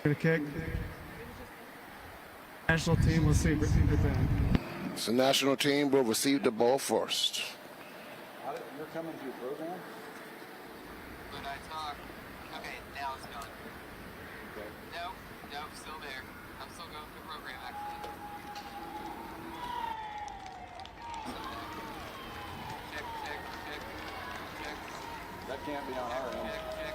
Gonna kick. National team will see receive that. So national team will receive the ball first. You're coming through program? When I talk, okay, now it's gone. Okay. No, still there. I'm still going through program actually. Check. That can't be on our end. Check.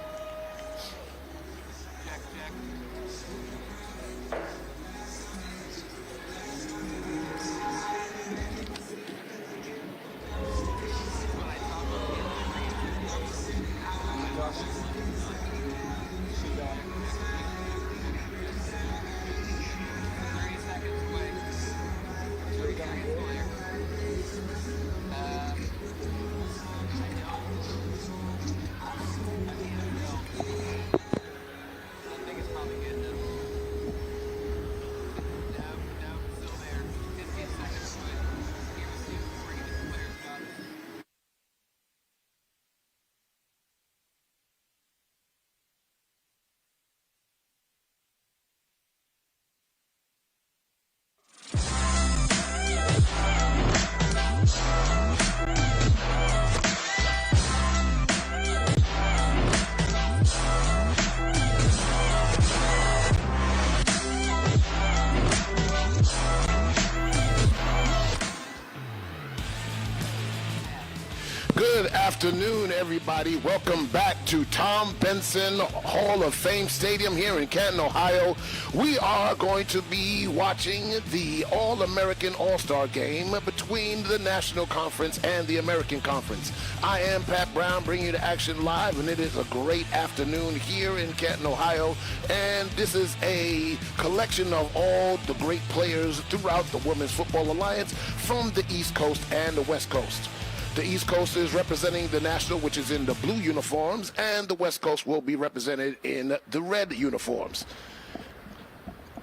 Good afternoon, everybody. Welcome back to Tom Benson Hall of Fame Stadium here in Canton, Ohio. We are going to be watching the All-American All-Star Game between the National Conference and the American Conference. I am Pat Brown, bringing you the action live, and it is a great afternoon here in Canton, Ohio. And this is a collection of all the great players throughout the Women's Football Alliance from the East Coast and the West Coast. The East Coast is representing the National, which is in the blue uniforms, and the West Coast will be represented in the red uniforms.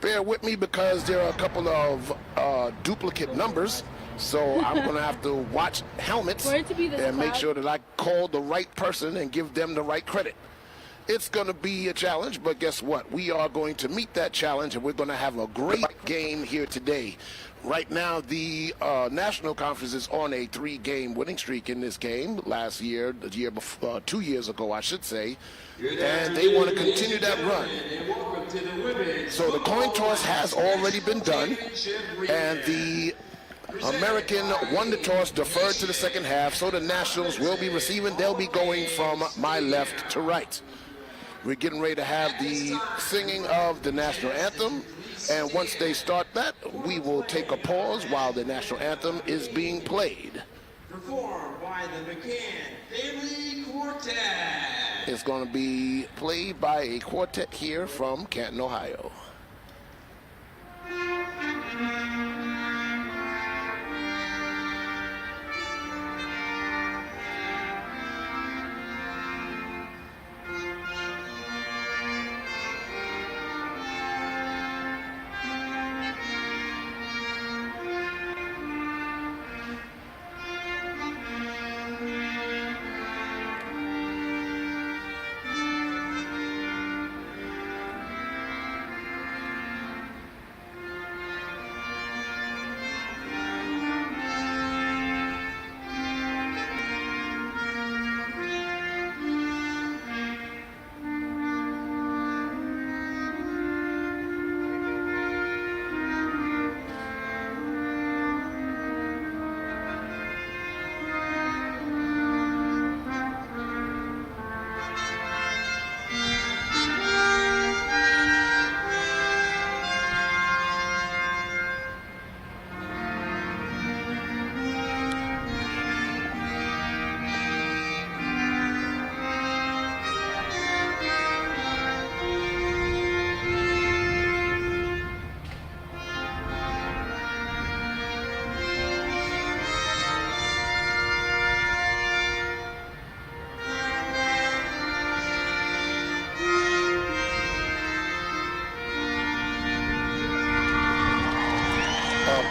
Bear with me because there are a couple of duplicate numbers, so I'm going to have to watch helmets and make sure that I call the right person and give them the right credit. It's going to be a challenge, but guess what? We are going to meet that challenge, and we're going to have a great game here today. Right now, the National Conference is on a 3-game winning streak in this game. Last year, the year before, 2 years ago, I should say. And they want to continue that run. So the coin toss has already been done. And the American won the toss, deferred to the second half. So the Nationals will be receiving. They'll be going from my left to right. We're getting ready to have the singing of the national anthem. And once they start that, we will take a pause while the national anthem is being played. Performed by the McCann Family Quartet. It's going to be played by a quartet here from Canton, Ohio.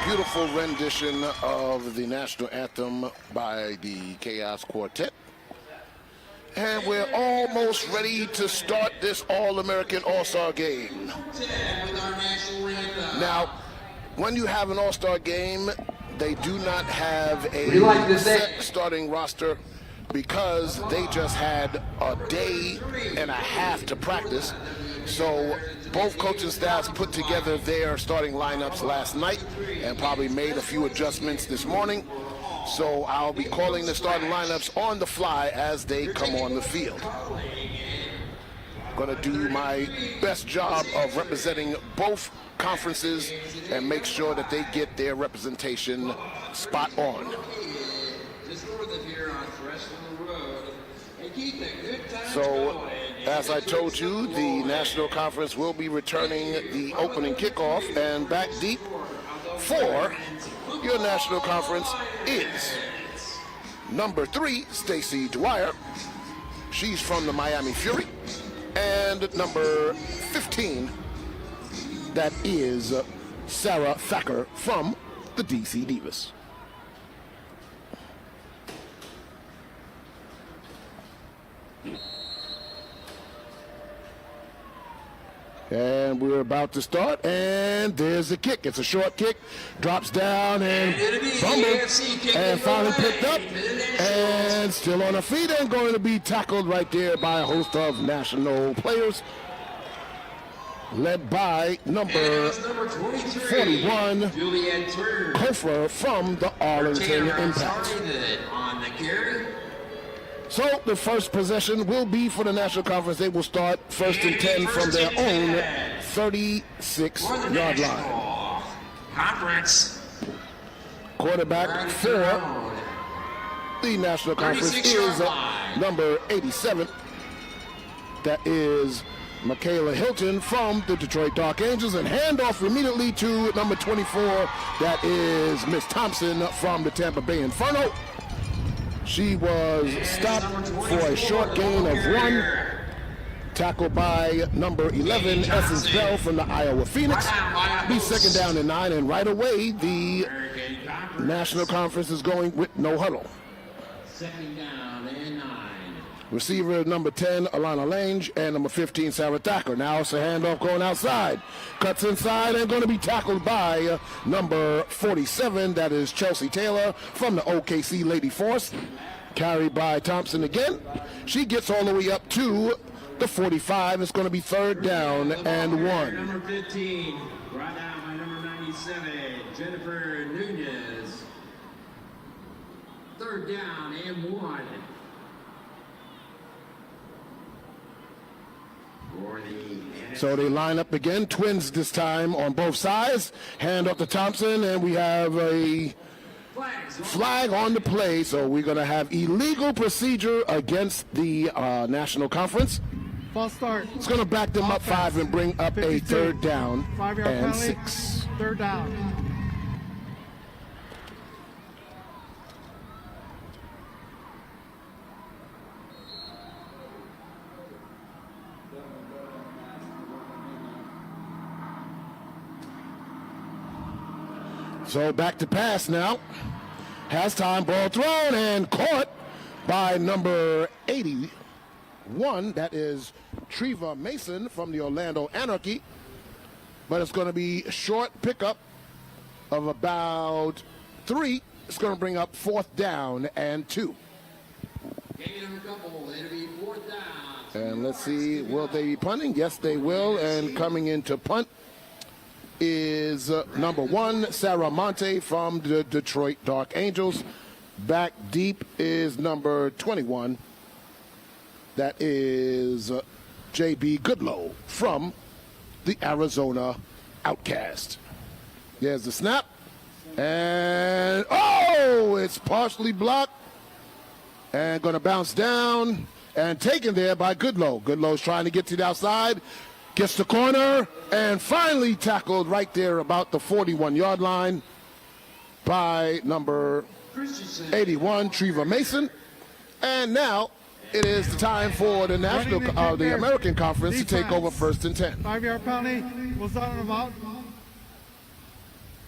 Beautiful rendition of the national anthem by the Chaos Quartet. And we're almost ready to start this All-American All-Star game. With our national anthem. Now, when you have an All-Star game, they do not have We like a this set starting roster because they just had a day and a half to practice. So both coaching staffs put together their starting lineups last night and probably made a few adjustments this morning. So I'll be calling the starting lineups on the fly as they come on the field. Going to do my best job of representing both conferences and make sure that they get their representation spot on. Just north of here on Threshold Road. And keep the good times So, going. as I told you, the National Conference will be returning the opening kickoff, and back deep for your National Conference is number 3, Stacy Dwyer. She's from the Miami Fury. And number 15, that is Sarah Thacker from the DC Divas. And we're about to start, and there's a kick. It's a short kick, drops down and fumbled, and finally picked up, and still on her feet, and going to be tackled right there by a host of national players, led by number 41, Juliet Turner. Kofer from the Arlington Impact. On the carry. So the first possession will be for the National Conference. They will start first and 10 from their own 36-yard line. Conference. Quarterback for the National Conference is number 87. That is Michaela Hilton from the Detroit Dark Angels, and handoff immediately to number 24. That is Miss Thompson from the Tampa Bay Inferno. She was stopped for a short gain of 1. Tackled by number 11, Essence Bell from the Iowa Phoenix. Be second down and 9, and right away the National Conference is going with no huddle. Second down and 9. Receiver number 10, Alana Lange, and number 15, Sarah Thacker. Now it's a handoff going outside. Cuts inside and going to be tackled by number 47. That is Chelsea Taylor from the OKC Lady Force. Carried by Thompson again. She gets all the way up to the 45. It's going to be third down and 1. Number 15, brought down by number 97, Jennifer Nunez. Third down and 1. So they line up again, twins this time on both sides. Hand off to Thompson, and we have a flag on the play. So we're going to have illegal procedure against the National Conference. False start. It's going to back them up 5 and bring up a 52. third down 5-yard and penalty. 6. Third down. So back to pass now. Has time, ball thrown and caught by number 81. That is Treva Mason from the Orlando Anarchy. But it's going to be a short pickup of about 3. It's going to bring up fourth down and 2. And let's see, will they be punting? Yes, they will. And coming into punt is number 1, Sarah Monte from the Detroit Dark Angels. Back deep is number 21. That is J.B. Goodlow from the Arizona Outcast. There's the snap. And, oh, it's partially blocked. And going to bounce down and taken there by Goodlow. Goodlow's trying to get to the outside. Gets the corner and finally tackled right there about the 41-yard line by number 81, Treva Mason. And now it is the time for the the American Conference to take over first and 10. 5-yard penalty was on them out.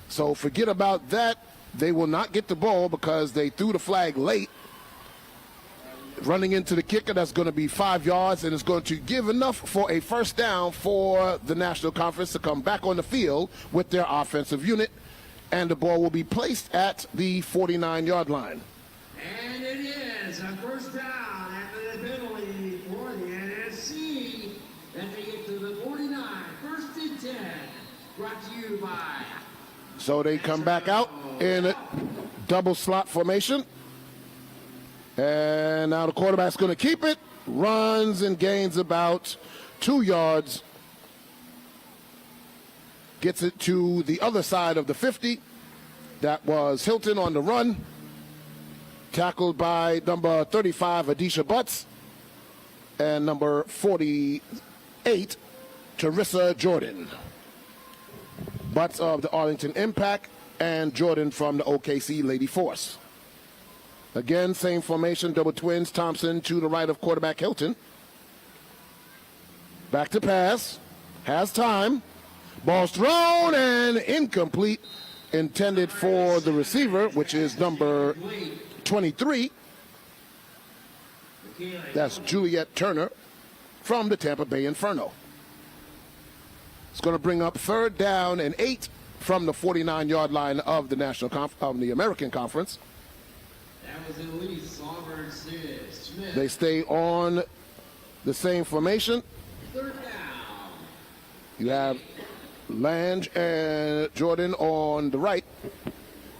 So forget about that. They will not get the ball because they threw the flag late. running into the kicker. That's going to be 5 yards, and it's going to give enough for a first down for the National Conference to come back on the field with their offensive unit, and the ball will be placed at the 49-yard line. And it is a first down after the penalty for the NSC. Then they get to the 49, first and 10. Brought to you by. So they come back out in a double slot formation. And now the quarterback's going to keep it, runs and gains about 2 yards. Gets it to the other side of the 50. That was Hilton on the run. Tackled by number 35, Adisha Butts, and number 48, Teresa Jordan. Butts of the Arlington Impact and Jordan from the OKC Lady Force. Again, same formation, double twins. Thompson to the right of quarterback Hilton. Back to pass. Has time. Ball's thrown and incomplete. Intended for the receiver, which is number 23. That's Juliet Turner from the Tampa Bay Inferno. It's going to bring up 3rd down and 8 from the 49-yard line of the American Conference. That was Elise Auburn Smith. They stay on the same formation. 3rd down. You have Lange and Jordan on the right.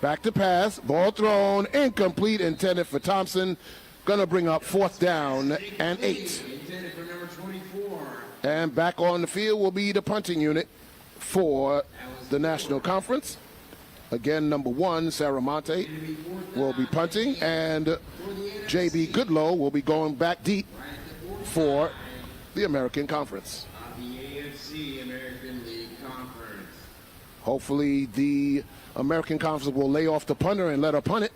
Back to pass. Ball thrown. Incomplete. Intended for Thompson. Going to bring up 4th down and 8. Intended for number 24. And back on the field will be the punting unit for the National Conference. Again, number 1, Sarah Monte, will be punting, and J.B. Goodlow will be going back deep for the American Conference. The AFC American League Conference. Hopefully the American Conference will lay off the punter and let her punt it.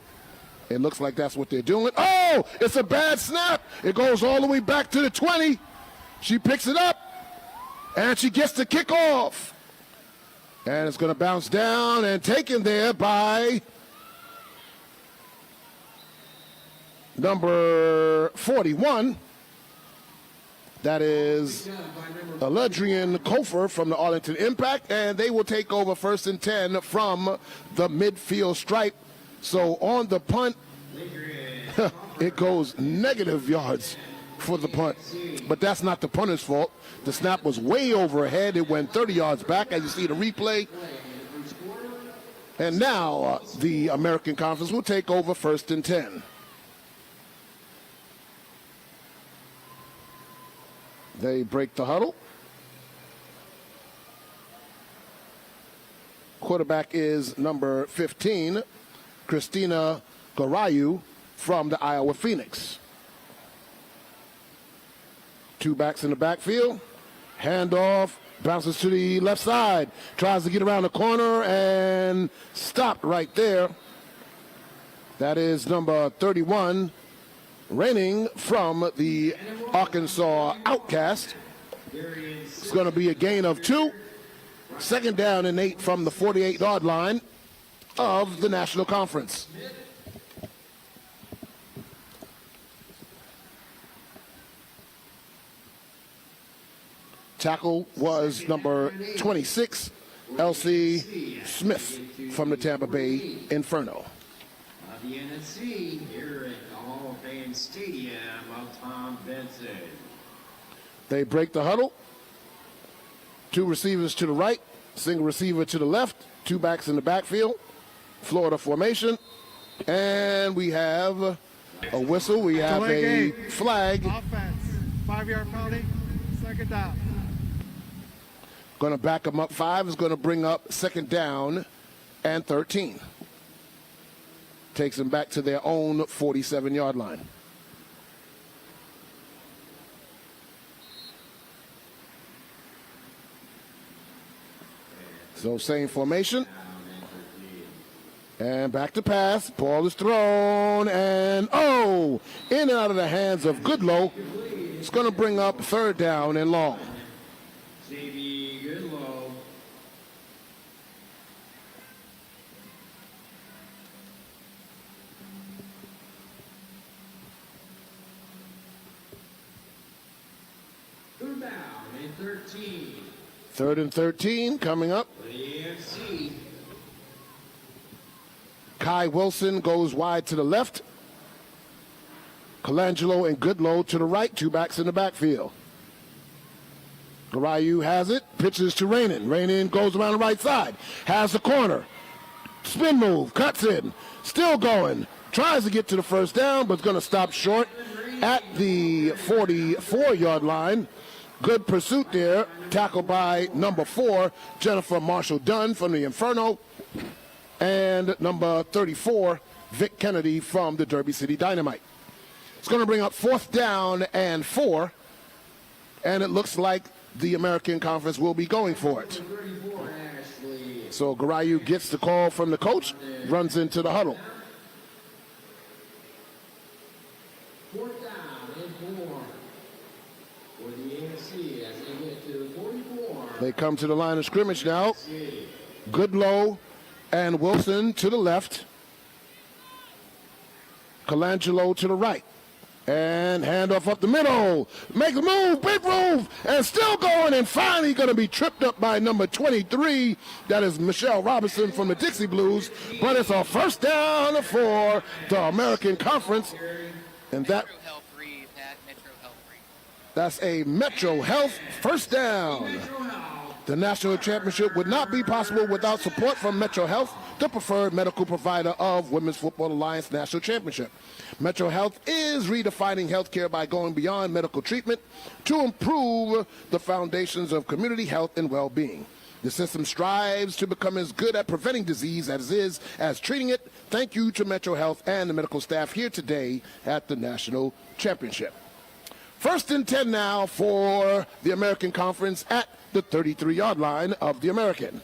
It looks like that's what they're doing. Oh, it's a bad snap. It goes all the way back to the 20. She picks it up, and she gets the kickoff. And it's going to bounce down and taken there by number 41. That is Aledrian Kofer from the Arlington Impact, and they will take over 1st and 10 from the midfield stripe. So on the punt, it goes negative yards for the punt. But that's not the punter's fault. The snap was way overhead. It went 30 yards back, as you see the replay. And now the American Conference will take over 1st and 10. They break the huddle. Quarterback is number 15, Christina Garayu from the Iowa Phoenix. 2 backs in the backfield. Handoff, bounces to the left side. Tries to get around the corner and stopped right there. That is number 31, reigning from the Arkansas Outcast. It's going to be a gain of 2. 2nd down and 8 from the 48-yard line of the National Conference. Tackle was number 26, Elsie Smith from the Tampa Bay Inferno. The NSC here at the Hall of Fame Stadium of Tom Benson. They break the huddle. 2 receivers to the right, single receiver to the left, 2 backs in the backfield. Florida formation. And we have a whistle. We have a flag. Offense. 5-yard penalty. 2nd down. Going to back them up 5. Is going to bring up 2nd down and 13. Takes them back to their own 47-yard line. So same formation. And back to pass. Ball is thrown. And, oh, in and out of the hands of Goodlow. It's going to bring up 3rd down and long. J.B. Goodlow. down and 13. 3rd and 13 coming up. For the AFC. Kai Wilson goes wide to the left. Colangelo and Goodlow to the right, two backs in the backfield. Garayu has it, pitches to Rainin. Rainin goes around the right side, has the corner. Spin move, cuts in, still going. Tries to get to the first down, but is going to stop short at the 44-yard line. Good pursuit there, tackled by number 4, Jennifer Marshall-Dunn from the Inferno, and number 34, Vic Kennedy from the Derby City Dynamite. It's going to bring up 4th down and 4, and it looks like the American Conference will be going for it. So Garayu gets the call from the coach, runs into the huddle. 4th down and 4 for the AFC as they get to the 44. They come to the line of scrimmage now. Goodlow and Wilson to the left. Colangelo to the right. And handoff up the middle. Make a move, big move, and still going, and finally going to be tripped up by number 23. That is Michelle Robinson from the Dixie Blues. But it's a 1st down for the American Conference. And Metro Health Read, Pat, Metro Health Read. that's a Metro Health 1st down. The national championship would not be possible without support from Metro Health, the preferred medical provider of Women's Football Alliance National Championship. Metro Health is redefining healthcare by going beyond medical treatment to improve the foundations of community health and well-being. The system strives to become as good at preventing disease as it is as treating it. Thank you to Metro Health and the medical staff here today at the National Championship. 1st and 10 now for the American Conference at the 33-yard line of the American.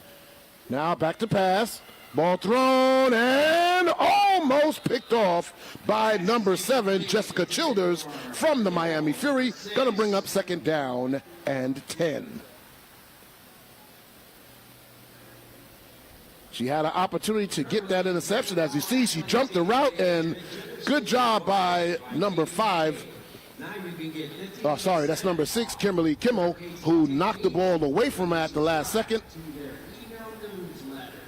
Now back to pass. Ball thrown and almost picked off by number 7, Jessica Childers from the Miami Fury. Going to bring up 2nd down and 10. She had an opportunity to get that interception. As you see, she jumped the route, and good job by number 5. Oh, sorry, that's number 6, Kimberly Kimmel, who knocked the ball away from her at the last second.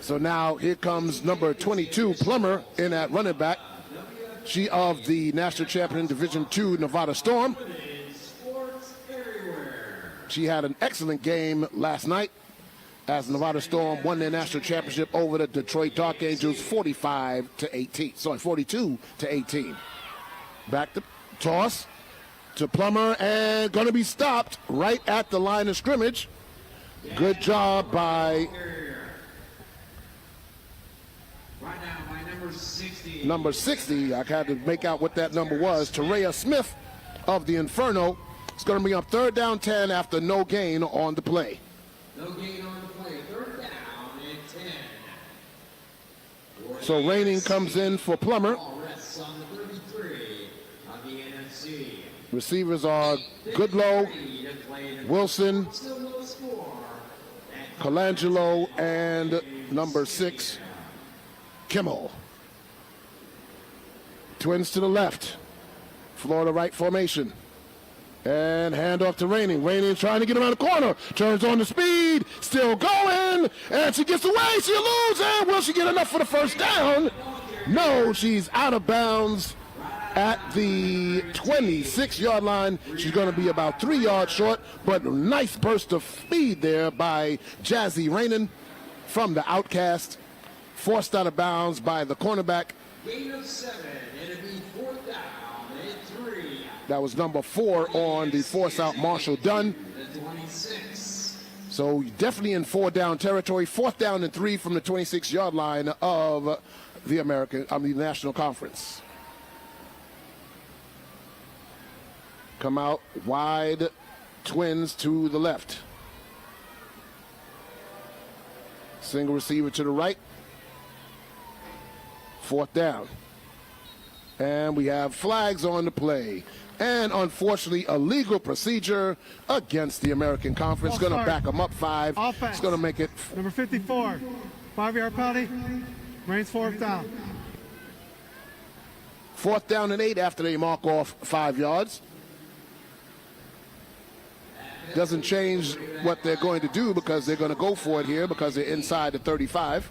So now here comes number 22, Plummer, in at running back. She of the national champion Division II Nevada Storm. She had an excellent game last night as Nevada Storm won their national championship over the Detroit Dark Angels 45-18. Sorry, 42-18. Back to toss to Plummer, and going to be stopped right at the line of scrimmage. Good job by number 60. I had to make out what that number was. Teraya Smith of the Inferno. It's going to be up 3rd down 10 after no gain on the play. No gain on the play. 3rd down and 10. So Raining comes in for Plummer. Ball rests on the 33 of the NFC. Receivers are Goodlow, Wilson, Still no score. Colangelo, and number 6, Kimmel. Twins to the left. Florida right formation. And handoff to Raining. Raining trying to get around the corner. Turns on the speed. Still going. And she gets away. She loses. And will she get enough for the 1st down? No, she's out of bounds at the 26-yard line. She's going to be about 3 yards short, but a nice burst of speed there by Jazzy Raining from the Outcast. Forced out of bounds by the cornerback. Gain of 7. It'll be 4th down and 3. That was number 4 on the force out, Marshall Dunn. The 26. So definitely in 4-down territory. 4th down and 3 from the 26-yard line of the National Conference. Come out wide, Twins to the left. Single receiver to the right. 4th down. And we have flags on the play. And unfortunately, a legal procedure against the American Conference. Going to back them up 5. Offense. It's going to make it. Number 54, 5-yard penalty. Reigns 4th down. 4th down and 8 after they mark off 5 yards. Doesn't change what they're going to do because they're going to go for it here because they're inside the 35.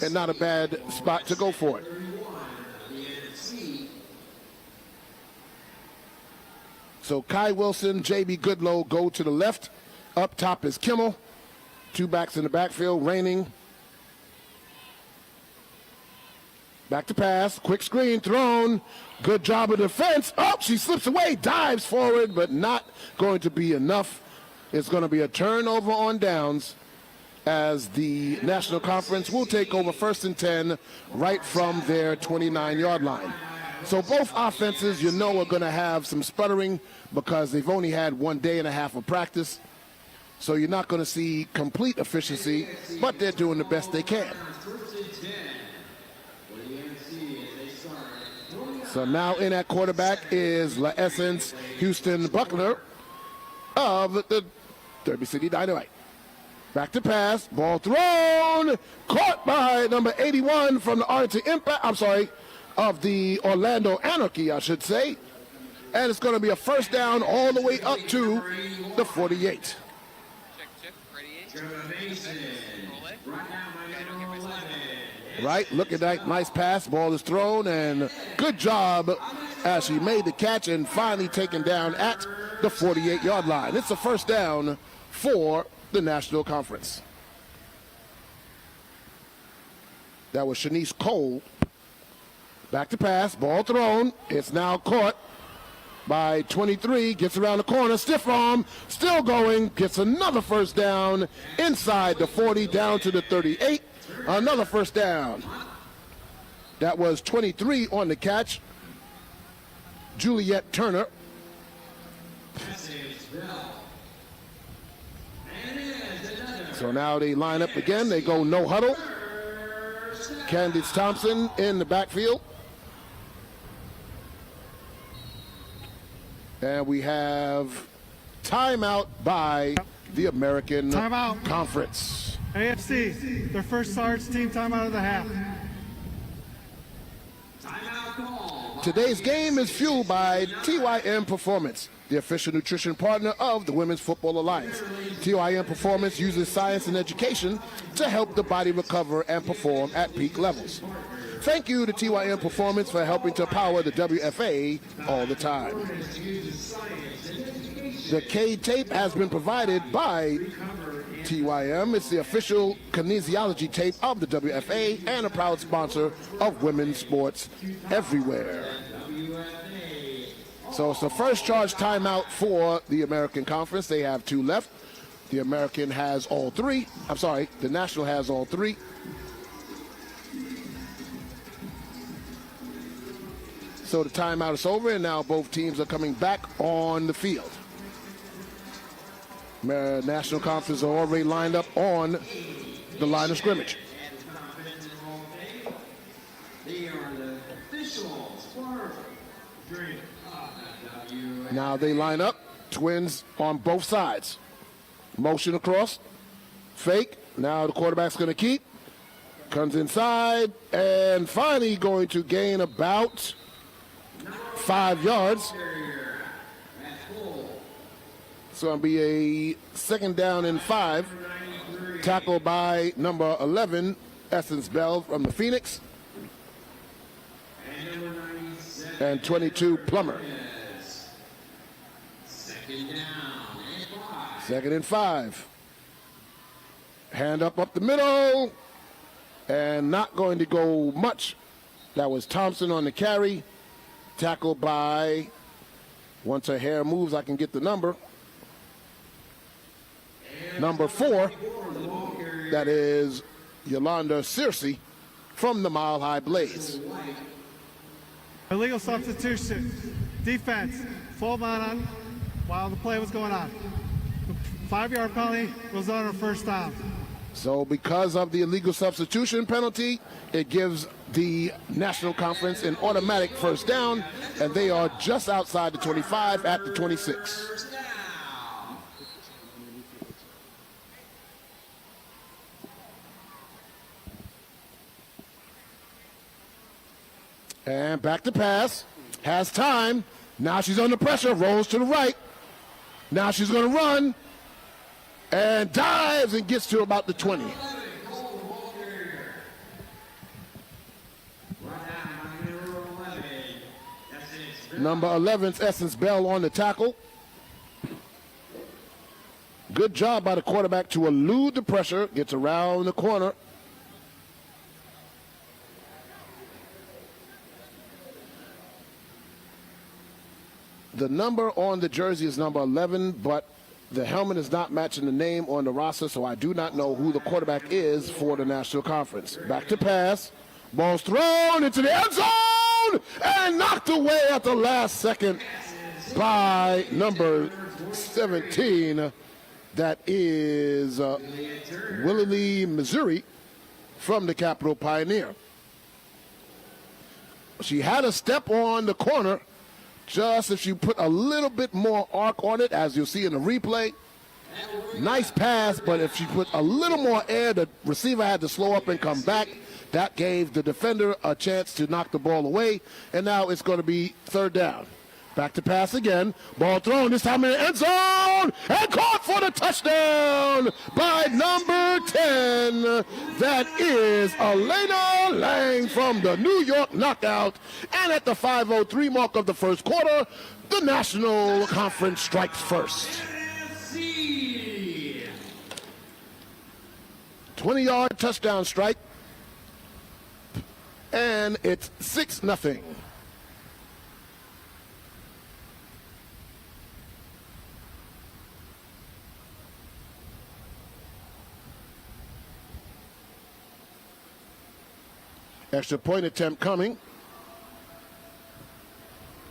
And not a bad spot to go for it. So Kai Wilson, J.B. Goodlow go to the left. Up top is Kimmel. Two backs in the backfield, Raining. Back to pass, quick screen, thrown. Good job of defense. Oh, she slips away, dives forward, but not going to be enough. It's going to be a turnover on downs as the National Conference will take over 1st and 10 right from their 29-yard line. So both offenses, you know, are going to have some sputtering because they've only had 1 day and a half of practice. So you're not going to see complete efficiency, but they're doing the best they can. So now in at quarterback is La Essence Houston Buckler of the Derby City Dynamite. Back to pass, ball thrown, caught by number 81 from the Arlington Impact, of the Orlando Anarchy, I should say. And it's going to be a first down all the way up to the 48. Right, look at that nice pass, ball is thrown, and good job as she made the catch and finally taken down at the 48-yard line. It's a first down for the National Conference. That was Shanice Cole. Back to pass, ball thrown. It's now caught by 23, gets around the corner, stiff arm, still going, gets another first down inside the 40, down to the 38. Another first down. That was 23 on the catch. Juliet Turner. So now they line up again. They go no huddle. Candice Thompson in the backfield. And we have timeout by the American Conference. AFC, their first Sarge team timeout of the half. Today's game is fueled by TYM Performance, the official nutrition partner of the Women's Football Alliance. TYM Performance uses science and education to help the body recover and perform at peak levels. Thank you to TYM Performance for helping to power the WFA all the time. The K tape has been provided by TYM. It's the official kinesiology tape of the WFA and a proud sponsor of women's sports everywhere. So it's the first charge timeout for the American Conference. They have 2 left. The American has all 3. The National has all 3. So the timeout is over, and now both teams are coming back on the field. National Conference are already lined up on the line of scrimmage. Now they line up, twins on both sides. Motion across, fake. Now the quarterback's going to keep. Comes inside, and finally going to gain about 5 yards. It's going to be a second down and 5. Tackled by number 11, Essence Bell from the Phoenix. And 22, Plummer. Second and 5. Hand up the middle. And not going to go much. That was Thompson on the carry. Tackled by, once her hair moves, I can get the number. Number 4, that is Yolanda Searcy from the Mile High Blaze. Illegal substitution. Defense. Full man on while the play was going on. The 5-yard penalty was on a first down. So because of the illegal substitution penalty, it gives the National Conference an automatic first down, and they are just outside the 25 at the 26. And back to pass. Has time. Now she's under pressure. Rolls to the right. Now she's going to run and dives and gets to about the 20. Number 11's Essence Bell on the tackle. Good job by the quarterback to elude the pressure. Gets around the corner. The number on the jersey is number 11, but the helmet is not matching the name on the roster, so I do not know who the quarterback is for the National Conference. Back to pass. Ball's thrown into the end zone and knocked away at the last second by number 17. That is Willie, Missouri, from the Capital Pioneer. She had a step on the corner. Just if you put a little bit more arc on it, as you'll see in the replay. Nice pass, but if she put a little more air, the receiver had to slow up and come back. That gave the defender a chance to knock the ball away, and now it's going to be third down. Back to pass again. Ball thrown, this time in the end zone, and caught for the touchdown by number 10. That is Elena Lang from the New York Knockout. And at the 5:03 mark of the first quarter, the National Conference strikes first. 20-yard touchdown strike, and it's 6-0. Extra point attempt coming.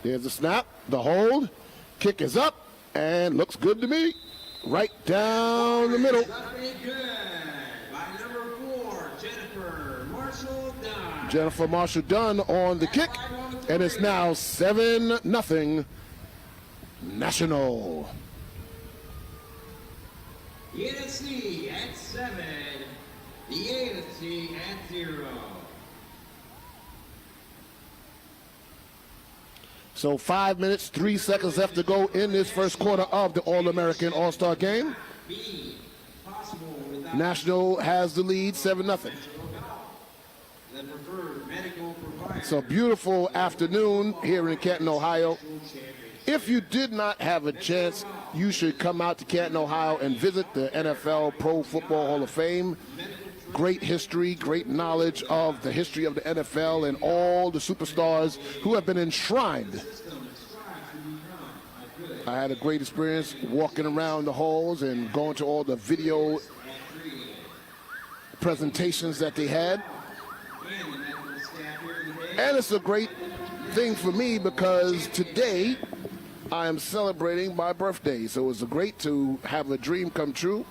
There's the snap, the hold, kick is up, and looks good to me. Right down the middle. Jennifer Marshall Dunn on the kick, and it's now 7-0 National. The NFC at 7, the AFC at 0. So 5 minutes, 3 seconds left to go in this first quarter of the All-American All-Star game. National has the lead, 7-0. So beautiful afternoon here in Canton, Ohio. If you did not have a chance, you should come out to Canton, Ohio and visit the NFL Pro Football Hall of Fame. Great history, great knowledge of the history of the NFL and all the superstars who have been enshrined. I had a great experience walking around the halls and going to all the video presentations that they had. And it's a great thing for me because today I am celebrating my birthday. So it's great to have a dream come true.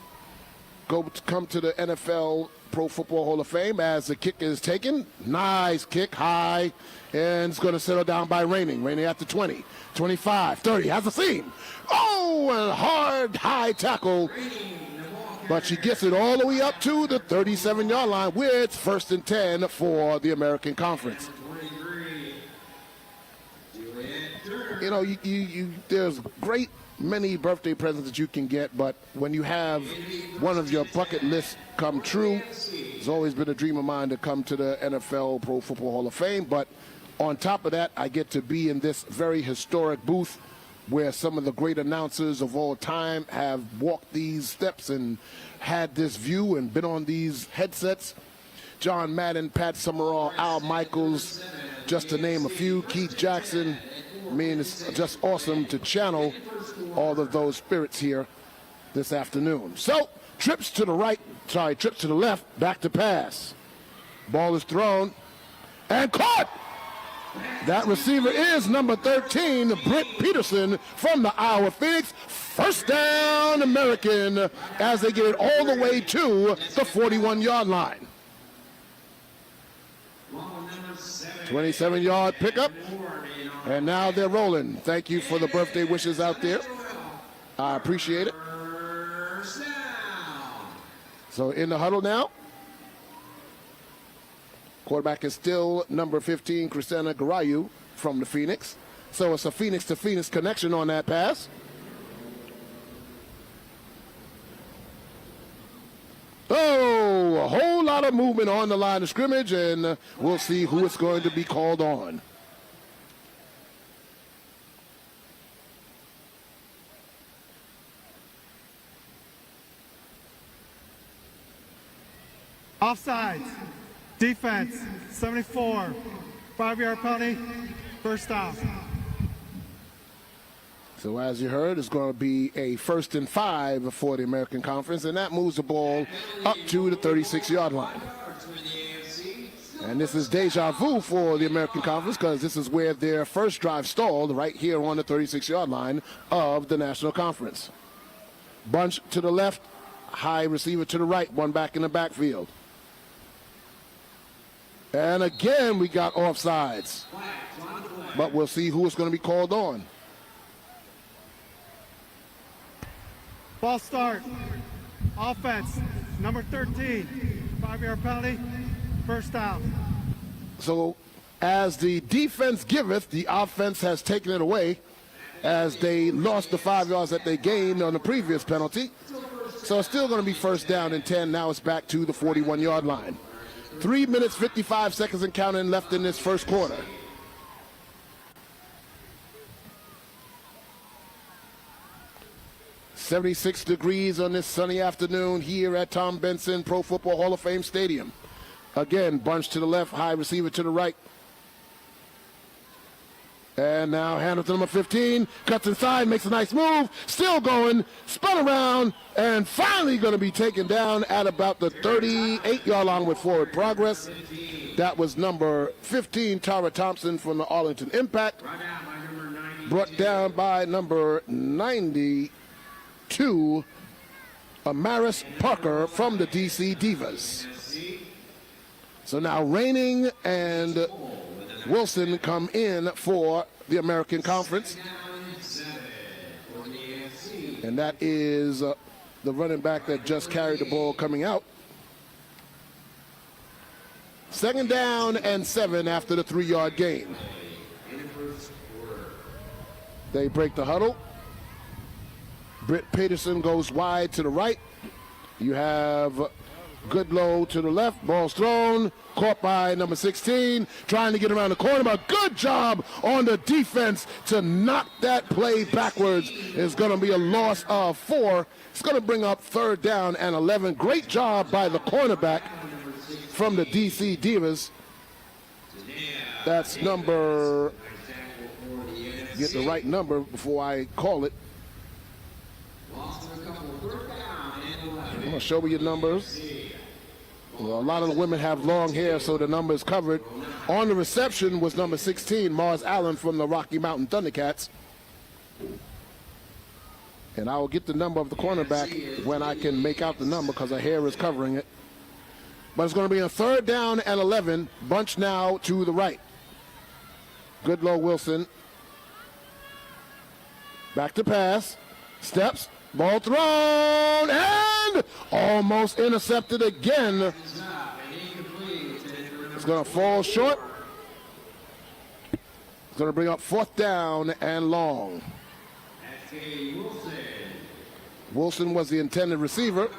Come to the NFL Pro Football Hall of Fame as the kick is taken. Nice kick, high, and it's going to settle down by Raining. Raining at the 20, 25, 30, has a seam. Oh, and a hard, high tackle. But she gets it all the way up to the 37-yard line where it's 1st and 10 for the American Conference. You know, there's great many birthday presents that you can get, but when you have one of your bucket lists come true, it's always been a dream of mine to come to the NFL Pro Football Hall of Fame. But on top of that, I get to be in this very historic booth where some of the great announcers of all time have walked these steps and had this view and been on these headsets. John Madden, Pat Summerall, Al Michaels, just to name a few, Keith Jackson. I mean, it's just awesome to channel all of those spirits here this afternoon. So, trips to the left, back to pass. Ball is thrown and caught. That receiver is number 13, Britt Peterson from the Iowa Phoenix. First down, American, as they get it all the way to the 41-yard line. 27-yard pickup, and now they're rolling. Thank you for the birthday wishes out there. I appreciate it. So in the huddle now. Quarterback is still number 15, Christina Garayu from the Phoenix. So it's a Phoenix to Phoenix connection on that pass. Oh, a whole lot of movement on the line of scrimmage, and we'll see who is going to be called on. Offsides. Defense, 74. 5-yard penalty. First down. So as you heard, it's going to be a 1st and 5 for the American Conference, and that moves the ball up to the 36-yard line. And this is deja vu for the American Conference because this is where their first drive stalled, right here on the 36-yard line of the National Conference. Bunch to the left, high receiver to the right, one back in the backfield. And again, we got offsides. But we'll see who is going to be called on. Ball start. Offense, number 13. 5-yard penalty. First down. So as the defense giveth, the offense has taken it away as they lost the 5 yards that they gained on the previous penalty. So it's still going to be 1st down and 10. Now it's back to the 41-yard line. 3 minutes, 55 seconds and counting left in this first quarter. "76 degrees on this sunny afternoon here at Tom Benson Pro Football Hall of Fame Stadium. Again, bunch to the left, high receiver to the right. And now handle to number 15, cuts inside, makes a nice move, still going, spun around, and finally going to be taken down at about the 38-yard line with forward progress. That was number 15, Tara Thompson from the Arlington Impact. Brought down by number 92, Amaris Parker from the DC Divas. So now Raining and Wilson come in for the American Conference. And that is the running back that just carried the ball coming out. 2nd down and 7 after the 3-yard gain. They break the huddle. Britt Peterson goes wide to the right. You have Goodlow to the left. Ball's thrown. Caught by number 16. Trying to get around the corner. But good job on the defense to knock that play backwards. It's going to be a loss of 4. It's going to bring up 3rd down and 11. Great job by the cornerback from the DC Divas. That's number... Get the right number before I call it. I'm going to show you your numbers. Well, a lot of the women have long hair, so the number is covered. On the reception was number 16, Mars Allen from the Rocky Mountain Thundercats. And I will get the number of the cornerback when I can make out the number because her hair is covering it. But it's going to be a 3rd down and 11. Bunch now to the right. Goodlow Wilson. Back to pass. Steps. Ball thrown and almost intercepted again. It's going to fall short. It's going to bring up 4th down and long. Wilson was the intended receiver.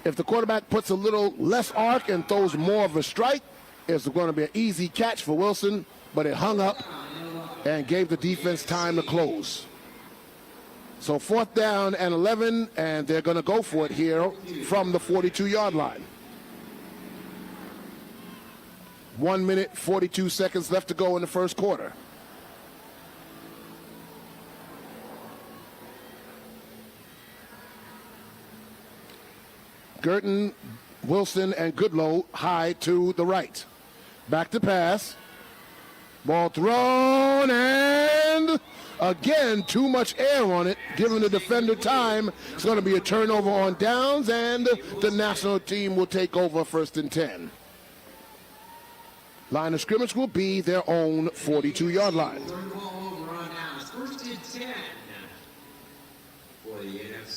If the quarterback puts a little less arc and throws more of a strike, it's going to be an easy catch for Wilson, but it hung up and gave the defense time to close. So 4th down and 11, and they're going to go for it here from the 42-yard line. 1 minute, 42 seconds left to go in the first quarter. Girton, Wilson, and Goodlow high to the right. Back to pass. Ball thrown, and again, too much air on it, giving the defender time. It's going to be a turnover on downs, and the national team will take over 1st and 10. Line of scrimmage will be their own 42-yard line.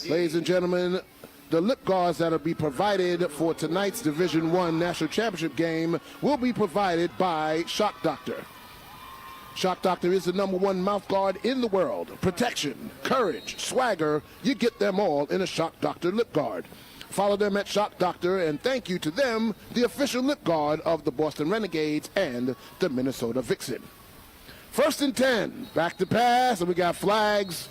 Ladies and gentlemen, the lip guards that will be provided for tonight's Division I National Championship game will be provided by Shock Doctor. Shock Doctor is the #1 mouth guard in the world. Protection, courage, swagger, you get them all in a Shock Doctor lip guard. Follow them at Shock Doctor, and thank you to them, the official lip guard of the Boston Renegades and the Minnesota Vixen. 1st and 10, back to pass, and we got flags.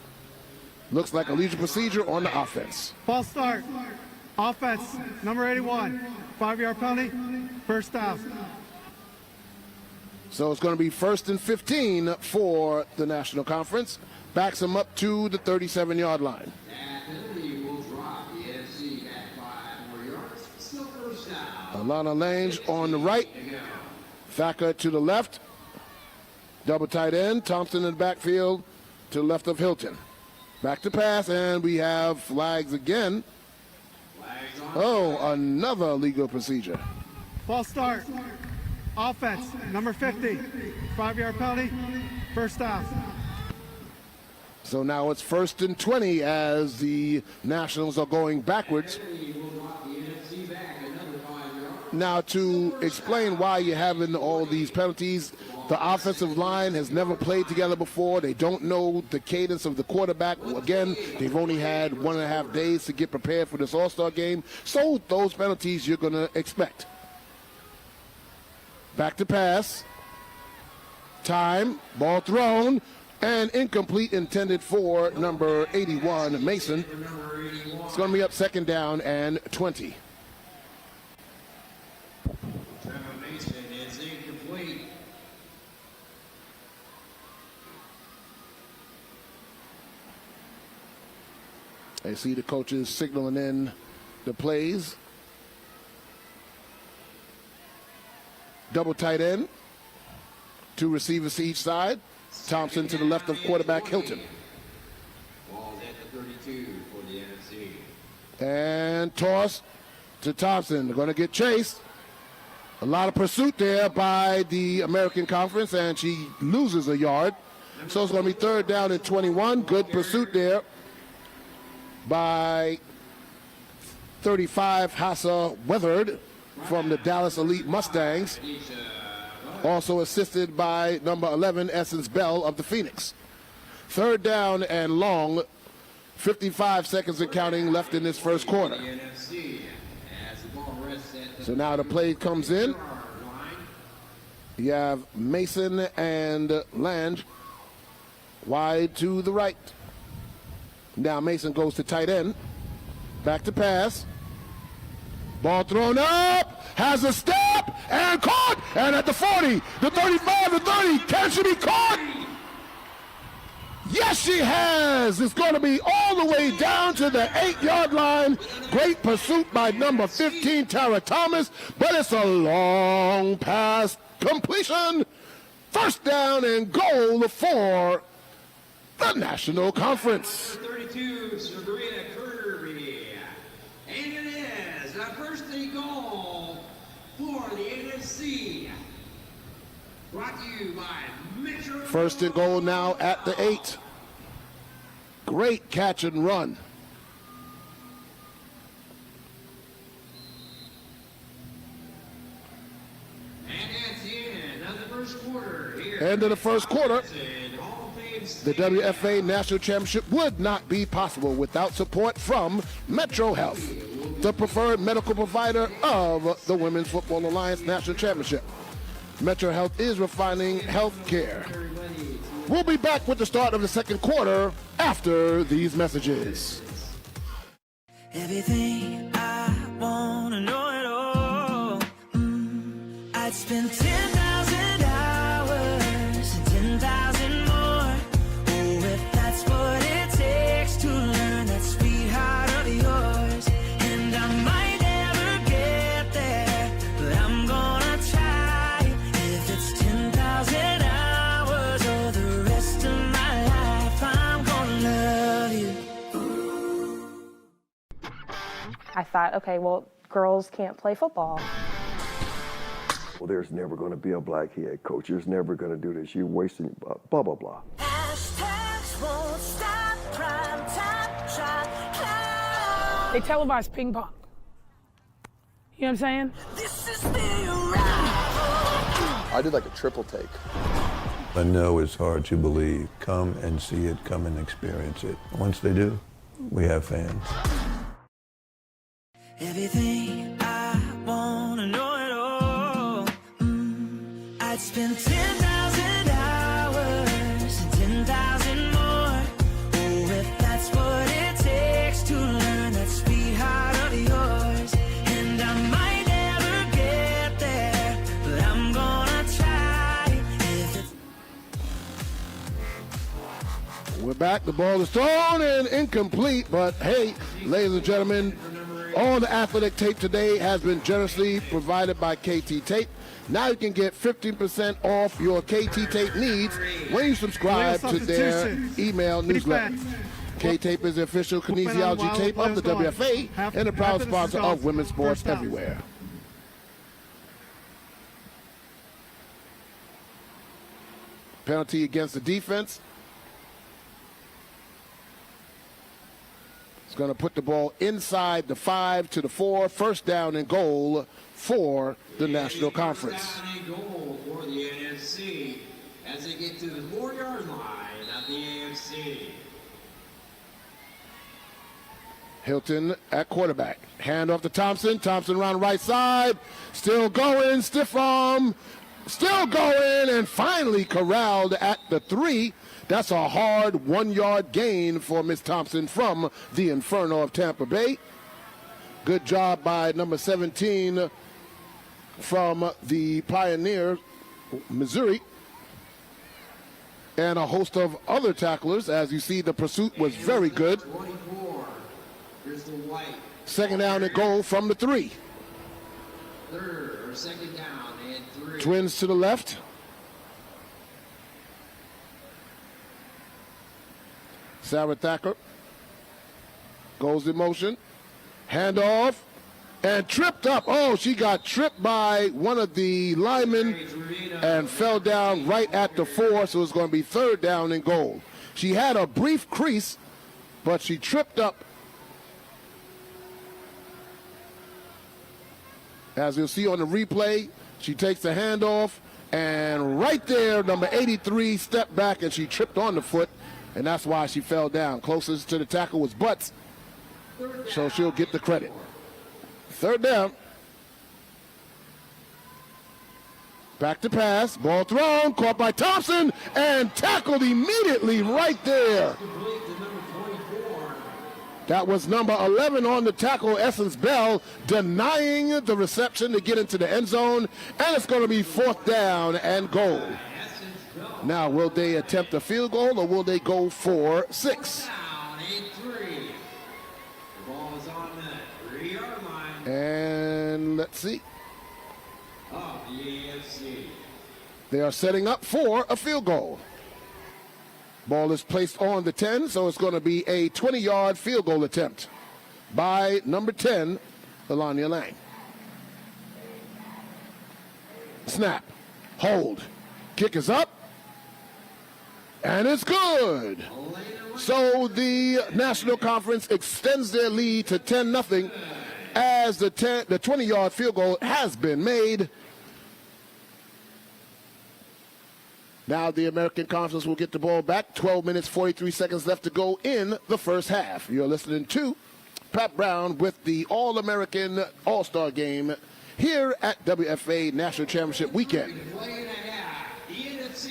Looks like a legal procedure on the offense. False start. Offense, number 81. 5-yard penalty, first down. So it's going to be 1st and 15 for the National Conference. Backs them up to the 37-yard line. That penalty will drop the NFC back 5 more yards. Still first down. Alana Lange on the right. Thacker to the left. Double tight end. Thompson in the backfield to the left of Hilton. Back to pass, and we have flags again. Oh, another legal procedure. False start. Offense, number 50. 5-yard penalty, first down. So now it's 1st and 20 as the Nationals are going backwards. Now, to explain why you're having all these penalties, the offensive line has never played together before. They don't know the cadence of the quarterback. Again, they've only had 1.5 days to get prepared for this All-Star game. So those penalties you're going to expect. Back to pass. Time, ball thrown, and incomplete, intended for number 81, Mason. It's going to be up 2nd down and 20. Mason is incomplete. I see the coaches signaling in the plays. Double tight end. 2 receivers to each side. Thompson to the left of quarterback Hilton. Ball's at the 32 for the NFC. And toss to Thompson. They're going to get chased. A lot of pursuit there by the American Conference, and she loses a yard. So it's going to be 3rd down and 21. Good pursuit there by 35 Hassa Weathered from the Dallas Elite Mustangs. Also assisted by number 11, Essence Bell of the Phoenix. 3rd down and long. 55 seconds and counting left in this first quarter. So now the play comes in. You have Mason and Lange wide to the right. Now Mason goes to tight end. Back to pass. Ball thrown up. Has a step and caught. And at the 40, the 35, the 30. Can she be caught? Yes, she has. It's going to be all the way down to the 8-yard line. Great pursuit by number 15, Tara Thomas, but it's a long pass completion. 1st down and goal for the National Conference. 32, Sabrina Kirby. And it is a 1st and goal for the NFC. Brought to you by Metro. 1st and goal now at the 8. Great catch and run. And that's the end of the first quarter. Here End of the first quarter. The WFA National Championship would not be possible without support from Metro Health, the preferred medical provider of the Women's Football Alliance National Championship. Metro Health is refining health care. We'll be back with the start of the second quarter after these messages. Everything I wanna know it all. I'd spend 10,000 hours and 10,000 more. Oh, if that's what it takes to learn that sweetheart of yours. And I might never get there, but I'm gonna try. If it's 10,000 hours or the rest of my life, I'm gonna love you. I thought, okay, well, girls can't play football. Well, there's never going to be a black head coach. There's never going to do this. You're wasting blah, blah, blah. Hashtags won't stop, prime time, try, cloud. They televised ping pong. You know what I'm saying? This is the arrival. I did like a triple take. I know it's hard to believe. Come and see it, come and experience it. Once they do, we have fans. Everything I wanna know it all. I'd spend 10,000 hours and 10,000 more. Oh, if that's what it takes to learn that sweetheart of yours. And I might never get there, but I'm gonna try. If it's We're back. The ball is thrown and incomplete, but hey, ladies and gentlemen, all the athletic tape today has been generously provided by KT Tape. Now you can get 15% off your KT Tape needs when you subscribe to their email newsletter. K-Tape is the official kinesiology tape of the WFA and a proud sponsor of women's sports everywhere. Penalty against the defense. It's going to put the ball inside the 5 to the 4. First down and goal for the National Conference. First down and goal for the NFC as they get to the 4-yard line of the AFC. Hilton at quarterback. Hand off to Thompson. Thompson around the right side. Still going. Stiff arm. Still going. And finally corralled at the 3. That's a hard 1-yard gain for Miss Thompson from the Inferno of Tampa Bay. Good job by number 17 from the Pioneer, Missouri. And a host of other tacklers. As you see, the pursuit was very good. 24. Here's the White. Second down and goal from the 3. Third or second down and 3. Twins to the left. Sarah Thacker goes in motion. Handoff. And tripped up. Oh, she got tripped by one of the linemen and fell down right at the 4, so it's going to be third down and goal. She had a brief crease, but she tripped up. As you'll see on the replay, she takes the handoff, and right there, number 83 stepped back, and she tripped on the foot, and that's why she fell down. Closest to the tackle was Butts, so she'll get the credit. Third down. Back to pass. Ball thrown. Caught by Thompson and tackled immediately right there. That was number 11 on the tackle, Essence Bell, denying the reception to get into the end zone. And it's going to be fourth down and goal. Now, will they attempt a field goal or will they go for 6? And let's see. They are setting up for a field goal. Ball is placed on the 10, so it's going to be a 20-yard field goal attempt by number 10, Alania Lang. Snap. Hold. Kick is up. And it's good. So the National Conference extends their lead to 10-0 as the 20-yard field goal has been made. Now the American Conference will get the ball back. 12 minutes, 43 seconds left to go in the first half. You're listening to Pat Brown with the All-American All-Star Game here at WFA National Championship Weekend.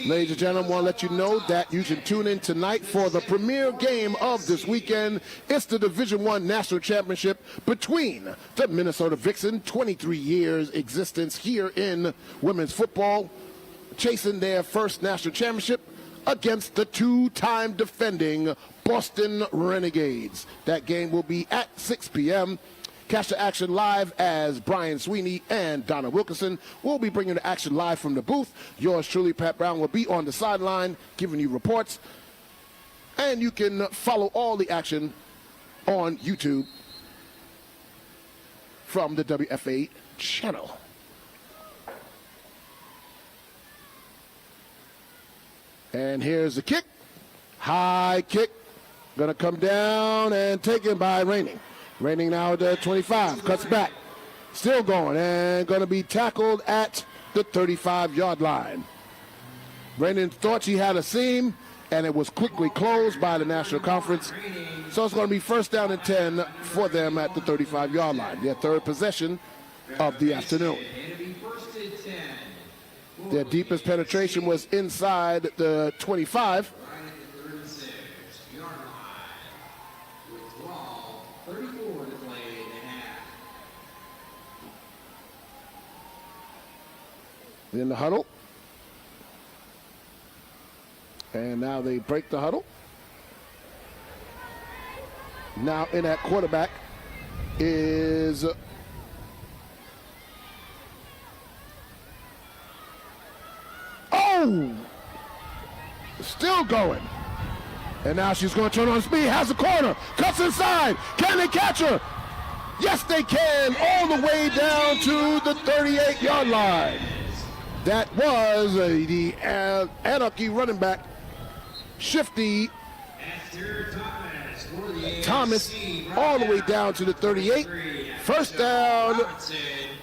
Ladies and gentlemen, I want to let you know that you can tune in tonight for the premier game of this weekend. It's the Division I National Championship between the Minnesota Vixen, 23 years existence here in women's football, chasing their first national championship against the two-time defending Boston Renegades. That game will be at 6 p.m. Catch the action live as Brian Sweeney and Donna Wilkinson will be bringing the action live from the booth. Yours truly, Pat Brown, will be on the sideline giving you reports. And you can follow all the action on YouTube from the WFA channel. And here's the kick. High kick. Going to come down and taken by Raining. Raining now at the 25. Cuts back. Still going and going to be tackled at the 35-yard line. Raining thought she had a seam and it was quickly closed by the National Conference. So it's going to be 1st down and 10 for them at the 35-yard line, their third possession of the afternoon. Their deepest penetration was inside the 25. In the huddle. And now they break the huddle. Now in at quarterback is still going. And now she's going to turn on speed, has a corner, cuts inside. Can they catch her? Yes, they can, all the way down to the 38-yard line. That was the Anarchy running back, Shifty Thomas, all the way down to the 38. 1st down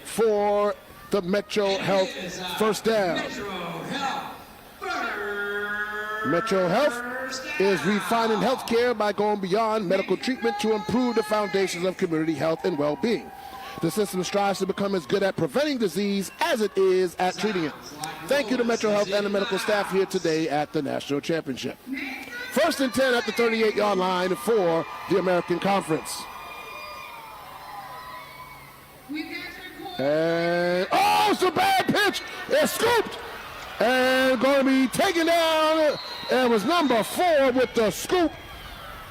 for the Metro Health, 1st down. Metro Health is refining healthcare by going beyond medical treatment to improve the foundations of community health and well-being. The system strives to become as good at preventing disease as it is at treating it. Thank you to Metro Health and the medical staff here today at the National Championship. 1st and 10 at the 38-yard line for the American Conference. And, it's a bad pitch. It's scooped. And going to be taken down. It was number 4 with the scoop.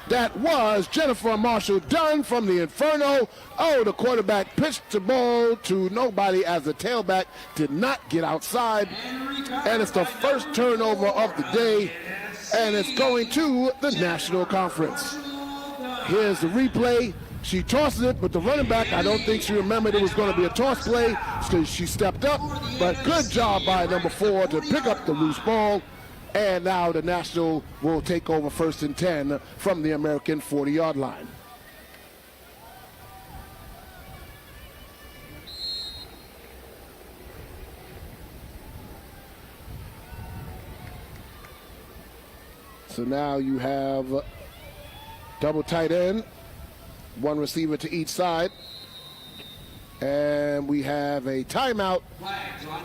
That was Jennifer Marshall Dunn from the Inferno. The quarterback pitched the ball to nobody as the tailback did not get outside. And it's the first turnover of the day. And it's going to the National Conference. Here's the replay. She tosses it, but the running back, I don't think she remembered it was going to be a toss play because she stepped up. But good job by number 4 to pick up the loose ball. And now the National will take over 1st and 10 from the American 40-yard line. So now you have double tight end, one receiver to each side. And we have a timeout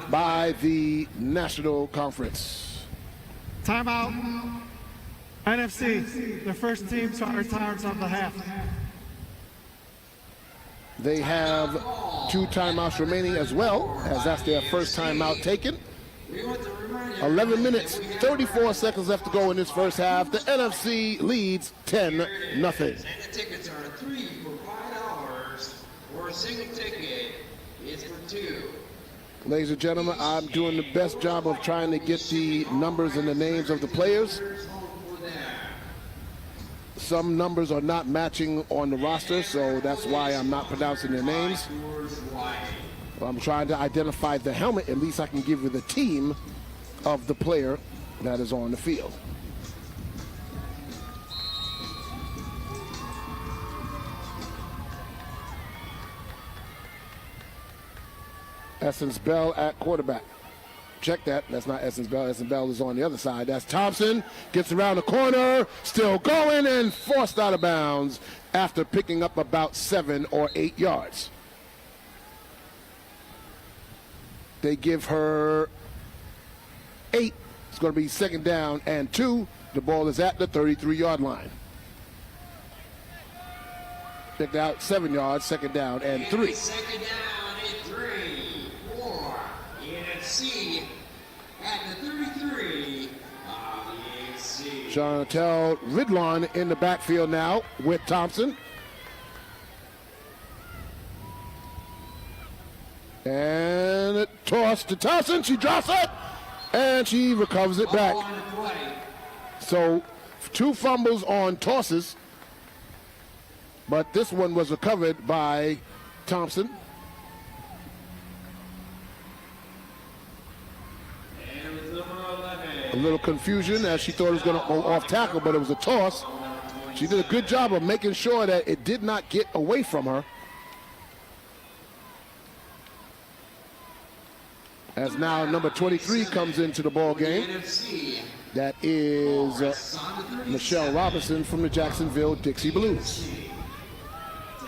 by the National Conference. Timeout. NFC, the first team to our times of the half. They have 2 timeouts remaining as well, as that's their first timeout taken. 11 minutes, 34 seconds left to go in this first half. The NFC leads 10-0. And the tickets are 3 for $5, or a single ticket is for 2. Ladies and gentlemen, I'm doing the best job of trying to get the numbers and the names of the players. Some numbers are not matching on the roster, so that's why I'm not pronouncing their names. I'm trying to identify the helmet. At least I can give you the team of the player that is on the field. Essence Bell at quarterback. Check that. That's not Essence Bell. Essence Bell is on the other side. That's Thompson. Gets around the corner. Still going and forced out of bounds after picking up about 7 or 8 yards. They give her 8. It's going to be 2nd down and 2. The ball is at the 33-yard line. Picked out 7 yards, 2nd down and 3. 2nd down and 3 for NFC at the 33 of the AFC. Chantel Ridlon in the backfield now with Thompson. And toss to Thompson. She drops it, and she recovers it back. So 2 fumbles on tosses, but this one was recovered by Thompson. A little confusion as she thought it was going to go off tackle, but it was a toss. She did a good job of making sure that it did not get away from her. As now number 23 comes into the ball game. That is Michelle Robinson from the Jacksonville Dixie Blues.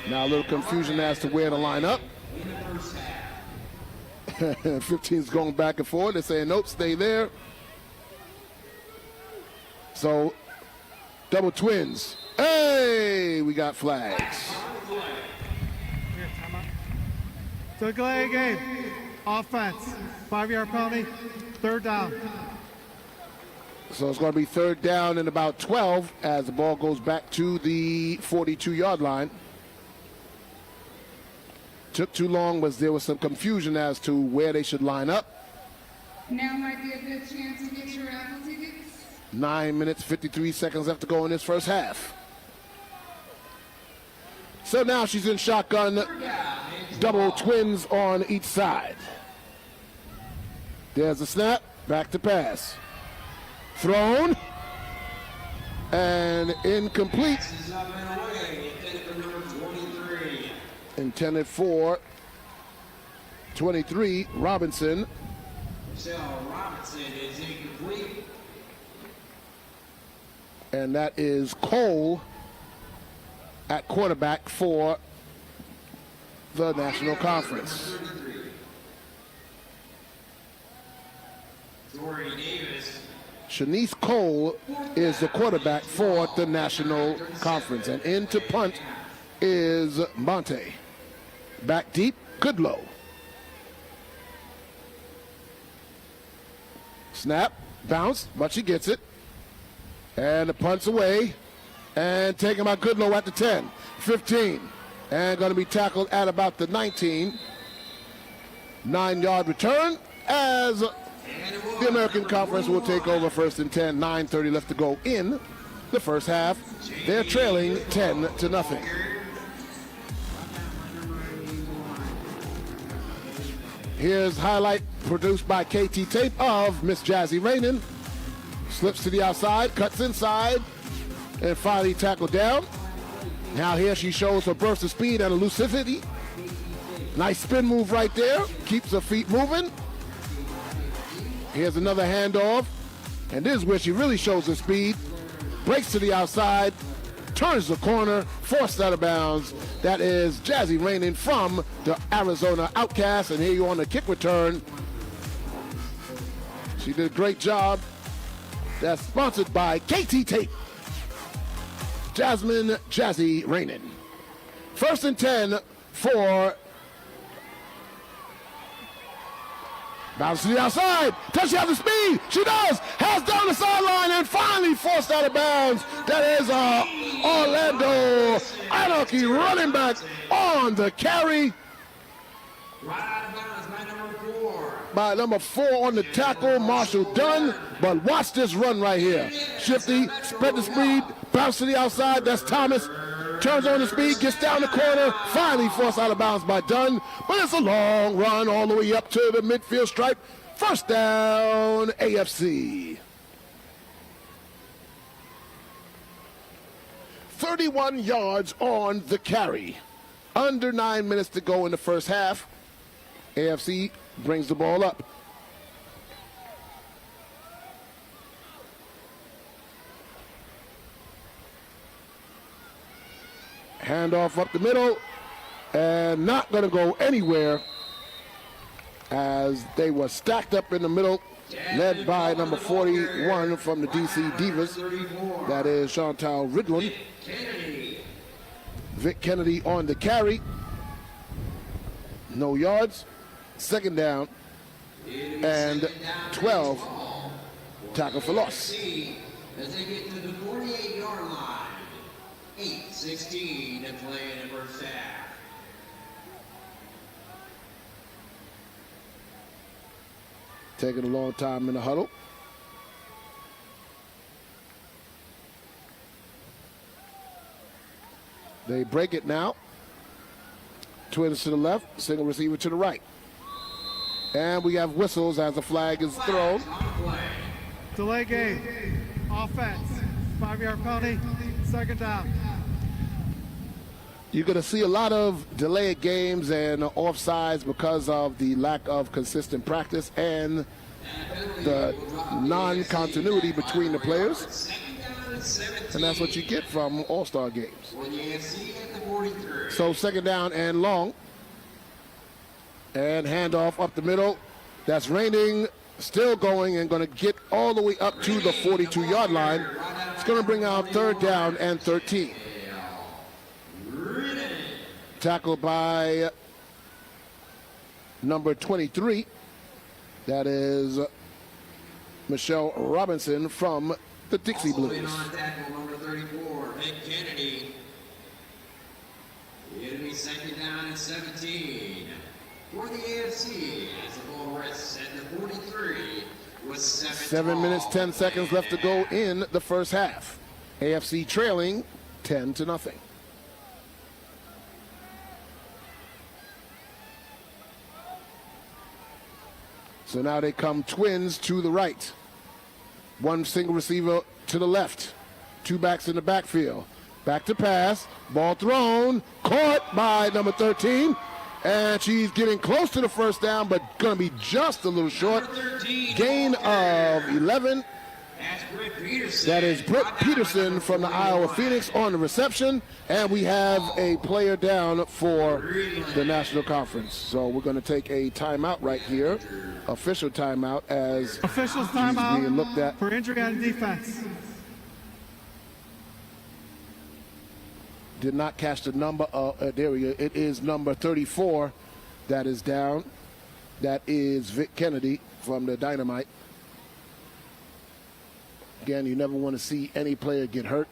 Now a little confusion as to where to line up. 15's going back and forth. They're saying, nope, stay there. So, double twins. Hey, we got flags. Delay game. Offense. 5-yard penalty. 3rd down. So it's going to be 3rd down and about 12 as the ball goes back to the 42-yard line. Took too long, but there was some confusion as to where they should line up. Now might be a good chance to get your raffle tickets. 9 minutes, 53 seconds left to go in this first half. So now she's in shotgun, double twins on each side. There's a snap, back to pass. Thrown, and incomplete. Intended for 23, Robinson. Michelle Robinson is incomplete. And that is Cole at quarterback for the National Conference. Tori Davis. Xenith Cole is the quarterback for the National Conference. And in to punt is Monte. Back deep, Goodlow. Snap, bounce, but she gets it. And the punt's away. And taken by Goodlow at the 10, 15. And going to be tackled at about the 19. 9-yard return as the American Conference will take over 1st and 10. 9:30 left to go in the first half. They're trailing 10-0. Here's highlight produced by KT Tape of Miss Jazzy Rainin. Slips to the outside, cuts inside, and finally tackled down. Now here she shows her burst of speed and elusivity. Nice spin move right there. Keeps her feet moving. Here's another handoff. And this is where she really shows her speed. Breaks to the outside. Turns the corner. Forced out of bounds. That is Jazzy Rainin from the Arizona Outcast. And here you on the kick return. She did a great job. That's sponsored by KT Tape. Jasmine Jazzy Rainin. 1st and 10 for bounce to the outside. Does she have the speed? She does. Has down the sideline and finally forced out of bounds. That is Orlando Anarchy running back on the carry. Right out of bounds by number 4. By number 4 on the tackle, Marshall Dunn. But watch this run right here. Shifty, spread the speed, bounce to the outside. That's Thomas. Turns on the speed, gets down the corner, finally forced out of bounds by Dunn. But it's a long run all the way up to the midfield stripe. 1st down, AFC. 31 yards on the carry. Under 9 minutes to go in the first half. AFC brings the ball up. Handoff up the middle, and not going to go anywhere as they were stacked up in the middle, led by number 41 from the DC Divas. That is Chantal Ridlin. Vic Kennedy on the carry. No yards. 2nd down and 12. Tackle for loss. As they get to the 48-yard line. 8:16 to play in the first half. Taking a long time in the huddle. They break it now. Twins to the left, single receiver to the right. And we have whistles as the flag is thrown. Delay game. Offense. 5-yard penalty. 2nd down. You're going to see a lot of delayed games and offsides because of the lack of consistent practice and the non-continuity between the players. And that's what you get from All-Star games. So second down and long. And handoff up the middle. That's Raining, still going and going to get all the way up to the 42-yard line. It's going to bring out third down and 13. Tackled by number 23. That is Michelle Robinson from the Dixie Blues. Number 34, Nick Kennedy. It'll be second down and 17 for the AFC as the ball rests at the 43 with 7 minutes, 10 seconds left to go in the first half. AFC trailing 10-0. So now they come twins to the right. One single receiver to the left. Two backs in the backfield. Back to pass. Ball thrown. Caught by number 13. And she's getting close to the first down, but going to be just a little short. Gain of 11. That is Britt Peterson from the Iowa Phoenix on the reception. And we have a player down for the National Conference. So we're going to take a timeout right here. Official timeout as Official he's being looked timeout at. for injury on defense. Did not catch the number. There we go. It is number 34 that is down. That is Vic Kennedy from the Dynamite. Again, you never want to see any player get hurt.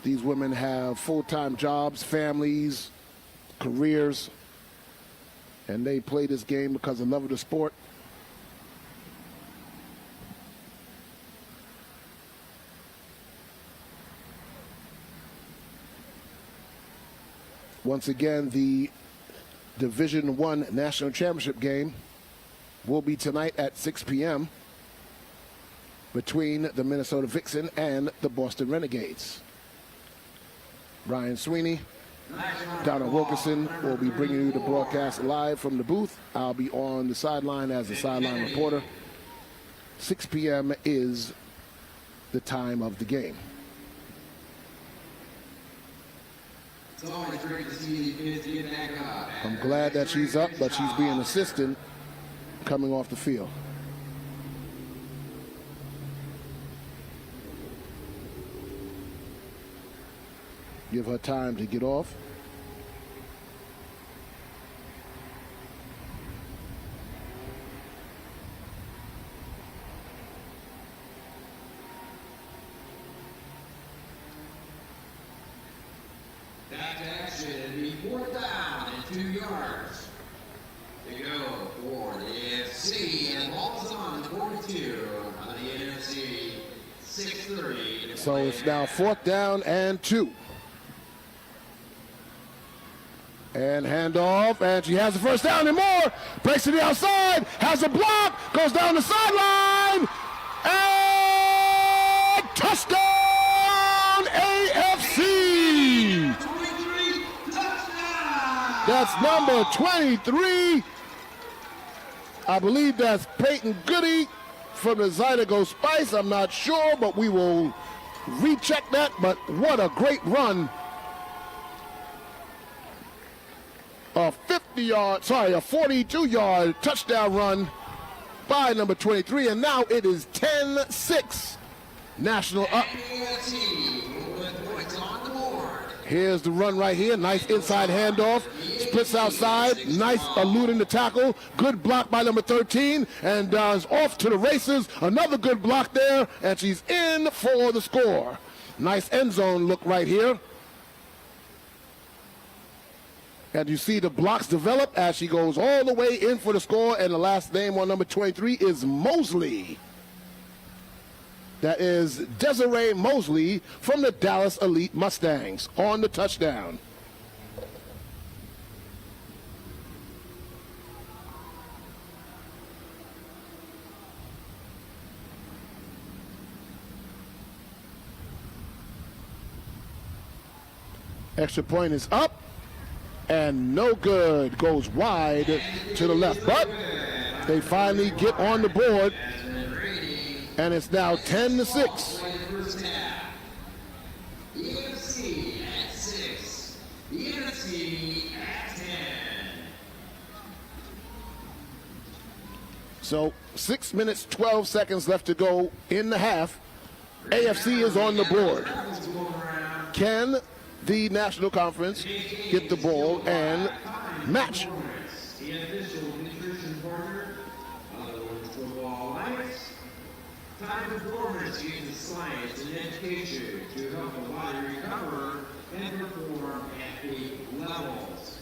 These women have full-time jobs, families, careers, and they play this game because of love of the sport. Once again, the Division I National Championship game will be tonight at 6 p.m. between the Minnesota Vixen and the Boston Renegades. Ryan Sweeney, Donna Wilkerson will be bringing you the broadcast live from the booth. I'll be on the sideline as a sideline reporter. 6 p.m. is the time of the game. It's always great to see these kids get back up. I'm glad that she's up, but she's being assistant coming off the field. Give her time to get off. Back to action, it'll be 4th down and 2 yards to go for the AFC, and ball's on the 42 on the NFC. 6:30. So it's now 4th down and 2. And handoff, and she has the first down and more. Breaks to the outside, has a block, goes down the sideline, and touchdown AFC! 23, touchdown! That's number 23. I believe that's Peyton Goody from the Zydeco Spice. I'm not sure, but we will recheck that. But what a great run. A 42-yard touchdown run by number 23, and now it is 10-6. National up. Here's the run right here. Nice inside handoff. Splits outside. Nice eluding the tackle. Good block by number 13, and is off to the races. Another good block there, and she's in for the score. Nice end zone look right here. And you see the blocks develop as she goes all the way in for the score. And the last name on number 23 is Mosley. That is Desiree Mosley from the Dallas Elite Mustangs on the touchdown. Extra point is up. And no good, goes wide to the left. But They finally get on the board, and it's now 10-6. EFC at 6. EFC at 10. So 6 minutes, 12 seconds left to go in the half. AFC is on the board. Can the National Conference get the ball and match? The official nutrition partner of the football lights. Time performance uses science and education to help the body recover and perform at peak levels.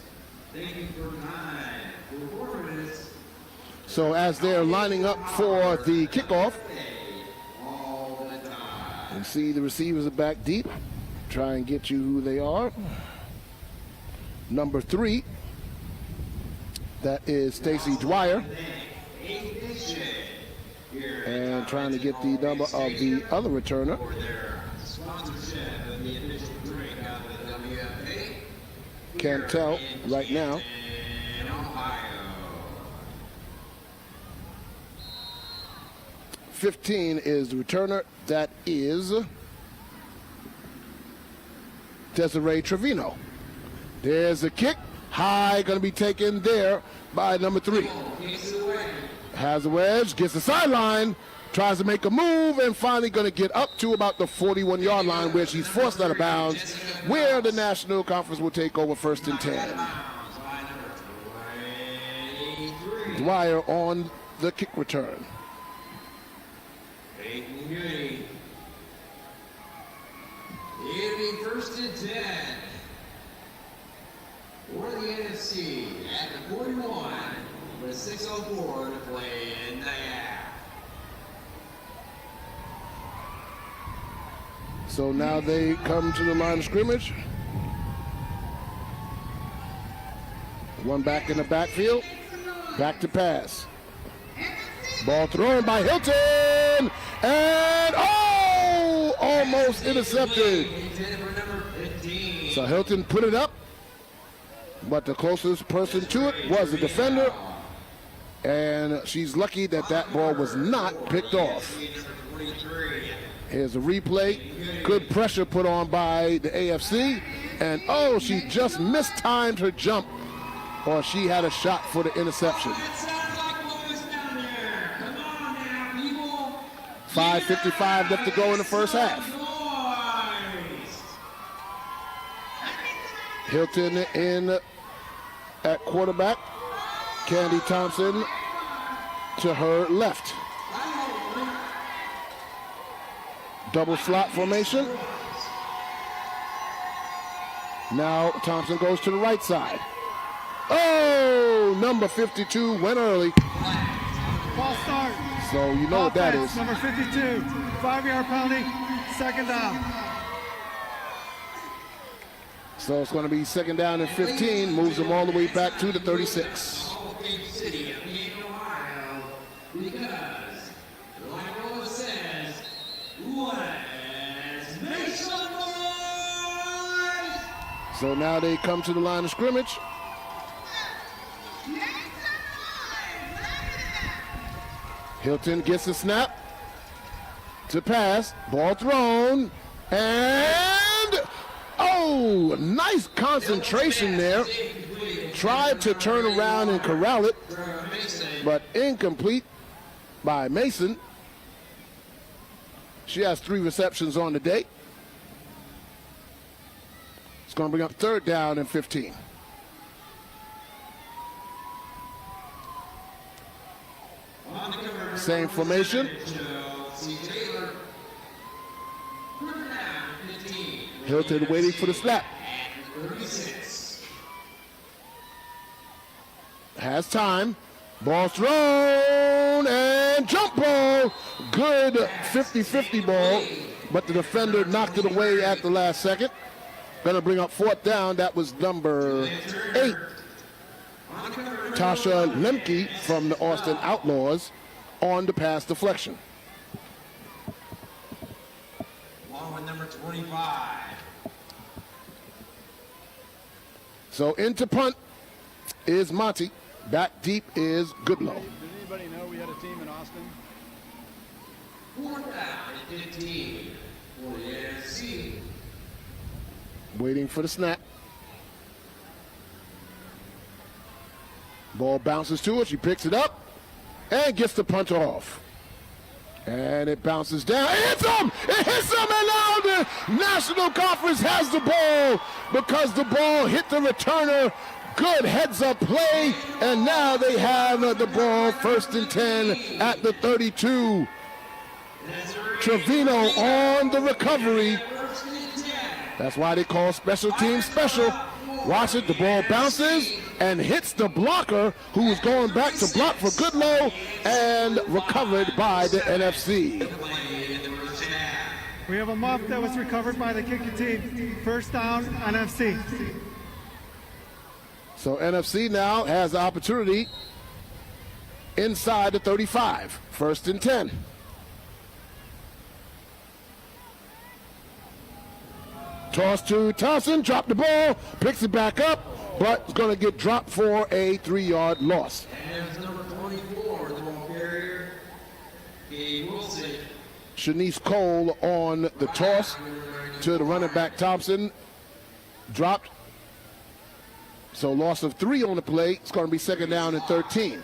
Thank you for time. Performance. So as they're lining up for the kickoff, you see the receivers are back deep. Try and get you who they are. Number 3, that is Stacy Dwyer. And trying to get the number of the other returner. Can't tell right now. $15 is the returner. That is Desiree Trevino. There's a kick. High, going to be taken there by number 3. Has a wedge, gets the sideline, tries to make a move, and finally going to get up to about the 41-yard line where she's forced out of bounds, where the National Conference will take over 1st and 10. Dwyer on the kick return. It'll be 1st and 10 for the NFC at the 41 with 6:04 to play in the half. So now they come to the line of scrimmage. One back in the backfield. Back to pass. Ball thrown by Hilton. And almost intercepted. So Hilton put it up, but the closest person to it was the defender. And she's lucky that that ball was not picked off. Here's a replay. Good pressure put on by the AFC. And she just mistimed her jump, or she had a shot for the interception. 5:55 left to go in the first half. Hilton in at quarterback. Candy Thompson to her left. Double slot formation. Now Thompson goes to the right side. Number 52 went early. Ball start. So you know what that is. Number 52, 5-yard penalty, 2nd down. So it's going to be 2nd down and 15, moves them all the way back to the 36. So now they come to the line of scrimmage. Hilton gets the snap to pass, ball thrown, and nice concentration there. Tried to turn around and corral it, but incomplete by Mason. She has 3 receptions on the day. It's going to bring up 3rd down and 15. Same formation. Hilton waiting for the snap. Has time. Ball thrown and jump ball. Good 50-50 ball, but the defender knocked it away at the last second. Going to bring up 4th down. That was number 8. Tasha Lemke from the Austin Outlaws on the pass deflection. Along with number 25. So into punt is Monty. Back deep is Goodlow. anybody know we had a team in Austin? 4th down and 15 for the NFC. Waiting for the snap. Ball bounces to her. She picks it up and gets the punch off. And it bounces down. It hits him! It hits him! And now the National Conference has the ball because the ball hit the returner. Good heads-up play. And now they have the ball 1st and 10 at the 32. Trevino on the recovery. That's why they call special teams special. Watch it, the ball bounces and hits the blocker who was going back to block for Goodlow and recovered by the NFC. We have a muff that was recovered by the kicking team. 1st down, NFC. So NFC now has the opportunity inside the 35. 1st and 10. Toss to Thompson, drop the ball, picks it back up, but it's going to get dropped for a 3-yard loss. And it's number 24, the ball carrier, Gabe Wilson. Shanice Cole on the toss to the running back Thompson. Dropped. So loss of 3 on the play. It's going to be 2nd down and 13.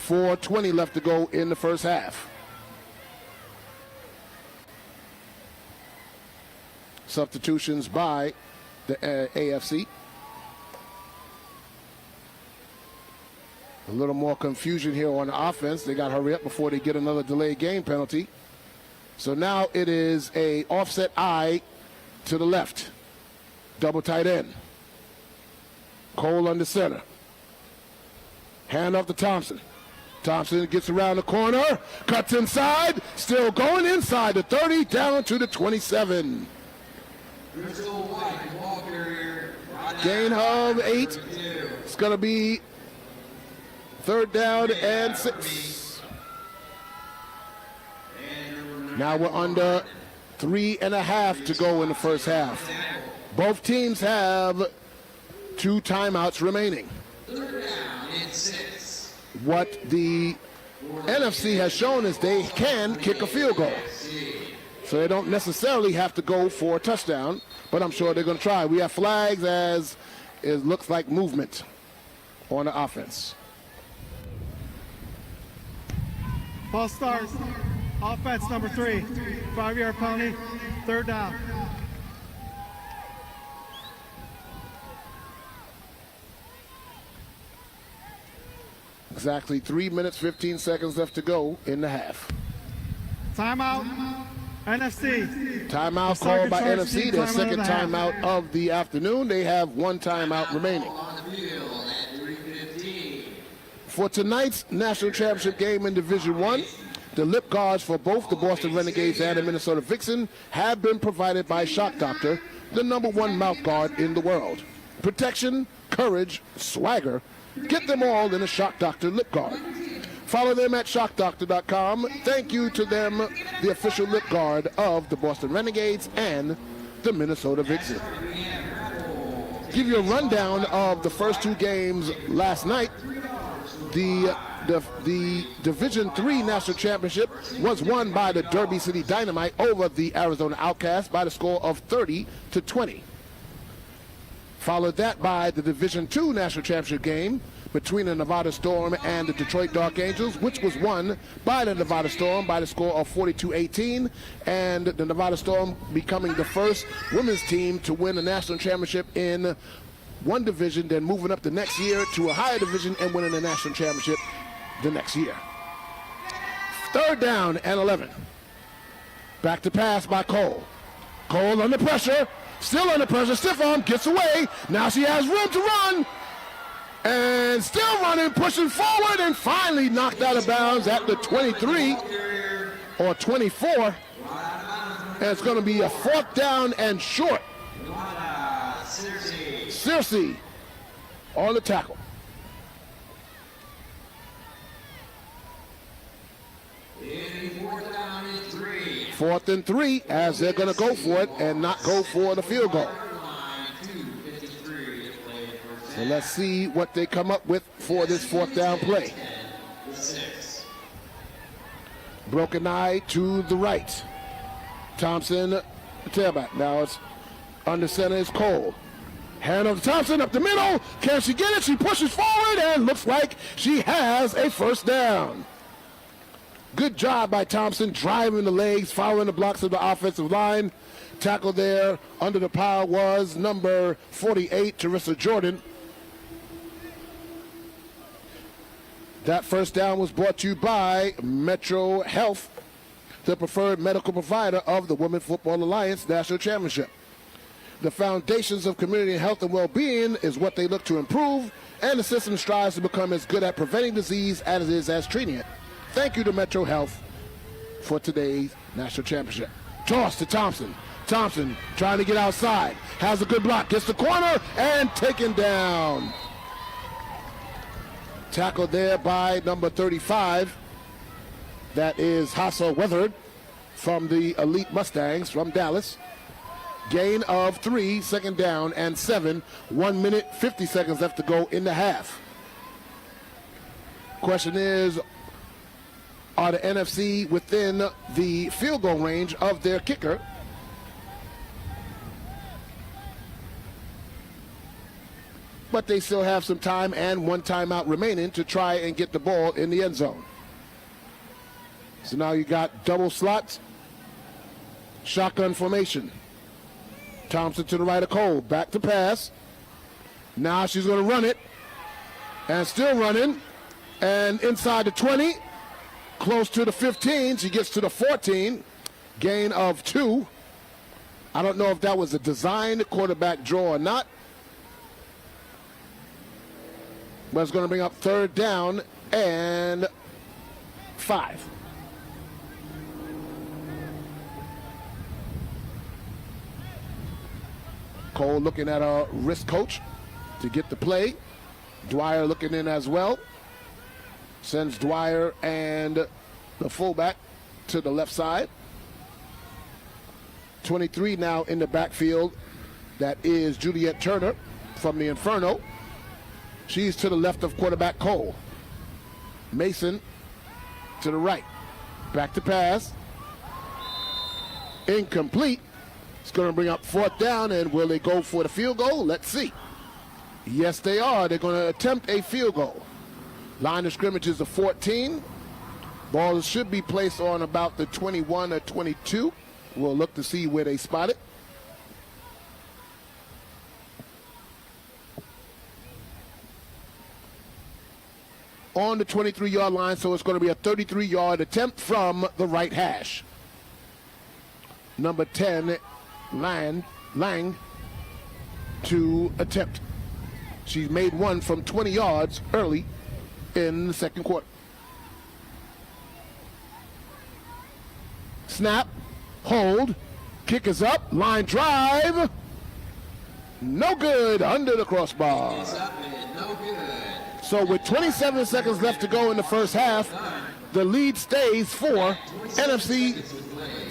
4:20 left to go in the first half. Substitutions by the AFC. A little more confusion here on the offense. They got to hurry up before they get another delayed game penalty. So now it is a offset I to the left. Double tight end. Cole under center. Hand off to Thompson. Thompson gets around the corner, cuts inside, still going inside the 30, down to the 27. Gain of 8. It's going to be 3rd down and 6. Now we're under 3.5 to go in the first half. Both teams have 2 timeouts remaining. 3rd down and 6. What the NFC has shown is they can kick a field goal. So they don't necessarily have to go for a touchdown, but I'm sure they're going to try. We have flags as it looks like movement on the offense. Ball starts. Offense number 3. 5-yard penalty. 3rd down. Exactly 3 minutes, 15 seconds left to go in the half. Timeout. NFC. Timeout called by NFC, their 2nd timeout of the afternoon. They have 1 timeout remaining. For tonight's national championship game in Division I, the lip guards for both the Boston Renegades and the Minnesota Vixen have been provided by Shock Doctor, the #1 mouth guard in the world. Protection, courage, swagger, get them all in a Shock Doctor lip guard. Follow them at shockdoctor.com. Thank you to them, the official lip guard of the Boston Renegades and the Minnesota Vixen. Give you a rundown of the first 2 games last night. The Division III National Championship was won by the Derby City Dynamite over the Arizona Outcasts by the score of 30-20. Followed that by the Division II National Championship game between the Nevada Storm and the Detroit Dark Angels, which was won by the Nevada Storm by the score of 42-18, and the Nevada Storm becoming the first women's team to win a national championship in one division, then moving up the next year to a higher division and winning the national championship the next year. 3rd down and 11. Back to pass by Cole. Cole under pressure, still under pressure, stiff arm, gets away. Now she has room to run. And still running, pushing forward, and finally knocked out of bounds at the 23 or 24. And it's going to be a 4th down and short. Searcy on the tackle. 4th and 3 as they're going to go for it and not go for the field goal. So let's see what they come up with for this 4th down play. Broken eye to the right. Thompson, tailback. Now it's under center is Cole. Hand of Thompson up the middle. Can she get it? She pushes forward and looks like she has a first down. Good job by Thompson, driving the legs, following the blocks of the offensive line. Tackle there under the pile was number 48, Teresa Jordan. That first down was brought to you by Metro Health, the preferred medical provider of the Women's Football Alliance National Championship. The foundations of community health and well-being is what they look to improve, and the system strives to become as good at preventing disease as it is as treating it. Thank you to Metro Health for today's national championship. Toss to Thompson. Thompson trying to get outside. Has a good block. Gets the corner and taken down. Tackled there by number 35. That is Hassa Weathered from the Elite Mustangs from Dallas. Gain of 3, second down and 7. 1 minute, 50 seconds left to go in the half. Question is, are the NFC within the field goal range of their kicker? But they still have some time and 1 timeout remaining to try and get the ball in the end zone. So now you got double slots, shotgun formation. Thompson to the right of Cole, back to pass. Now she's going to run it, and still running, and inside the 20, close to the 15. She gets to the 14, gain of 2. I don't know if that was a designed quarterback draw or not, but it's going to bring up third down and 5. Cole looking at a wrist coach to get the play. Dwyer looking in as well. Sends Dwyer and the fullback to the left side. 23 now in the backfield. That is Juliet Turner from the Inferno. She's to the left of quarterback Cole. Mason to the right. Back to pass. Incomplete. It's going to bring up fourth down, and will they go for the field goal? Let's see. Yes, they are. They're going to attempt a field goal. Line of scrimmage is a 14. Ball should be placed on about the 21 or 22. We'll look to see where they spot it. On the 23-yard line, so it's going to be a 33-yard attempt from the right hash. Number 10, Lang to attempt. She's made one from 20 yards early in the second quarter. Snap, hold, kick is up, line drive. No good, under the crossbar. So with 27 seconds left to go in the first half, the lead stays for NFC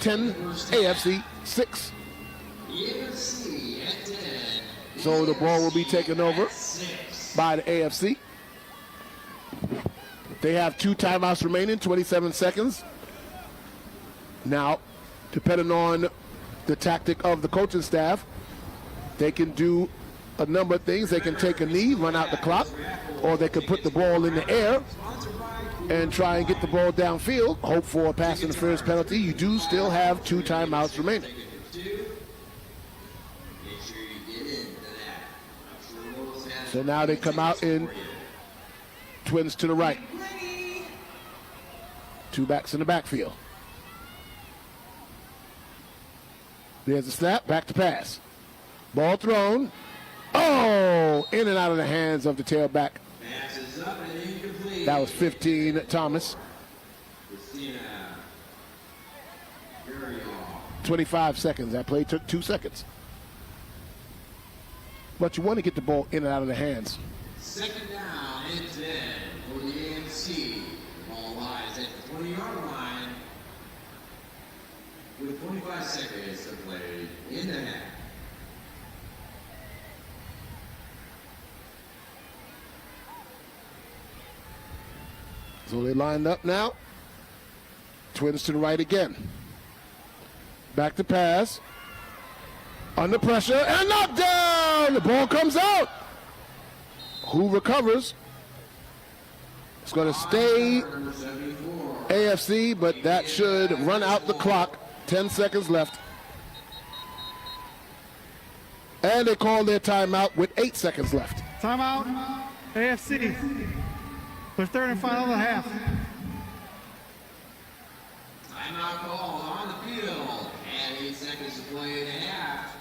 10, AFC 6. So the ball will be taken over by the AFC. They have 2 timeouts remaining, 27 seconds. Now, depending on the tactic of the coaching staff, they can do a number of things. They can take a knee, run out the clock, or they can put the ball in the air and try and get the ball downfield, hope for a pass interference penalty. You do still have 2 timeouts remaining. So now they come out in twins to the right. 2 backs in the backfield. There's a snap, back to pass. Ball thrown. Oh, in and out of the hands of the tailback. That was 15, Thomas. 25 seconds. That play took 2 seconds. But you want to get the ball in and out of the hands. Second down and 10 for the AFC. Ball lies at the 20-yard line with 25 seconds to play in the half. So they lined up now. Twins to the right again. Back to pass. Under pressure and knocked down. The ball comes out. Who recovers? It's going to stay AFC, but that should run out the clock. 10 seconds left. And they call their timeout with 8 seconds left. Timeout, AFC. Their third and final of the half. Timeout call on the field. And 8 seconds to play in the half.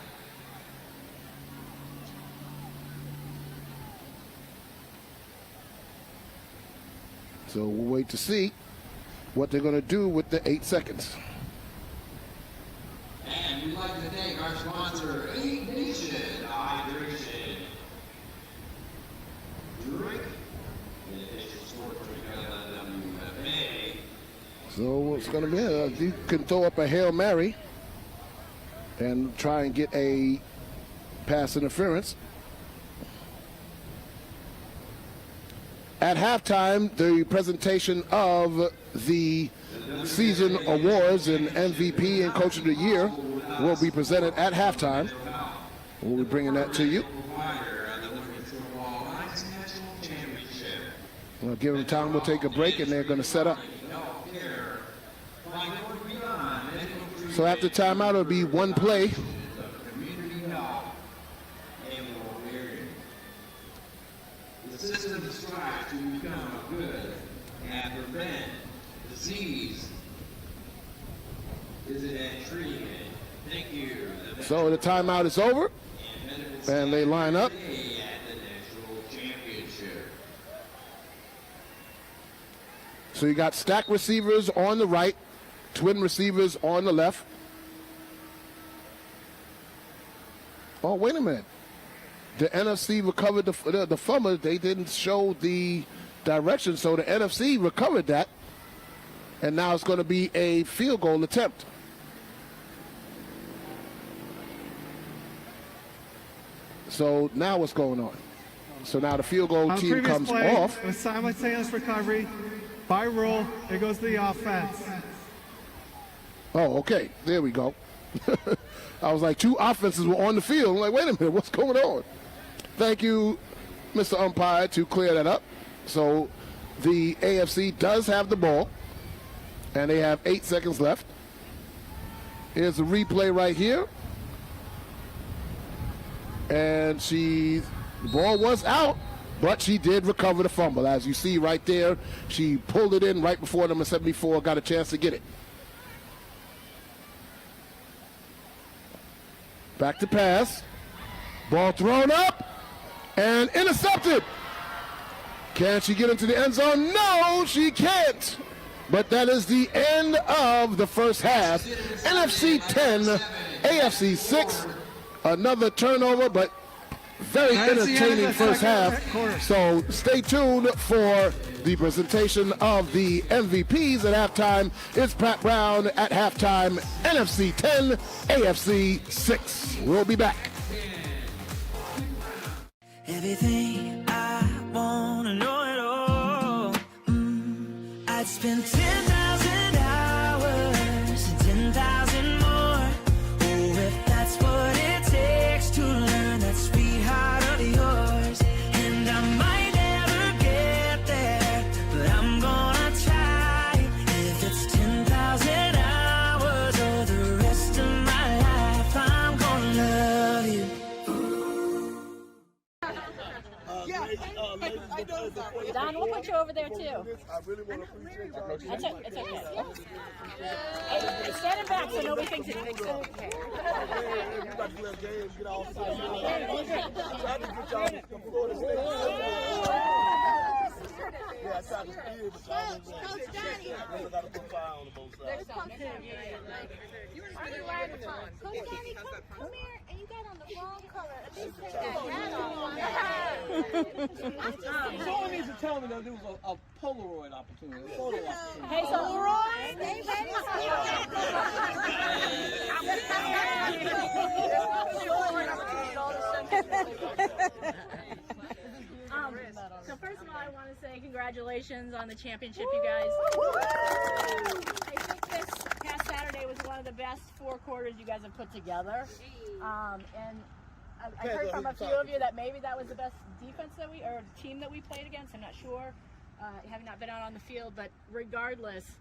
So we'll wait to see what they're going to do with the 8 seconds. And we'd like to thank our sponsor, 8 Nation Hydration. Drink. In addition to sport WFA. So it's going to be, you can throw up a Hail Mary and try and get a pass interference. At halftime, the presentation of the season awards and MVP and Coach of the Year will be presented at halftime. We'll be bringing that to you. We'll give them time. We'll take a break, and they're going to set up. So after timeout, it'll be one play. The system strives to become good and prevent disease. Is it at treatment? Thank you. So the timeout is over, and they line up. At the national championship. So you got stacked receivers on the right, twin receivers on the left. Oh, wait a minute. The NFC recovered the fumble. They didn't show the direction, so the NFC recovered that. And now it's going to be a field goal attempt. So now what's going on? So now the field goal On the team previous comes play, off. with simultaneous recovery, by rule, it goes to the offense. Oh, okay. There we go. I was like, two offenses were on the field. I'm like, wait a minute, what's going on? Thank you, Mr. Umpire, to clear that up. So the AFC does have the ball, and they have 8 seconds left. Here's a replay right here. And the ball was out, but she did recover the fumble. As you see right there, she pulled it in right before number 74 got a chance to get it. Back to pass. Ball thrown up and intercepted. Can she get into the end zone? No, she can't. But that is the end of the first half. NFC 10, AFC 6. Another turnover, but very entertaining first half. So stay tuned for the presentation of the MVPs at halftime. It's Pat Brown at halftime, NFC 10, AFC 6. We'll be back. Everything I wanna know it all. I'd spend 10,000 hours and 10,000 more. Oh, if that's what it takes to learn that sweetheart of yours. And I might never get there, but I'm gonna try. If it's 10,000 hours or the rest of my life, I'm gonna love you. Don, we'll put you over there too. I really want to appreciate you. It's okay. Hey, stand back so nobody thinks anything's okay. You got to play a game, get all sides. Try to get y'all to Florida State. Yeah, I tried to steal, but y'all Coach Johnny. I got to put fire on the both sides. You were really right on. Coach Johnny, come here, and you got on the wrong color. At least take that hat off. So all it needs to tell me that there was a Polaroid opportunity, a photo opportunity. Hey, so Leroy, stay ready So first of all, I want to say congratulations on the championship, you guys. it was one of the best 4 quarters you guys have put together. And I heard from a few of you that maybe that was the best defense or team that we played against. I'm not sure, having not been out on the field, but regardless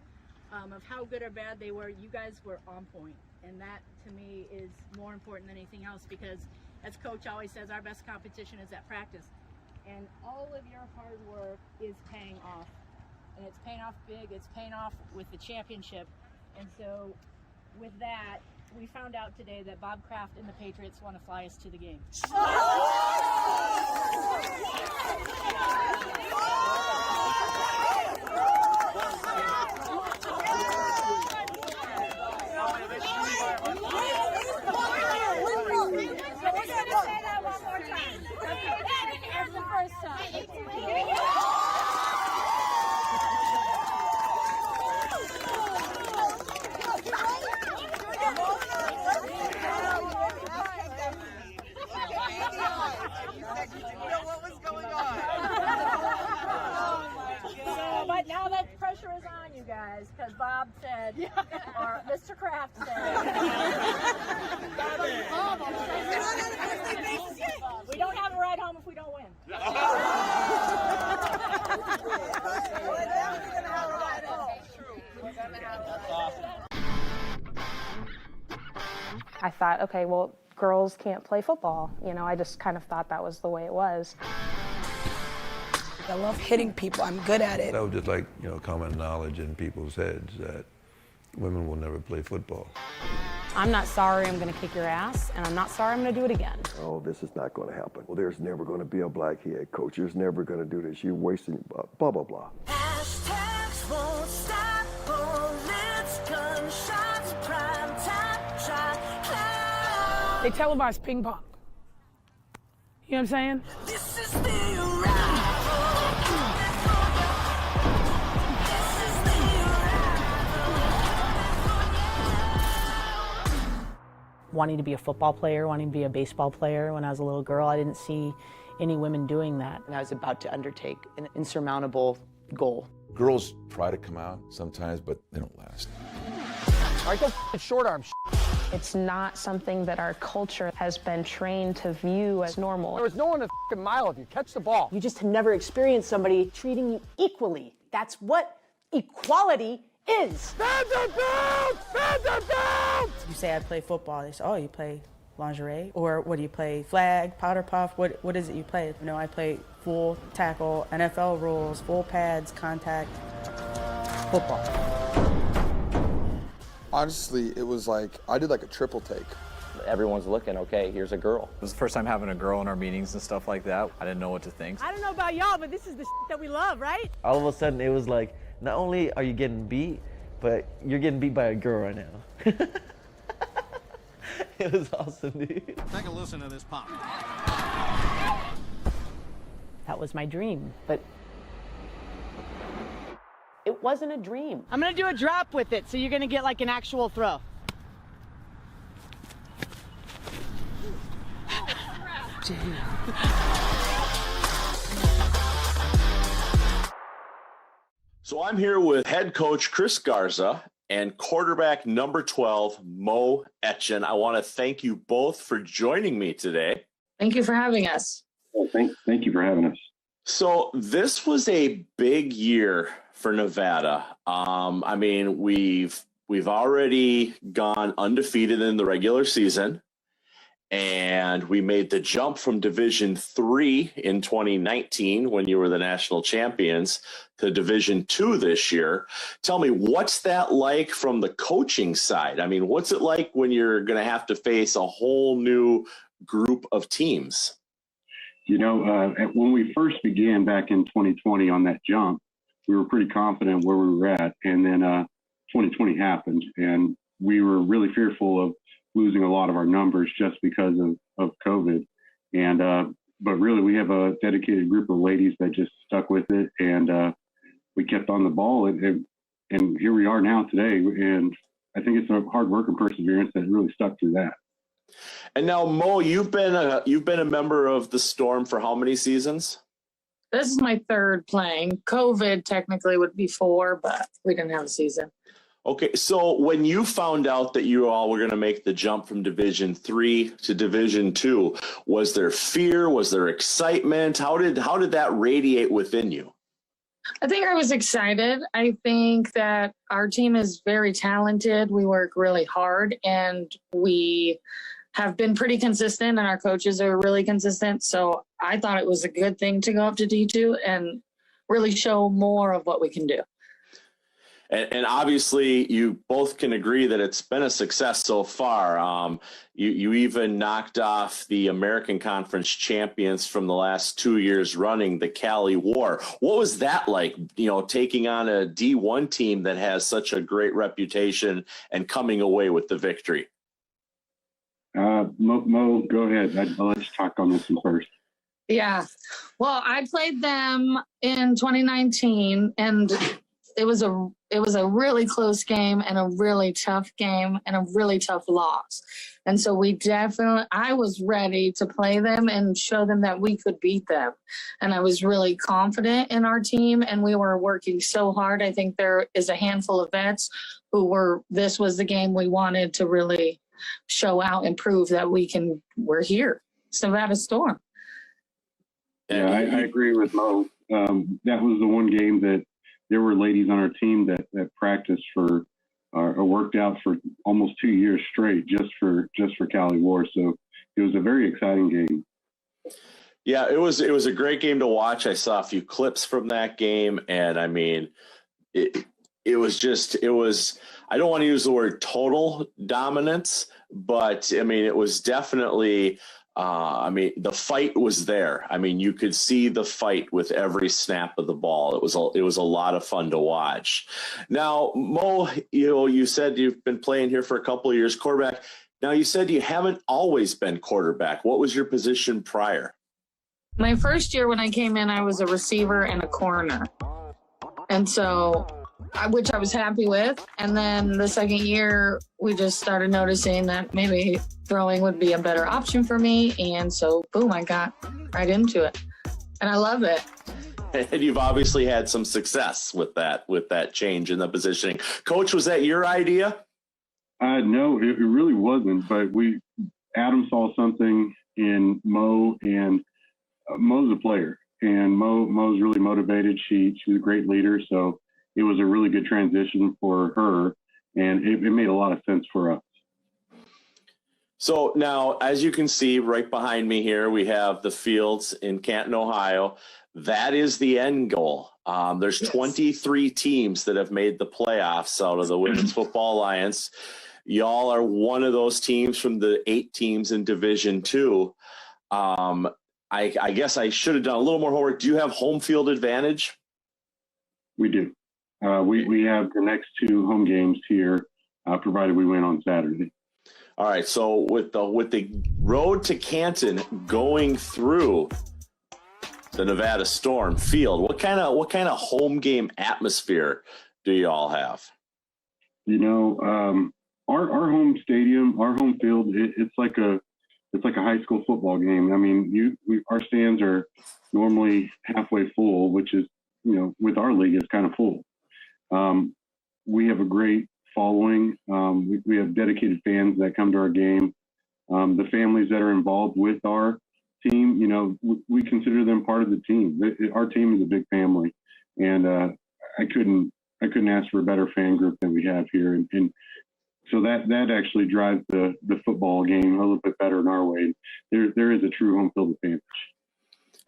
of how good or bad they were, you guys were on point. And that, to me, is more important than anything else, because as Coach always says, our best competition is at practice. And all of your hard work is paying off. And it's paying off big. It's paying off with the championship. And so with that, we found out today that Bob Kraft and the Patriots want to fly us to the game. But now that pressure is on you guys, because Bob said, or Mr. Kraft said, we don't have a ride home if we don't win. I thought, okay, well, girls can't play football. You know, I just kind of thought that was the way it was. I love hitting people. I'm good at it. That was just like, common knowledge in people's heads that women will never play football. I'm not sorry I'm going to kick your ass, and I'm not sorry I'm going to do it again. Oh, this is not going to happen. Well, there's never going to be a black head coach. There's never going to do this. You're wasting, blah, blah, blah. Hashtags won't stop, bullets, gunshots, prime time, shot cloud. They televised ping pong. You know what I'm saying? This is the arrival. Wanting to be a football player, wanting to be a baseball player when I was a little girl, I didn't see any women doing that. And I was about to undertake an insurmountable goal. Girls try to come out sometimes, but they don't last. All right, go short arm. It's not something that our culture has been trained to view as normal. There was no one a mile of you. Catch the ball. You just have never experienced somebody treating you equally. That's what equality is. Vanderbilt! Vanderbilt! You say I play football, they say, oh, you play lingerie? Or what do you play, flag, powder puff? What is it you play? No, I play full tackle, NFL rules, full pads, contact, football. Honestly, it was like, I did like a triple take. Everyone's looking, okay, here's a girl. It was the first time having a girl in our meetings and stuff like that. I didn't know what to think. I don't know about y'all, but this is the that we love, right? All of a sudden, it was like, not only are you getting beat, but you're getting beat by a girl right now. It was awesome, dude. Take a listen to this pop. That was my dream, but it wasn't a dream. I'm gonna do a drop with it, so you're gonna get like an actual throw. So I'm here with head coach Chris Garza and quarterback number 12, Mo Etchen. I want to thank you both for joining me today. Thank you for having us. Well, thank you for having us. So this was a big year for Nevada. I mean, we've already gone undefeated in the regular season, and we made the jump from Division III in 2019 when you were the national champions to Division II this year. Tell me, what's that like from the coaching side? I mean, what's it like when you're going to have to face a whole new group of teams? You know, when we first began back in 2020 on that jump, we were pretty confident where we were at. And then 2020 happened, and we were really fearful of losing a lot of our numbers just because of COVID. And but really, we have a dedicated group of ladies that just stuck with it, and we kept on the ball. And here we are now today. And I think it's a hard work and perseverance that really stuck through that. And now, Mo, you've been a member of the Storm for how many seasons? This is my third playing. COVID technically would be 4, but we didn't have a season. Okay, so when you found out that you all were going to make the jump from Division III to Division II, was there fear? Was there excitement? How did that radiate within you? I think I was excited. I think that our team is very talented. We work really hard, and we have been pretty consistent, and our coaches are really consistent. So I thought it was a good thing to go up to D2 and really show more of what we can do. And obviously, you both can agree that it's been a success so far. You even knocked off the American Conference champions from the last 2 years running, the Cali War. What was that like, taking on a D1 team that has such a great reputation and coming away with the victory? Mo, go ahead. I'll let you talk on this one first. Yeah. Well, I played them in 2019, and it was a really close game and a really tough game and a really tough loss. And so I was ready to play them and show them that we could beat them. And I was really confident in our team, and we were working so hard. I think there is a handful of vets this was the game we wanted to really show out and prove that we're here. It's Nevada Storm. Yeah, I agree with Mo. That was the one game that there were ladies on our team that practiced or worked out for almost 2 years straight just for Cali War. So it was a very exciting game. Yeah, it was a great game to watch. I saw a few clips from that game, and I mean, it was I don't want to use the word total dominance, but I mean, it was definitely the fight was there. I mean, you could see the fight with every snap of the ball. It was a lot of fun to watch. Now, Mo, you said you've been playing here for a couple of years, quarterback. Now, you said you haven't always been quarterback. What was your position prior? My first year when I came in, I was a receiver and a corner. And so, which I was happy with. And then the second year, we just started noticing that maybe throwing would be a better option for me. And so, boom, I got right into it. And I love it. And you've obviously had some success with that change in the positioning. Coach, was that your idea? No, it really wasn't. But Adam saw something in Mo, and Mo's a player. And Mo's really motivated. She's a great leader. So it was a really good transition for her, and it made a lot of sense for us. So now, as you can see right behind me here, we have the fields in Canton, Ohio. That is the end goal. There's 23 teams that have made the playoffs out of the Women's Football Alliance. Y'all are one of those teams from the 8 teams in Division II. I guess I should have done a little more homework. Do you have home field advantage? We do. We have the next 2 home games here, provided we win on Saturday. All right. So with the road to Canton going through the Nevada Storm field, what kind of home game atmosphere do y'all have? Our home stadium, our home field, it's like a high school football game. I mean, our stands are normally halfway full, which is, with our league, it's kind of full. We have a great following. We have dedicated fans that come to our game. The families that are involved with our team, we consider them part of the team. Our team is a big family, and I couldn't ask for a better fan group than we have here. And so that actually drives the football game a little bit better in our way. There is a true home field advantage.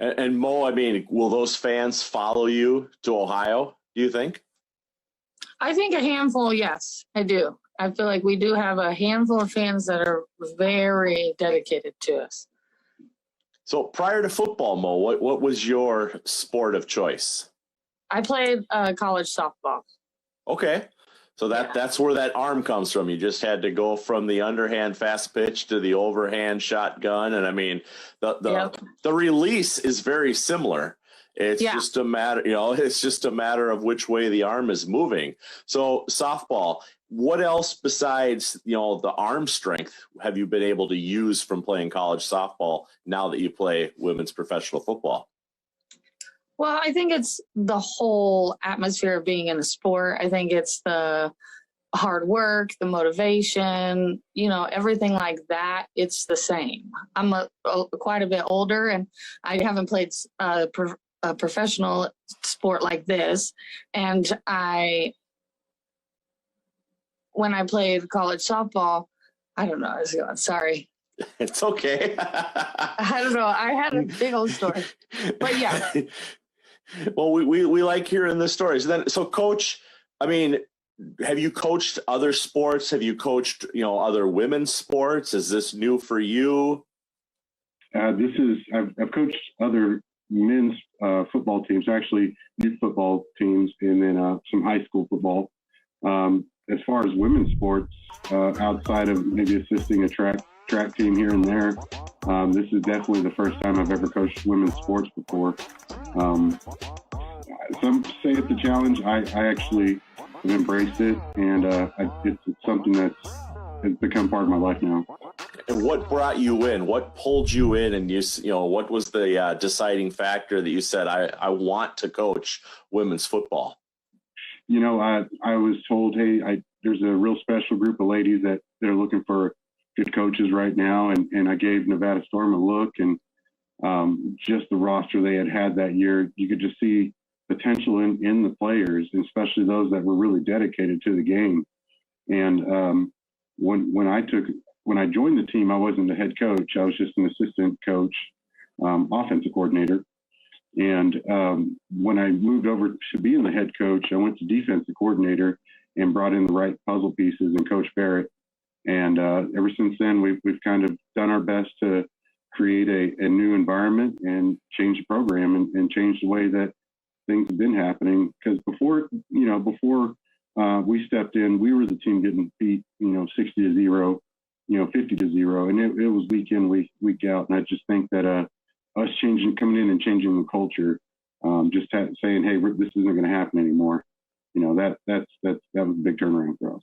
And Mo, I mean, will those fans follow you to Ohio, do you think? I think a handful, yes, I do. I feel like we do have a handful of fans that are very dedicated to us. So prior to football, Mo, what was your sport of choice? I played college softball. Okay. So that's where that arm comes from. You just had to go from the underhand fast pitch to the overhand shotgun. And I mean, the release is very similar. It's just a matter, it's just a matter of which way the arm is moving. So softball, what else besides, the arm strength have you been able to use from playing college softball now that you play women's professional football? Well, I think it's the whole atmosphere of being in a sport. I think it's the hard work, the motivation, everything like that, it's the same. I'm quite a bit older, and I haven't played a professional sport like this. And when I played college softball, I don't know, sorry. It's okay. I don't know. I had a big old story, but yeah. Well, we like hearing the stories. So Coach, I mean, have you coached other sports? Have you coached, other women's sports? Is this new for you? I've coached other men's football teams, actually youth football teams, and then some high school football. As far as women's sports, outside of maybe assisting a track team here and there, this is definitely the first time I've ever coached women's sports before. Some say it's a challenge. I actually have embraced it, and it's something has become part of my life now. And what brought you in? What pulled you in? And what was the deciding factor that you said, I want to coach women's football? I was told, hey, there's a real special group of ladies that they're looking for good coaches right now. And I gave Nevada Storm a look, and just the roster they had that year, you could just see potential in the players, especially those that were really dedicated to the game. And when I joined the team, I wasn't the head coach. I was just an assistant coach, offensive coordinator. And when I moved over to being the head coach, I went to defensive coordinator and brought in the right puzzle pieces in Coach Barrett. And ever since then, we've kind of done our best to create a new environment and change the program and change the way that things have been happening. Because before we stepped in, we were the team getting beat, 60-0, 50-0, and it was week in, week out. And I just think that us coming in and changing the culture, saying, hey, this isn't going to happen anymore. That was a big turnaround for us.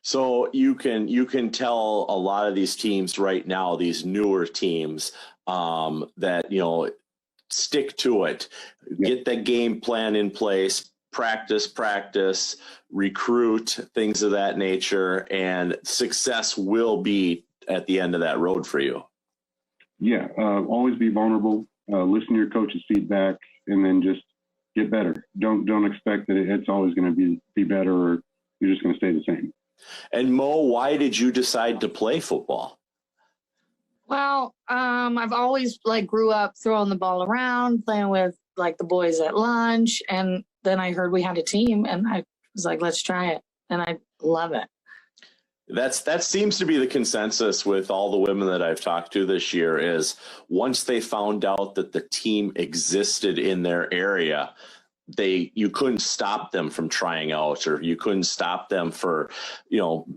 So you can tell a lot of these teams right now, these newer teams, that stick to it, get that game plan in place, practice, recruit, things of that nature, and success will be at the end of that road for you. Yeah, always be vulnerable, listen to your coach's feedback, and then just get better. Don't expect that it's always going to be better, or you're just going to stay the same. And Mo, why did you decide to play football? Well, I've always grew up throwing the ball around, playing with the boys at lunch, and then I heard we had a team, and I was like, let's try it, and I love it. That seems to be the consensus with all the women that I've talked to this year, is once they found out that the team existed in their area, you couldn't stop them from trying out, or you couldn't stop them for,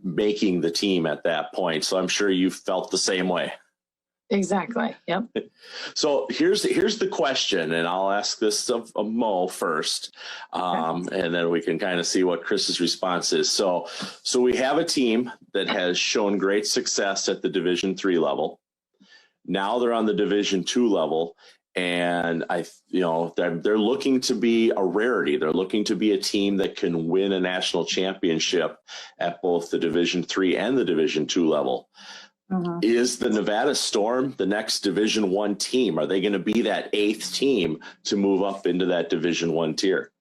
making the team at that point. So I'm sure you felt the same way. Exactly. Yep. So here's the question, and I'll ask this of Mo first, and then we can kind of see what Chris's response is. So we have a team that has shown great success at the Division III level. Now they're on the Division II level, and they're looking to be a rarity. They're looking to be a team that can win a national championship at both the Division III and the Division II level. Is the Nevada Storm the next Division I team? Are they going to be that 8th team to move up into that Division I tier?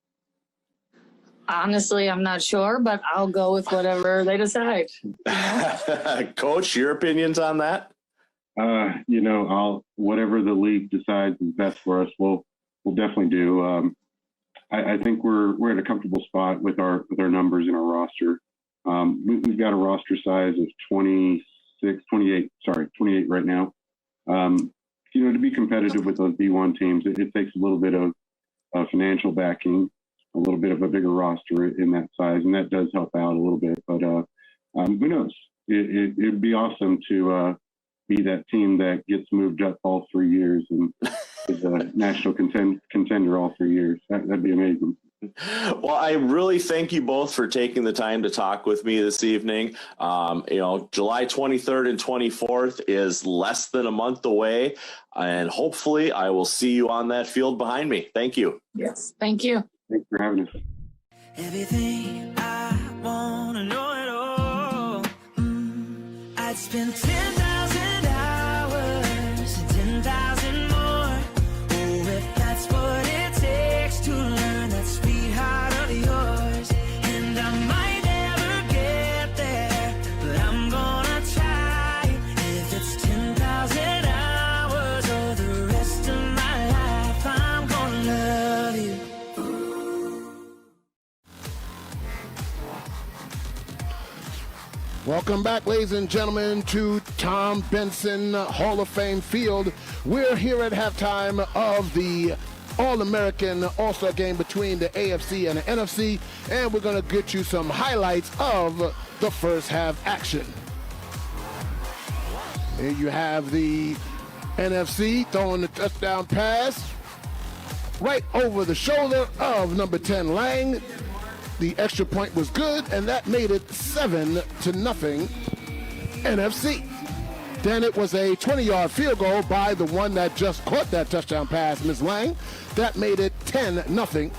Honestly, I'm not sure, but I'll go with whatever they decide. Coach, your opinions on that? Whatever the league decides is best for us, we'll definitely do. I think we're at a comfortable spot with our numbers in our roster. We've got a roster size of 28 right now. To be competitive with those D1 teams, it takes a little bit of financial backing, a little bit of a bigger roster in that size, and that does help out a little bit. But who knows? It'd be awesome to be that team that gets moved up all 3 years and is a national contender all 3 years. That'd be amazing. Well, I really thank you both for taking the time to talk with me this evening. July 23rd and 24th is less than a month away, and hopefully I will see you on that field behind me. Thank you. Yes. Thank you. Thanks for having us. Everything I wanna know it I'd spend 10,000 hours and 10,000 more. Oh, if that's what it takes to learn that sweetheart of yours. And I might never get there, but I'm gonna try. If it's 10,000 hours or the rest of my life, I'm gonna love you. Welcome back, ladies and gentlemen, to Tom Benson Hall of Fame Field. We're here at halftime of the All-American All-Star game between the AFC and the NFC, and we're going to get you some highlights of the first half action. Here you have the NFC throwing the touchdown pass right over the shoulder of number 10 Lang. The extra point was good, and that made it 7-0 NFC. Then it was a 20-yard field goal by the one that just caught that touchdown pass, Ms. Lang. That made it 10-0.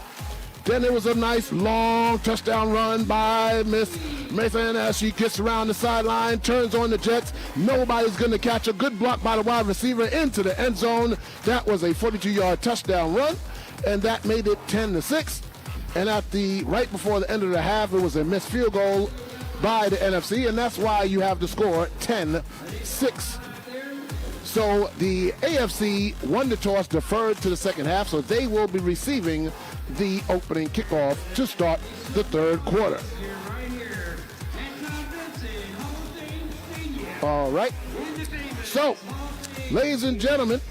Then there was a nice long touchdown run by Miss Mason as she gets around the sideline, turns on the Jets. Nobody's going to catch a good block by the wide receiver into the end zone. That was a 42-yard touchdown run, and that made it 10-6. And at the right before the end of the half, it was a missed field goal by the NFC, and that's why you have the score 10-6. So the AFC won the toss, deferred to the second half, so they will be receiving the opening kickoff to start the third quarter. All right. So, ladies and gentlemen,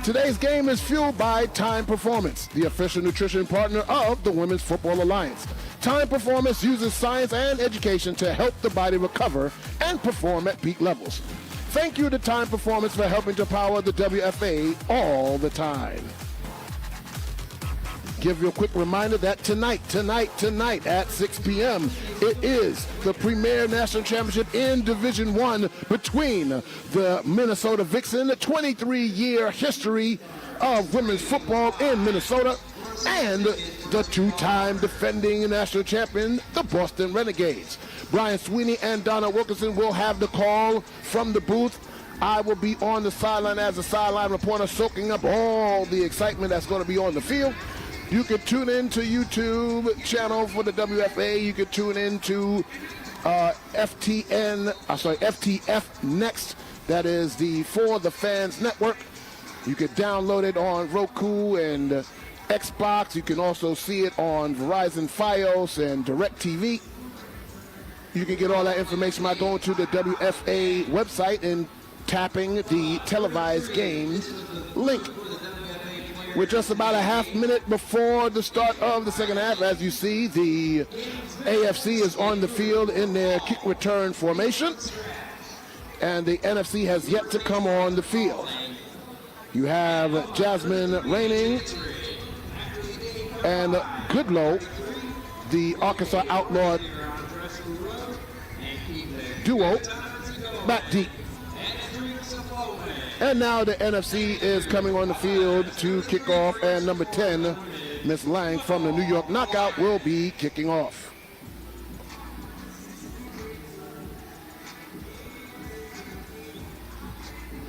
today's game is fueled by Time Performance, the official nutrition partner of the Women's Football Alliance. Time Performance uses science and education to help the body recover and perform at peak levels. Thank you to Time Performance for helping to power the WFA all the time. Give you a quick reminder that tonight at 6 p.m., it is the premier national championship in Division I between the Minnesota Vixen, the 23-year history of women's football in Minnesota, and the two-time defending national champion, the Boston Renegades. Brian Sweeney and Donna Wilkinson will have the call from the booth. I will be on the sideline as a sideline reporter, soaking up all the excitement that's going to be on the field. You can tune in to YouTube channel for the WFA. You can tune in to FTF Next. That is the For the Fans Network. You can download it on Roku and Xbox. You can also see it on Verizon Fios and DirecTV. You can get all that information by going to the WFA website and tapping the televised game link. We're just about a half minute before the start of the second half. As you see, the AFC is on the field in their kick return formation, and the NFC has yet to come on the field. You have Jasmine Raining and Goodlow, the Arkansas Outlaw duo, back deep. And now the NFC is coming on the field to kick off, and number 10, Miss Lang from the New York Knockout, will be kicking off.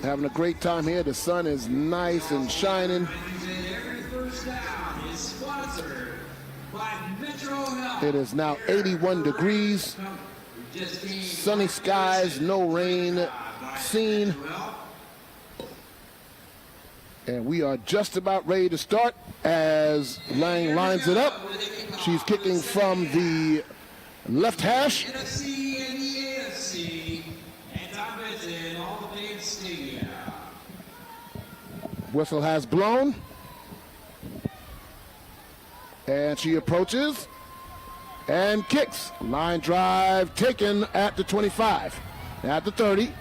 Having a great time here. The sun is nice and shining. It is now 81 degrees. Sunny skies, no rain seen. And we are just about ready to start as Lang lines it up. She's kicking from the left hash. Whistle has blown. And she approaches and kicks. Line drive taken at the 25. At the 30.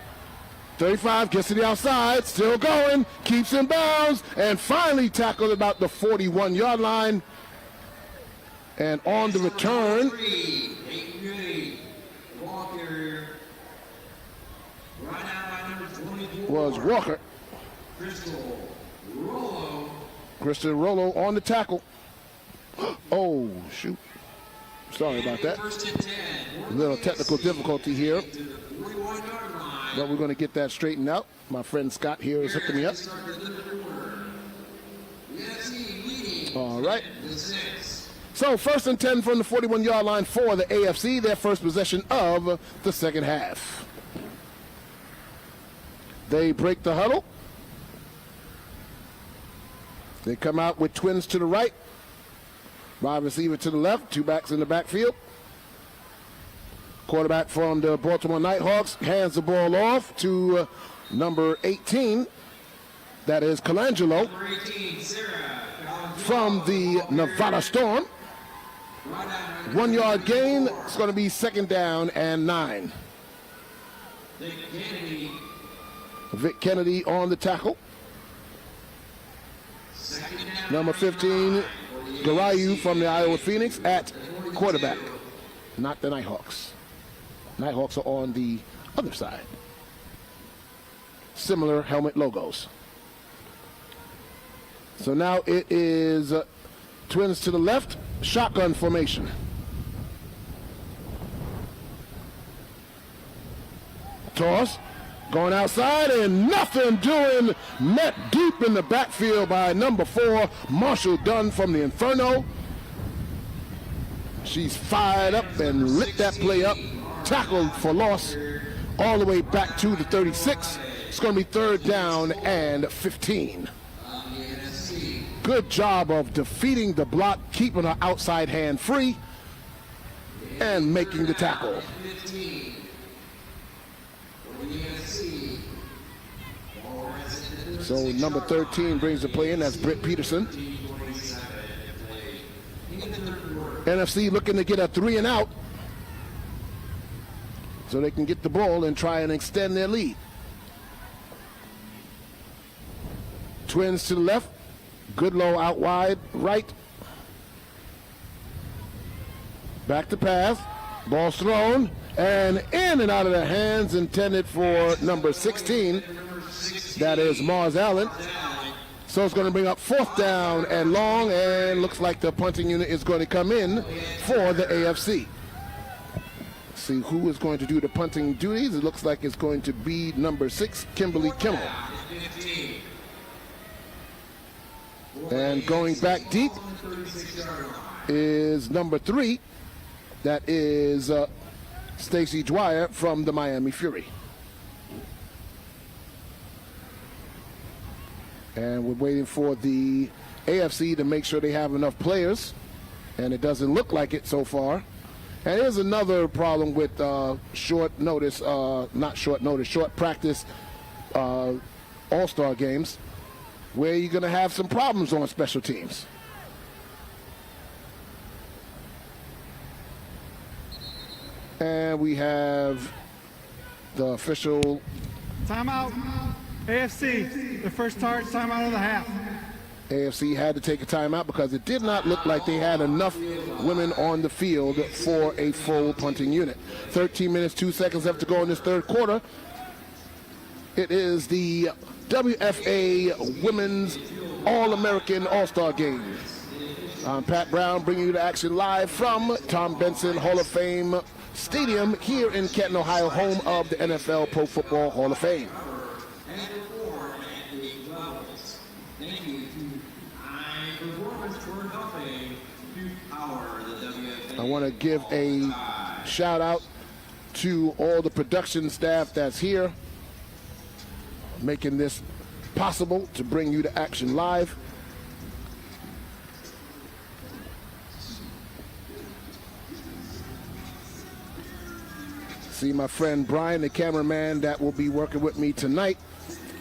35, gets to the outside, still going, keeps in bounds, and finally tackled about the 41-yard line. And on the return was Walker. Kristen Rollo on the tackle. Oh, shoot. Sorry about that. A little technical difficulty here. But we're going to get that straightened out. My friend Scott here is hooking me up. All right. So 1st and 10 from the 41-yard line for the AFC, their first possession of the second half. They break the huddle. They come out with twins to the right, wide receiver to the left, two backs in the backfield. Quarterback from the Baltimore Nighthawks hands the ball off to number 18. That is Colangelo from the Nevada Storm. 1 yard gain. It's going to be 2nd down and 9. Vic Kennedy on the tackle. Number 15, Garayu from the Iowa Phoenix at quarterback, not the Nighthawks. Nighthawks are on the other side. Similar helmet logos. So now it is twins to the left, shotgun formation. Toss, going outside and nothing doing. Met deep in the backfield by number 4, Marshall Dunn from the Inferno. She's fired up and lit that play up. Tackled for loss all the way back to the 36. It's going to be 3rd down and 15. Good job of defeating the block, keeping her outside hand free, and making the tackle. So number 13 brings the play in. That's Britt Peterson. NFC looking to get a 3 and out so they can get the ball and try and extend their lead. Twins to the left. Goodlow out wide right. Back to pass. Ball's thrown and in and out of the hands, intended for number 16. That is Mars Allen. So it's going to bring up 4th down and long, and looks like the punting unit is going to come in for the AFC. See who is going to do the punting duties. It looks like it's going to be number 6, Kimberly Kimmel. And going back deep is number 3. That is Stacey Dwyer from the Miami Fury. And we're waiting for the AFC to make sure they have enough players. And it doesn't look like it so far. And here's another problem with short practice all-star games, where you're going to have some problems on special teams. And we have the official timeout. AFC, the first timeout of the half. AFC had to take a timeout because it did not look like they had enough women on the field for a full punting unit. 13 minutes, 2 seconds left to go in this 3rd quarter. It is the WFA Women's All-American All-Star Game. I'm Pat Brown, bringing you the action live from Tom Benson Hall of Fame Stadium here in Canton, Ohio, home of the NFL Pro Football Hall of Fame. I want to give a shout out to all the production staff that's here, making this possible to bring you the action live. See my friend Brian, the cameraman that will be working with me tonight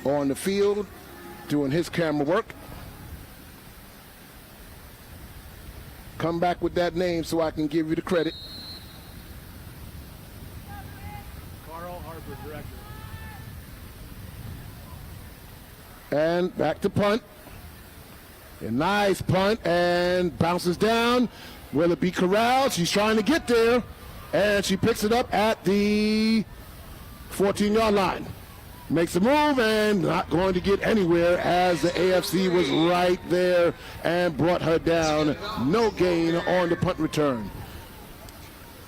on the field, doing his camera work. Come back with that name so I can give you the credit. Carl Harper, director. And back to punt. A nice punt, and bounces down. Will it be corralled? She's trying to get there, and she picks it up at the 14-yard line. Makes a move and not going to get anywhere, as the AFC was right there and brought her down. No gain on the punt return.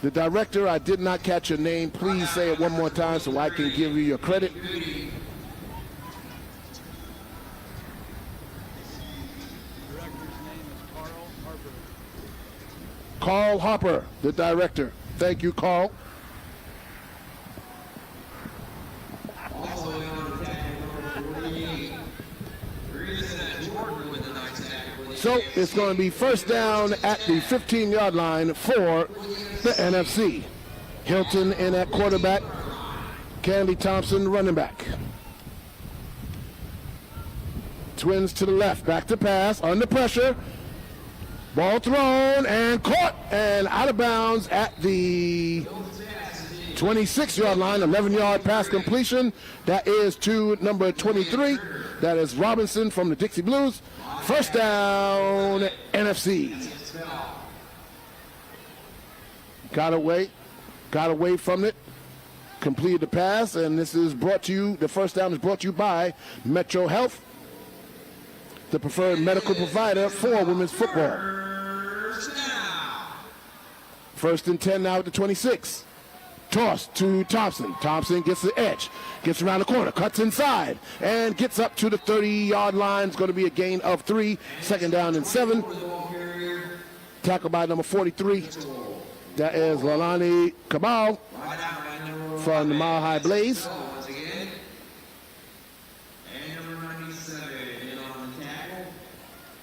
The director, I did not catch your name. Please say it one more time so I can give you your credit. Carl Harper, the director. Thank you, Carl. So it's going to be first down at the 15-yard line for the NFC. Hilton in at quarterback. Candy Thompson running back. Twins to the left, back to pass, under pressure. Ball thrown and caught and out of bounds at the 26-yard line, 11-yard pass completion. That is to number 23. That is Robinson from the Dixie Blues. First down, NFC. Got away from it. Completed the pass, and this is brought to you, the first down is brought to you by Metro Health, the preferred medical provider for women's football. First and 10 now at the 26. Toss to Thompson. Thompson gets the edge, gets around the corner, cuts inside, and gets up to the 30-yard line. It's going to be a gain of 3. Second down and 7. Tackled by number 43. That is Lalani Cabal from the Mile High Blaze.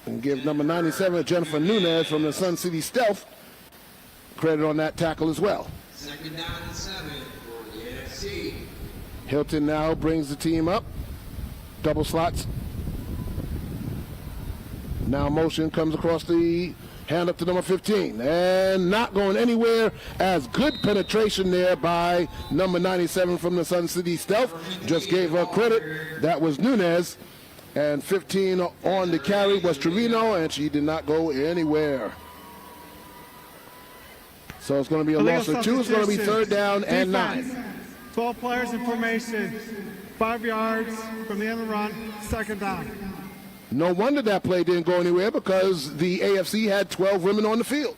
And give number 97, Jennifer Nunez from the Sun City Stealth, credit on that tackle as well. Second down and 7 for the NFC. Hilton now brings the team up. Double slots. Now motion comes across the hand up to number 15. And not going anywhere, as good penetration there by number 97 from the Sun City Stealth. Just gave her credit. That was Nunez. And 15 on the carry was Trevino, and she did not go anywhere. So it's going to be a loss of 2. It's going to be third down and 9. 12 players in formation, 5 yards from the end of the run, second down. No wonder that play didn't go anywhere, because the AFC had 12 women on the field.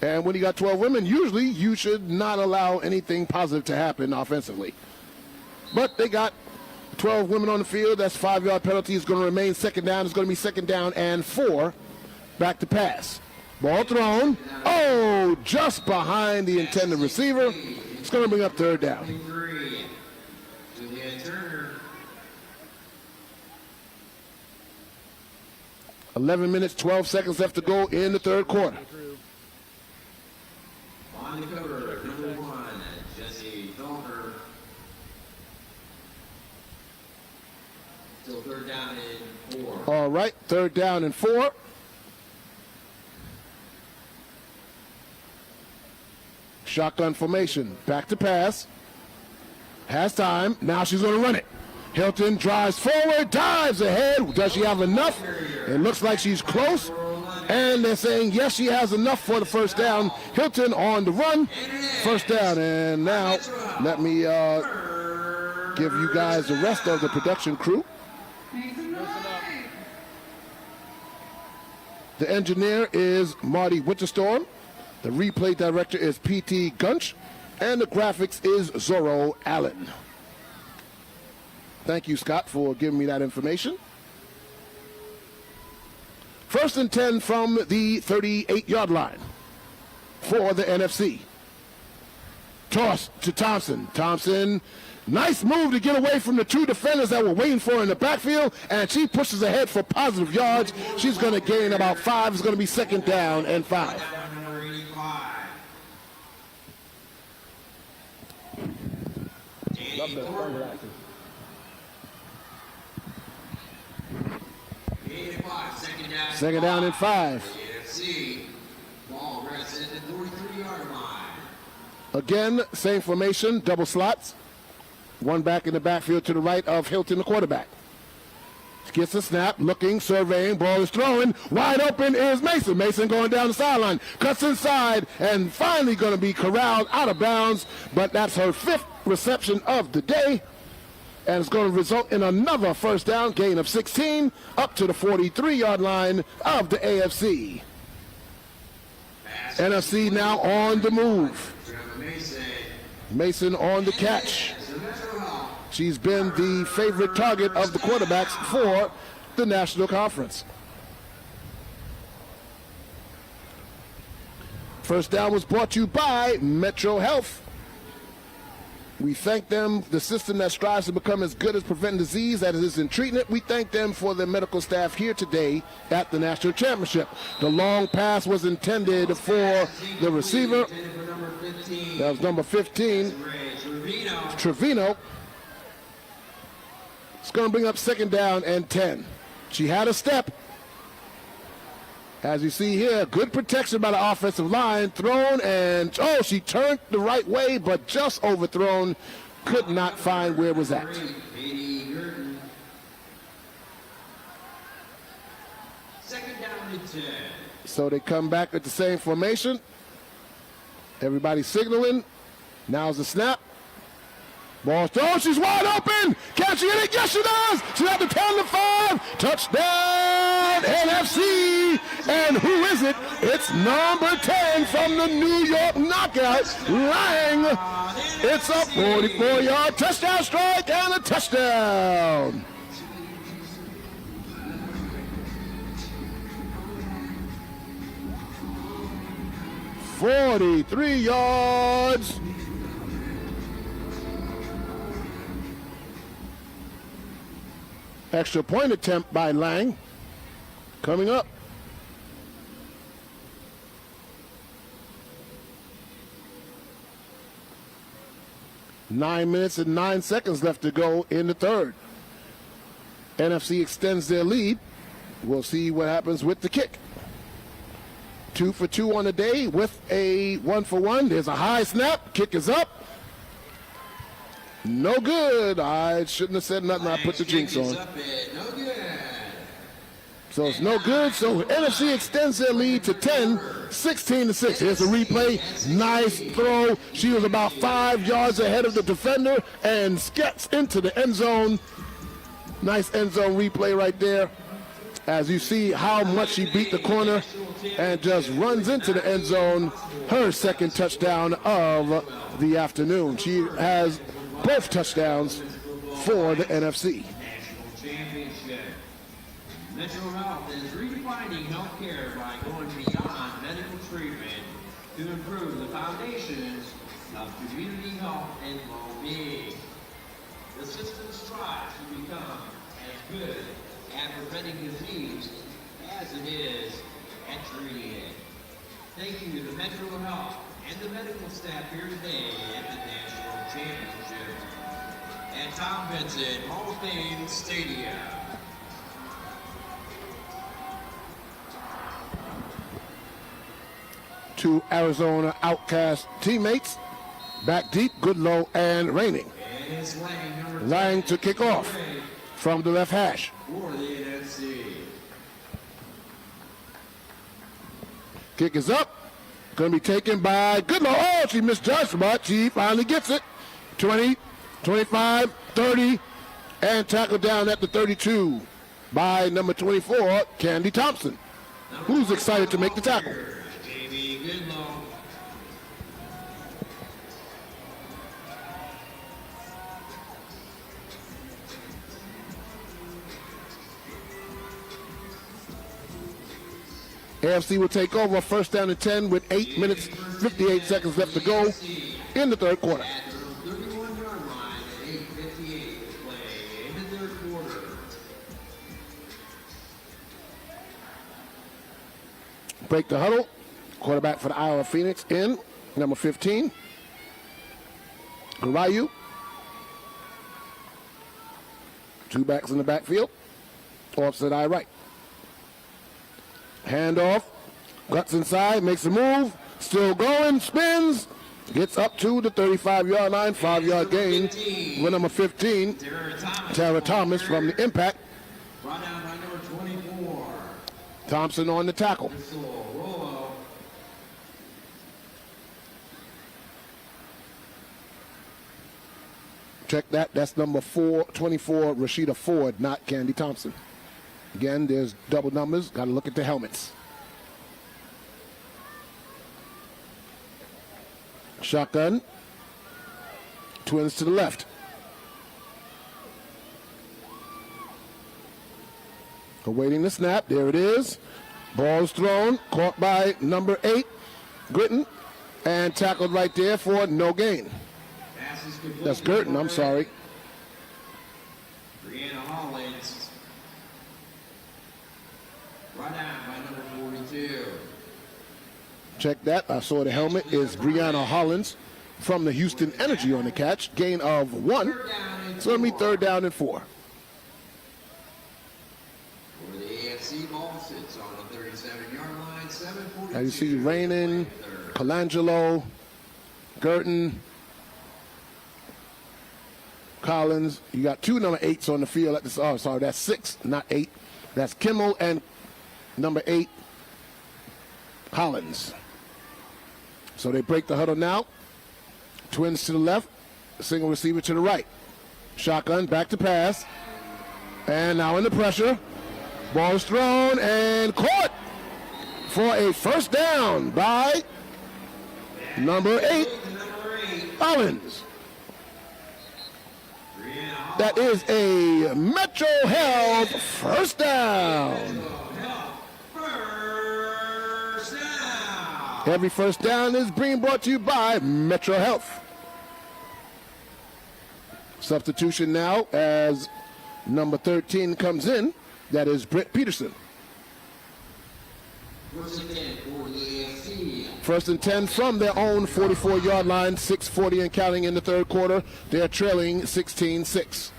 And when you got 12 women, usually you should not allow anything positive to happen offensively. But they got 12 women on the field. That's 5-yard penalty. Is going to remain second down. It's going to be second down and 4. Back to pass. Ball thrown. Oh, just behind the intended receiver. It's going to bring up third down. 11 minutes, 12 seconds left to go in the third quarter. On the cover, number 1, Jesse Dolner. Still third down and 4. All right, third down and 4. Shotgun formation, back to pass. Has time, now she's going to run it. Hilton drives forward, dives ahead. Does she have enough? It looks like she's close. And they're saying, yes, she has enough for the first down. Hilton on the run. First down. And now let me give you guys the rest of the production crew. The engineer is Marty Winterstorm. The replay director is P.T. Gunch. And the graphics is Zorro Allen. Thank you, Scott, for giving me that information. First and 10 from the 38-yard line for the NFC. Toss to Thompson. Thompson, nice move to get away from the 2 defenders that were waiting for her in the backfield, and she pushes ahead for positive yards. She's going to gain about 5. It's going to be second down and 5. Love those sunglasses. Second down and 5. Ball rests at the 43-yard line. Again, same formation, double slots. One back in the backfield to the right of Hilton, the quarterback. Gets a snap, looking, surveying, ball is throwing. Wide open is Mason. Mason going down the sideline, cuts inside, and finally going to be corralled out of bounds. But that's her 5th reception of the day. And it's going to result in another first down, gain of 16, up to the 43-yard line of the AFC. NFC now on the move. Mason on the catch. She's been the favorite target of the quarterbacks for the National Conference. First down was brought to you by Metro Health. We thank them, the system that strives to become as good as preventing disease as it is in treating it. We thank them for their medical staff here today at the National Championship. The long pass was intended for the receiver. That was number 15, Trevino. It's going to bring up second down and 10. She had a step. As you see here, good protection by the offensive line, thrown, and oh, she turned the right way, but just overthrown. Could not find where it was at. Second down and 10. So they come back at the same formation. Everybody signaling. Now's the snap. Ball thrown, she's wide open. Can she hit it? Yes, she does. She's at the 10-5. Touchdown, NFC. And who is it? It's number 10 from the New York Knockout, Lang. It's a 44-yard touchdown strike and a touchdown. "43 yards. Extra point attempt by Lang. Coming up. Nine minutes and 9 seconds left to go in the third. NFC extends their lead. We'll see what happens with the kick. 2 for 2 on the day with a 1 for 1. There's a high snap. Kick is up. No good. I shouldn't have said nothing. I put the jinx on. So it's no good. So NFC extends their lead to 10, 16-6. Here's a replay. Nice throw. She was about 5 yards ahead of the defender and gets into the end zone. Nice end zone replay right there. As you see how much she beat the corner and just runs into the end zone. Her second touchdown of the afternoon. She has both touchdowns for the NFC. National Championship. Metro Health is redefining healthcare by going beyond medical treatment to improve the foundations of community health and well-being. The system strives to become as good at preventing disease as it is at treating it. Thank you to Metro Health and the medical staff here today at the National Championship at Tom Benson Hall of Fame Stadium. Two Arizona Outcast teammates, back deep, Goodlow and Raining. Lang to kick off from the left hash. For the NFC. Kick is up. Going to be taken by Goodlow. Oh, she misjudged, but she finally gets it. 20, 25, 30, and tackled down at the 32 by number 24, Candy Thompson, who's excited to make the tackle. AFC will take over, first down and 10 with 8 minutes, 58 seconds left to go in the third quarter. Break the huddle. Quarterback for the Iowa Phoenix in, number 15, Ryu. Two backs in the backfield. Offset eye right. Handoff, guts inside, makes a move, still going, spins, gets up to the 35-yard line, 5-yard gain with number 15, Tara Thomas from the impact. Brought down by number 24. Thompson on the tackle. Check that, that's number 24, Rashida Ford, not Candy Thompson. Again, there's double numbers. Got to look at the helmets. Shotgun. Twins to the left. Awaiting the snap. There it is. Ball's thrown. Caught by number 8, Gritton. And tackled right there for no gain. That's Girton, I'm sorry. Brianna Hollins. Right down by number 42. Check that. I saw the helmet is Brianna Hollins from the Houston Energy on the catch. Gain of 1. It's going to be 3rd down and 4. For the AFC, ball sits on the 37-yard line. 7:42. Now you see Rainin, Colangelo, Girton, Collins. You got 2 number 8s on the field at this. Oh, sorry, that's 6, not 8. That's Kimmel and number 8, Collins. So they break the huddle now. Twins to the left, single receiver to the right. Shotgun, back to pass. And now in the pressure. Ball is thrown and caught for a first down by number 8, Collins. That is a Metro Health first down. Every first down is being brought to you by Metro Health. Substitution now as number 13 comes in. That is Brett Peterson. First and 10 from their own 44-yard line, 6:40 and counting in the third quarter. They're trailing 16-6.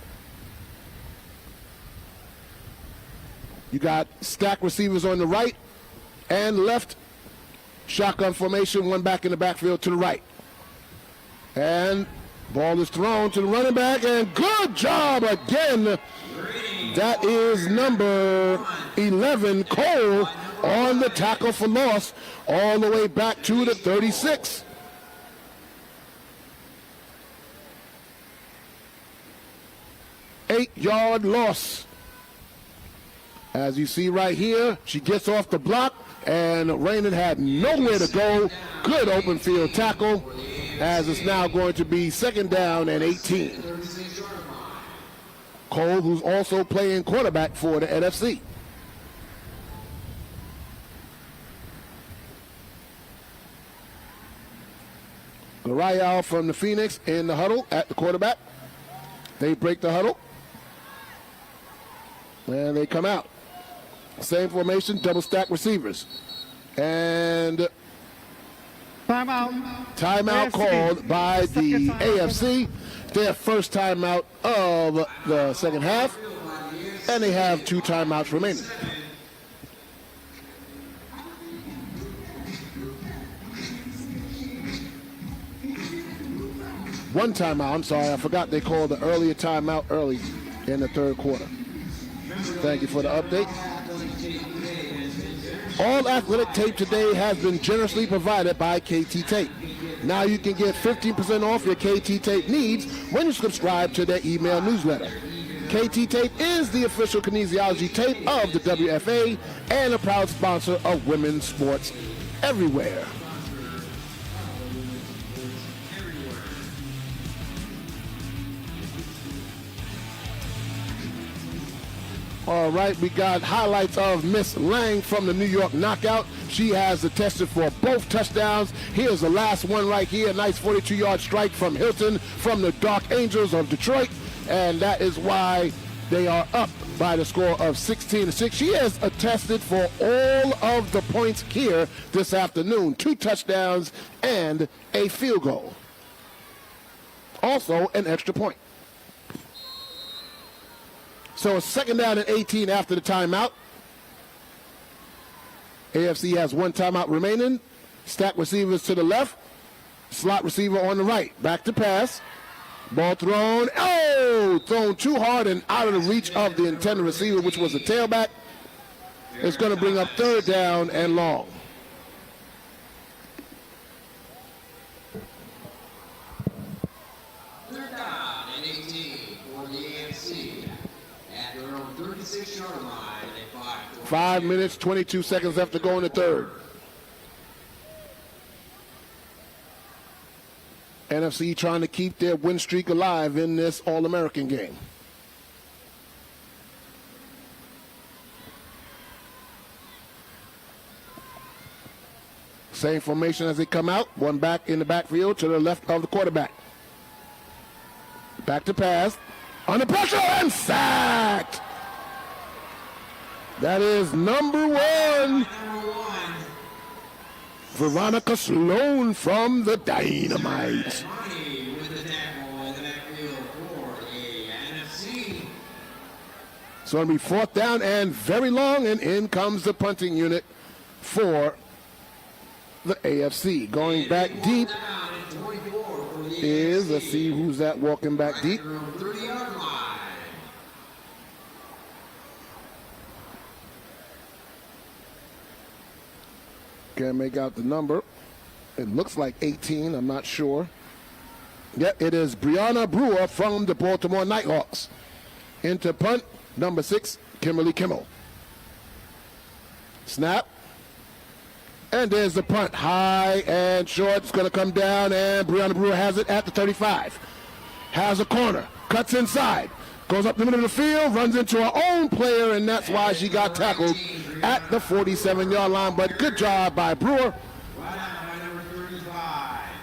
You got stacked receivers on the right and left. Shotgun formation, one back in the backfield to the right. And ball is thrown to the running back, and good job again. That is number 11, Cole, on the tackle for loss, all the way back to the 36. Eight-yard loss. As you see right here, she gets off the block, and Rainin had nowhere to go. Good open field tackle, as it's now going to be 2nd down and 18. Cole, who's also playing quarterback for the NFC. Garayal from the Phoenix in the huddle at the quarterback. They break the huddle. And they come out. Same formation, double stack receivers. And timeout called by the AFC. Their first timeout of the second half. And they have 2 timeouts remaining. One timeout, I'm sorry, I forgot they called the earlier timeout early in the third quarter. Thank you for the update. All athletic tape today has been generously provided by KT Tape. Now you can get 15% off your KT Tape needs when you subscribe to their email newsletter. KT Tape is the official kinesiology tape of the WFA and a proud sponsor of women's sports everywhere. All right, we got highlights of Miss Lang from the New York Knockout. She has attested for both touchdowns. Here's the last one right here. A nice 42-yard strike from Hilton from the Dark Angels of Detroit. And that is why they are up by the score of 16-6. She has attested for all of the points here this afternoon. 2 touchdowns and a field goal. Also an extra point. So it's 2nd down and 18 after the timeout. AFC has 1 timeout remaining. Stack receivers to the left. Slot receiver on the right. Back to pass. Ball thrown. Oh! Thrown too hard and out of the reach of the intended receiver, which was a tailback. It's going to bring up 3rd down and long. Third down and 18 for the AFC. At their own 36-yard line. 5 minutes, 22 seconds left to go in the third. NFC trying to keep their win streak alive in this All-American game. Same formation as they come out. One back in the backfield to the left of the quarterback. Back to pass. Under pressure and sacked. That is number one. Veronica Sloan from the Dynamite. So it'll be 4th down and very long, and in comes the punting unit for the AFC. Going back deep is, let's see who's that walking back deep. Can't make out the number. It looks like 18, I'm not sure. Yeah, it is Brianna Brewer from the Baltimore Nighthawks. Into punt, number 6, Kimberly Kimmel. Snap. And there's the punt. High and short. It's going to come down, and Brianna Brewer has it at the 35. Has a corner. Cuts inside. Goes up the middle of the field. Runs into her own player, and that's why she got tackled at the 47-yard line. But good job by Brewer.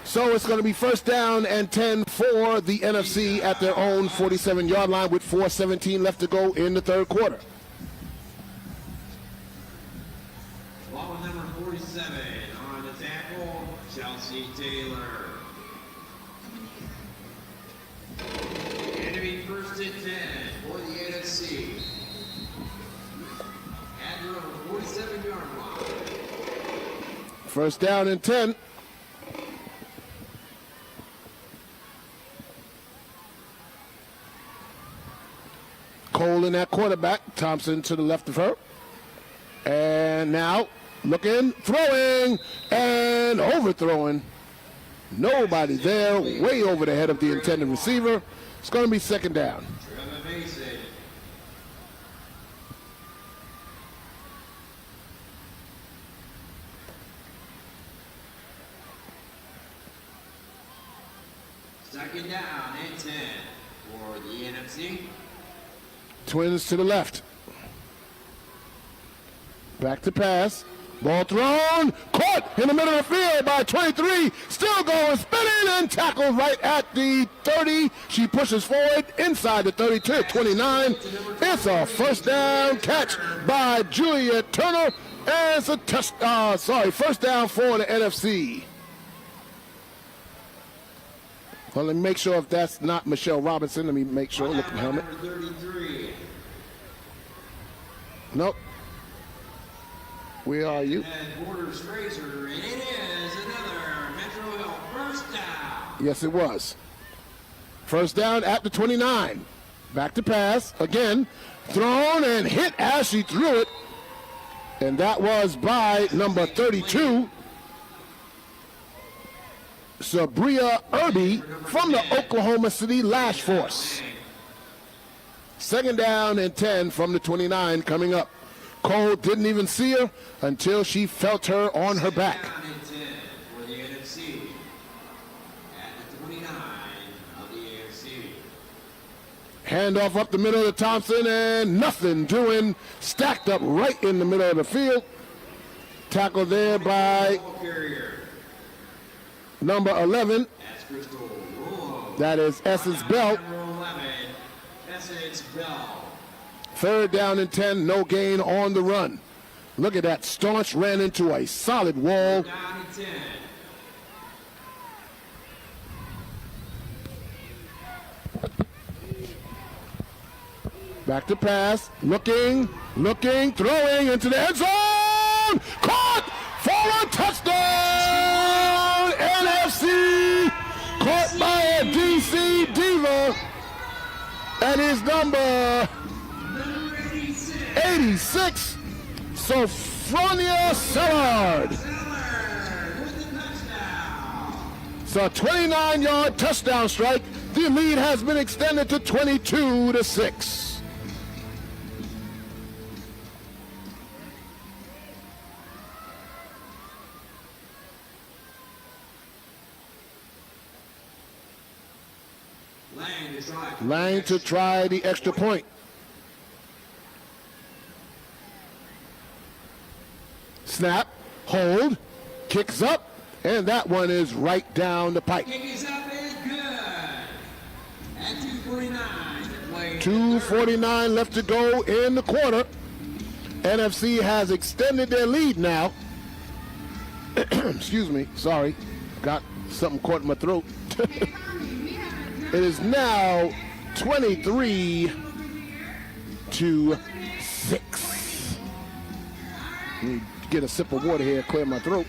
So it's going to be 1st down and 10 for the NFC at their own 47-yard line with 4:17 left to go in the 3rd quarter. Along with number 47 on the tackle, Chelsea Taylor. And to be 1st and 10 for the NFC. At their own 47-yard line. 1st down and 10. Cole in that quarterback. Thompson to the left of her. And now looking, throwing, and overthrowing. Nobody there, way over the head of the intended receiver. It's going to be 2nd down. Second down and 10 for the NFC. Twins to the left. Back to pass. Ball thrown. Caught in the middle of the field by 23. Still going, spinning, and tackled right at the 30. She pushes forward inside the 32, 29. It's a 1st down catch by Julia Turner. And it's a 1st down for the NFC. Well, let me make sure if that's not Michelle Robinson. Let me make sure. Look at the helmet. Nope. Where are you? Borders Fraser, and it is another Metro Hill 1st down. Yes, it was. 1st down at the 29. Back to pass. Again, thrown and hit as she threw it. And that was by number 32. Sabria Irby from the Oklahoma City Lash Force. 2nd down and 10 from the 29 coming up. Cole didn't even see her until she felt her on her back. For the NFC. At the 29 of the AFC. Handoff up the middle to Thompson, and nothing doing. Stacked up right in the middle of the field. Tackle there by number 11. That is Essence Bell. 3rd down and 10, no gain on the run. Look at that, Staunch ran into a solid wall. Back to pass, looking, throwing into the end zone. Caught for a touchdown, NFC. Caught by a DC Diva. That is number 86, Sophronia Sellard. It's a 29-yard touchdown strike. The lead has been extended to 22-6. Lang to try the extra point. Snap, hold, kicks up, and that one is right down the pipe. Kick is up and good. At 2:49. 2:49 left to go in the quarter. NFC has extended their lead now. Excuse me, sorry. Got something caught in my throat. It is now 23-6. Let me get a sip of water here, clear my throat.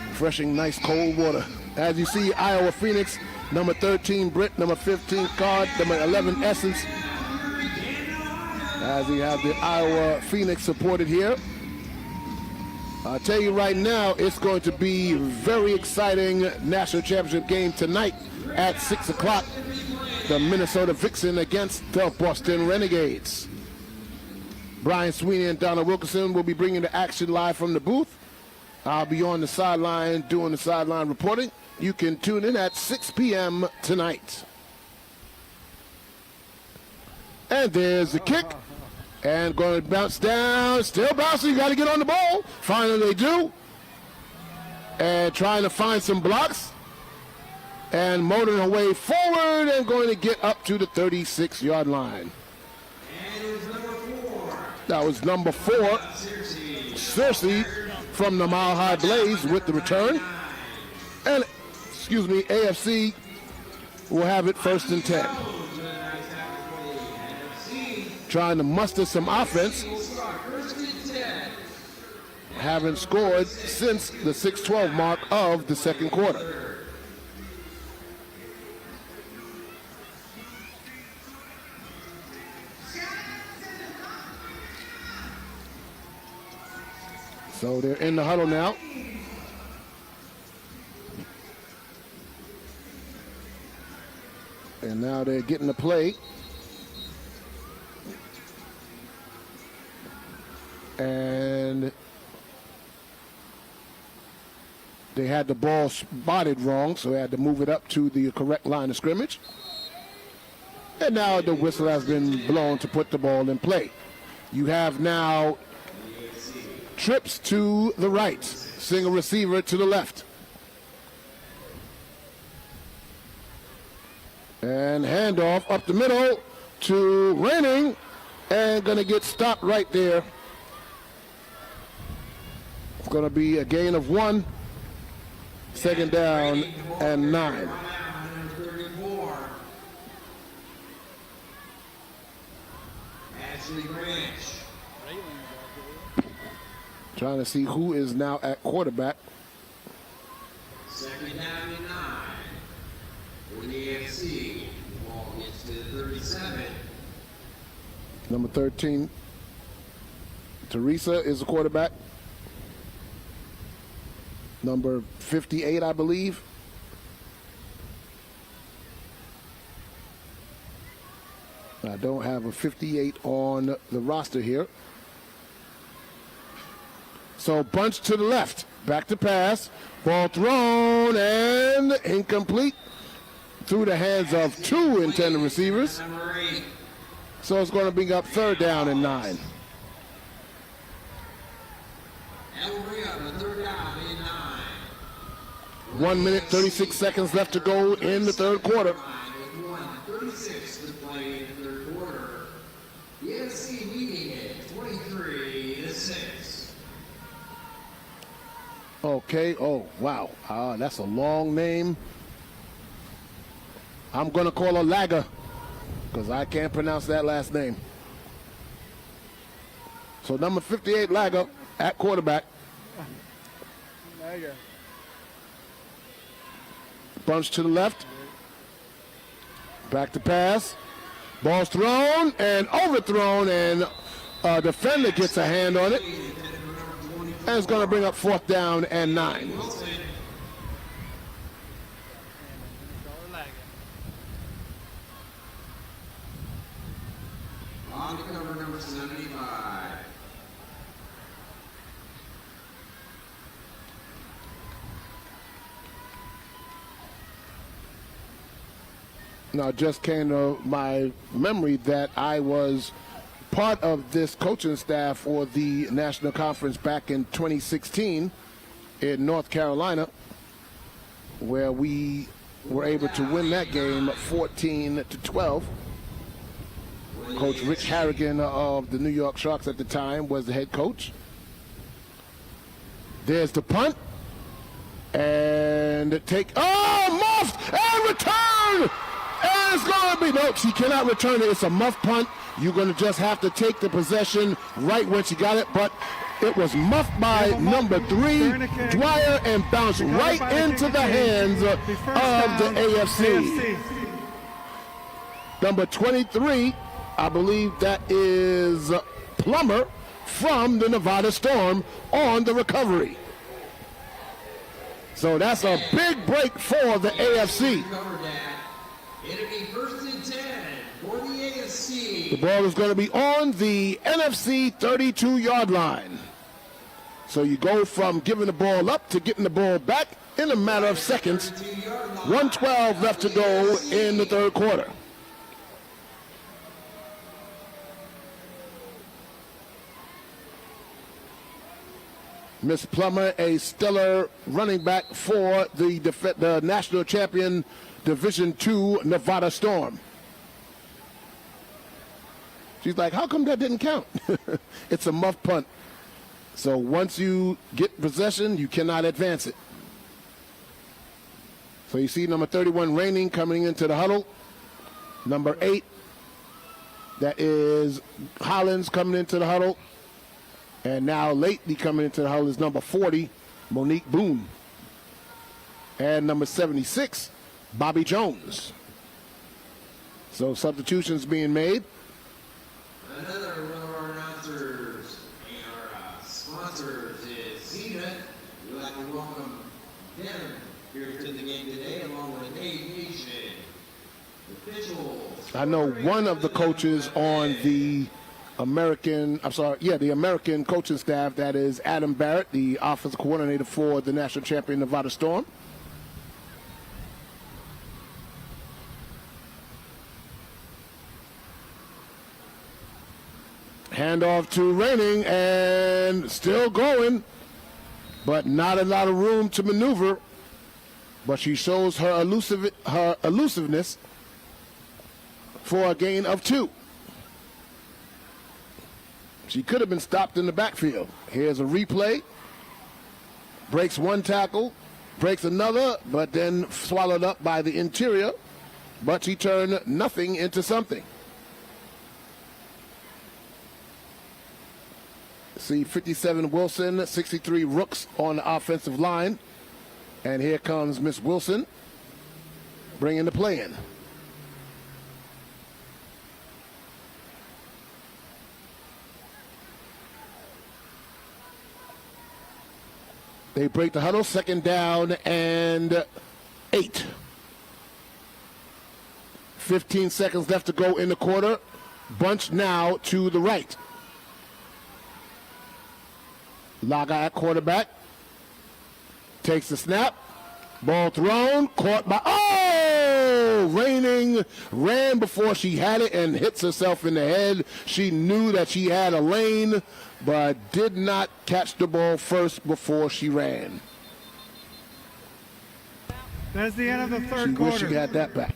Refreshing, nice cold water. As you see, Iowa Phoenix, number 13 Britt, number 15 Card, number 11 Essence. As we have the Iowa Phoenix supported here. I'll tell you right now, it's going to be a very exciting national championship game tonight at 6 o'clock. The Minnesota Vixen against the Boston Renegades. Brian Sweeney and Donna Wilkinson will be bringing the action live from the booth. I'll be on the sideline doing the sideline reporting. You can tune in at 6 p.m. tonight. And there's the kick. And going to bounce down. Still bouncing. Got to get on the ball. Finally they do. And trying to find some blocks. And motoring her way forward and going to get up to the 36-yard line. That was number 4, Cersei from the Mile High Blaze with the return. And, excuse me, AFC will have it 1st and 10. Trying to muster some offense. Haven't scored since the 6:12 mark of the second quarter. So they're in the huddle now. And now they're getting the play. And they had the ball spotted wrong, so they had to move it up to the correct line of scrimmage. And now the whistle has been blown to put the ball in play. You have now trips to the right, single receiver to the left. And handoff up the middle to Raining, and going to get stopped right there. It's going to be a gain of 1, 2nd down and 9. Trying to see who is now at quarterback. 2nd down and 9. For the AFC, ball gets to the 37. Number 13, Teresa is the quarterback. Number 58, I believe. I don't have a 58 on the roster here. So bunch to the left, back to pass, ball thrown and incomplete through the hands of 2 intended receivers. So it's going to bring up 3rd down and 9. That will bring up a 3rd down and 9. 1 minute, 36 seconds left to go in the 3rd quarter. 36 to play in the 3rd quarter. The AFC leading it 23-6. Okay, oh, wow. That's a long name. I'm going to call her Lager because I can't pronounce that last name. So number 58, Lager, at quarterback. Lager. Bunch to the left. Back to pass. Ball's thrown and overthrown, and a defender gets a hand on it. And it's going to bring up 4th down and 9. On to cover number 75. Now, it just came to my memory that I was part of this coaching staff for the National Conference back in 2016 in North Carolina, where we were able to win that game 14-12. Coach Rich Harrigan of the New York Sharks at the time was the head coach. There's the punt. And muffed and return. And it's going to be, no, she cannot return it. It's a muff punt. You're going to just have to take the possession right when she got it. But it was muffed by number 3, Dwyer, and bounced right into the hands of the AFC. Number 23, I believe that is Plummer from the Nevada Storm on the recovery. So that's a big break for the AFC. It'll be 1st and 10 for the AFC. The ball is going to be on the NFC 32-yard line. So you go from giving the ball up to getting the ball back in a matter of seconds. 1:12 left to go in the third quarter. Miss Plummer, a stellar running back for the national champion Division II Nevada Storm. She's like, how come that didn't count? It's a muff punt. So once you get possession, you cannot advance it. So you see number 31, Raining, coming into the huddle. Number 8, that is Hollins, coming into the huddle. And now lately coming into the huddle is number 40, Monique Boone. And number 76, Bobby Jones. So substitutions being made. Another one of our announcers and our sponsors is Xenith. We'd like to welcome them here to the game today, along with aviation officials. I know one of the coaches on the American coaching staff, that is Adam Barrett, the offensive coordinator for the national champion Nevada Storm. Handoff to Raining, and still going, but not a lot of room to maneuver. But she shows her elusiveness for a gain of 2. She could have been stopped in the backfield. Here's a replay. Breaks one tackle, breaks another, but then swallowed up by the interior. But she turned nothing into something. See 57 Wilson, 63 Rooks on the offensive line. And here comes Miss Wilson bringing the play in. They break the huddle, 2nd down and 8. 15 seconds left to go in the quarter. Bunch now to the right. Laga at quarterback. Takes the snap. Ball thrown. Caught by... Oh! Raining ran before she had it and hits herself in the head. She knew that she had a lane, but did not catch the ball first before she ran. That's the end of the third She quarter. wished she had that back.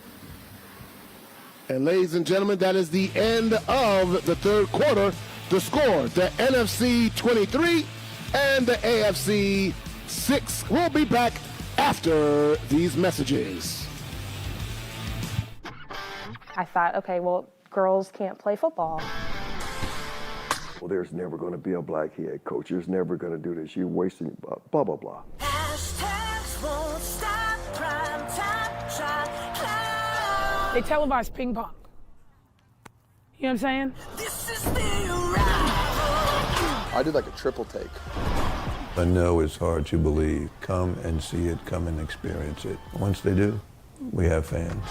And ladies and gentlemen, that is the end of the third quarter. The score, the NFC 23 and the AFC 6. We'll be back after these messages. I thought, okay, well, girls can't play football. Well, there's never going to be a black head coach. There's never going to do this. You're wasting, blah, blah, blah. They televised ping pong. You know what I'm saying? I did like a triple take. I know it's hard to believe. Come and see it, come and experience it. Once they do, we have fans.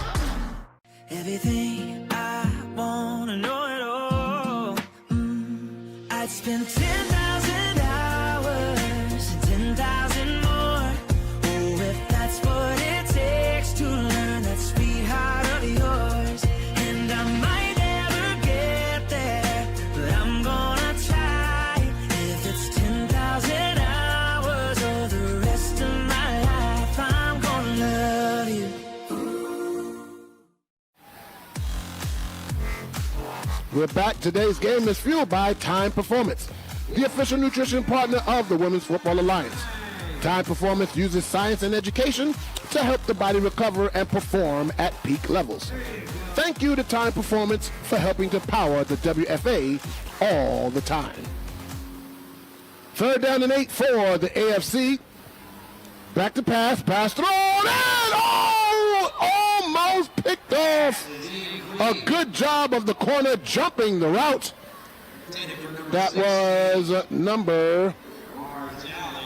Everything I wanna know it all. I'd spend 10,000 hours and 10,000 more. Oh, if that's what it takes to learn that sweetheart of yours. We're back. Today's game is fueled by Time Performance, the official nutrition partner of the Women's Football Alliance. Time Performance uses science and education to help the body recover and perform at peak levels. Thank you to Time Performance for helping to power the WFA all the time. 3rd down and 8 for the AFC. Back to pass thrown, and almost picked off. A good job of the corner jumping the route. That was number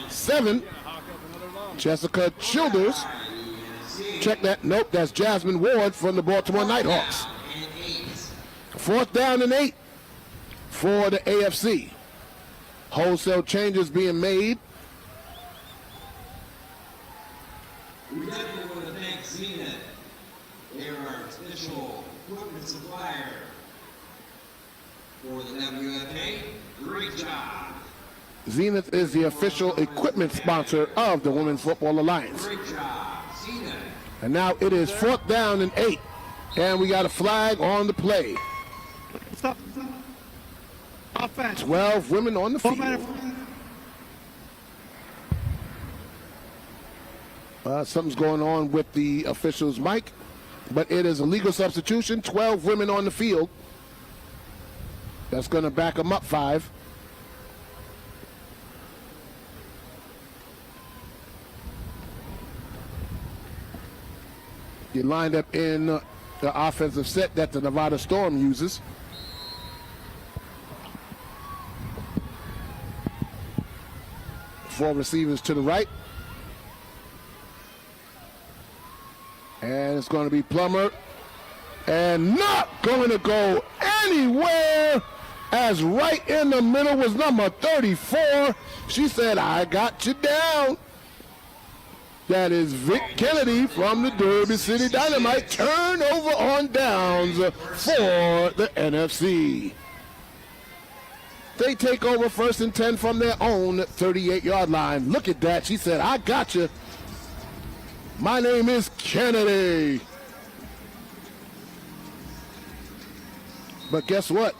7, Jessica Childers. Check that. Nope, that's Jasmine Ward from the Baltimore Nighthawks. 4th down and 8 for the AFC. Wholesale changes being made. We definitely want to thank Xenith. They're our official equipment supplier for the WFA. Great job. Xenith is the official equipment sponsor of the Women's Football Alliance. Great job, Xenith. And now it is 4th down and 8. And we got a flag on the play. Stop. Offense. 12 women on the field. Something's going on with the official's mic, but it is a legal substitution. 12 women on the field. That's going to back them up 5. You lined up in the offensive set that the Nevada Storm uses. Four receivers to the right. And it's going to be Plummer. And not going to go anywhere, as right in the middle was number 34. She said, I got you down. That is Vic Kennedy from the Derby City Dynamite. Turnover on downs for the NFC. They take over 1st and 10 from their own 38-yard line. Look at that. She said, I got you. My name is Kennedy. But guess what?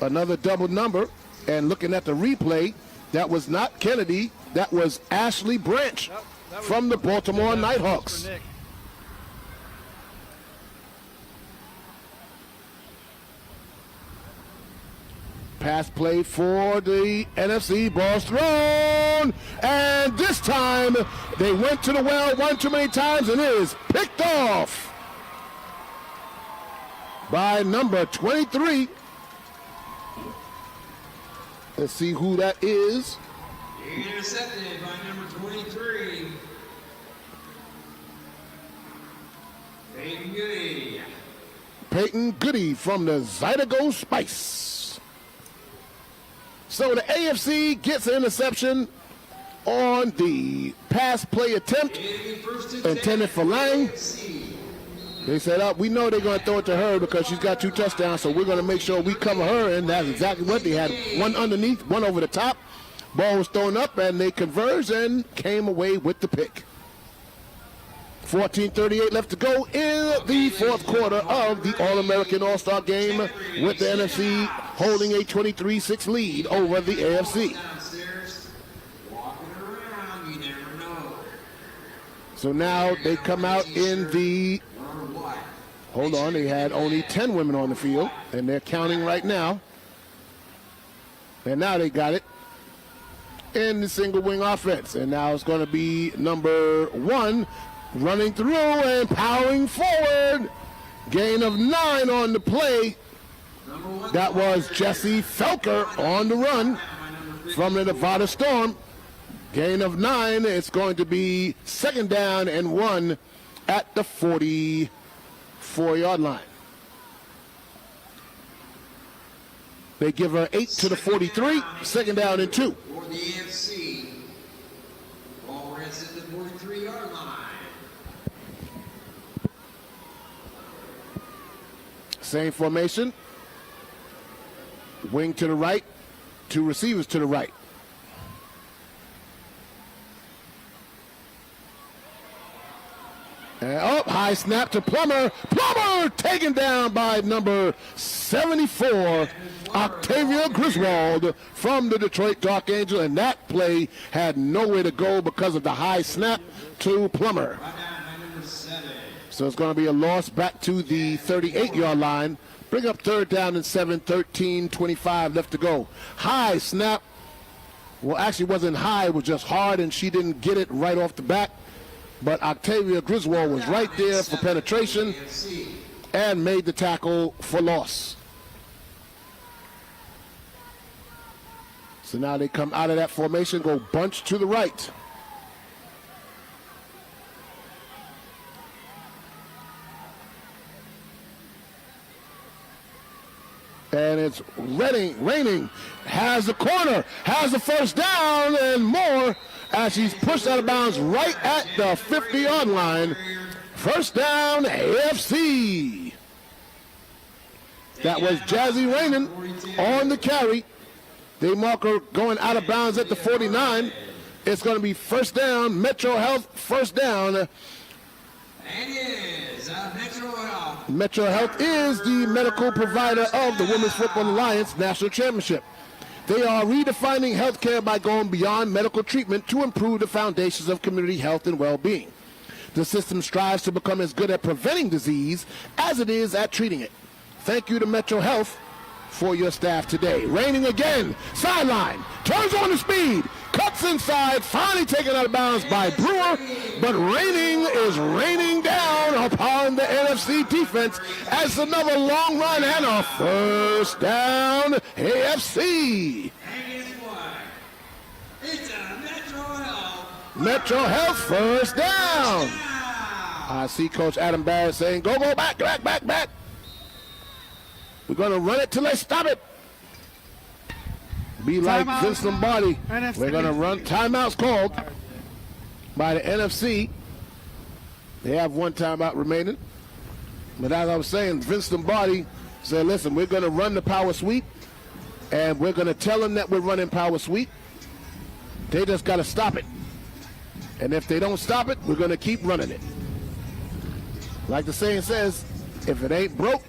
Another double number. And looking at the replay, that was not Kennedy. That was Ashley Branch from the Baltimore Nighthawks. Pass play for the NFC. Ball's thrown. And this time, they went to the well one too many times, and it is picked off by number 23. Let's see who that is. Intercepted by number 23. Peyton Goody. Peyton Goody from the Zydeco Spice. So the AFC gets an interception on the pass play attempt intended for Lang. They said, we know they're going to throw it to her because she's got 2 touchdowns, so we're going to make sure we cover her, and that's exactly what they had. One underneath, one over the top. Ball was thrown up, and they converged and came away with the pick. 14:38 left to go in the 4th quarter of the All-American All-Star game, with the NFC holding a 23-6 lead over the AFC. So now they come out in the, hold on, they had only 10 women on the field, and they're counting right now. And now they got it in the single wing offense. And now it's going to be number 1 running through and powering forward. Gain of 9 on the play. That was Jesse Felker on the run from the Nevada Storm. Gain of 9. It's going to be 2nd down and 1 at the 44-yard line. They give her 8 to the 43. 2nd down and 2. For the AFC. Ball rest at the 43-yard line. Same formation. Wing to the right. 2 receivers to the right. And high snap to Plummer. Plummer taken down by number 74, Octavia Griswold from the Detroit Dark Angel, and that play had nowhere to go because of the high snap to Plummer. So it's going to be a loss back to the 38-yard line. Bring up third down and 7, 13:25 left to go. High snap. Well, actually wasn't high, it was just hard, and she didn't get it right off the bat. But Octavia Griswold was right there for penetration and made the tackle for loss. So now they come out of that formation, go bunch to the right. And it's raining, has the corner, has the first down and more as she's pushed out of bounds right at the 50-yard line. First down, AFC. That was Jazzy Rainin on the carry. They mark her going out of bounds at the 49. It's going to be first down, Metro Health, first down. Metro Health is the medical provider of the Women's Football Alliance National Championship. They are redefining healthcare by going beyond medical treatment to improve the foundations of community health and well-being. The system strives to become as good at preventing disease as it is at treating it. Thank you to Metro Health for your staff today. Raining again, sideline, turns on the speed, cuts inside, finally taken out of bounds by Brewer, but Raining is raining down upon the NFC defense as another long run and a first down AFC. Metro Health first down. I see Coach Adam Barrett saying, go back. We're going to run it till they stop it. Be like Vince Lombardi. We're going to run. Timeout's called by the NFC. They have one timeout remaining. But as I was saying, Vince Lombardi said, listen, we're going to run the power sweep, and we're going to tell them that we're running power sweep. They just got to stop it. And if they don't stop it, we're going to keep running it. Like the saying says, if it ain't broke,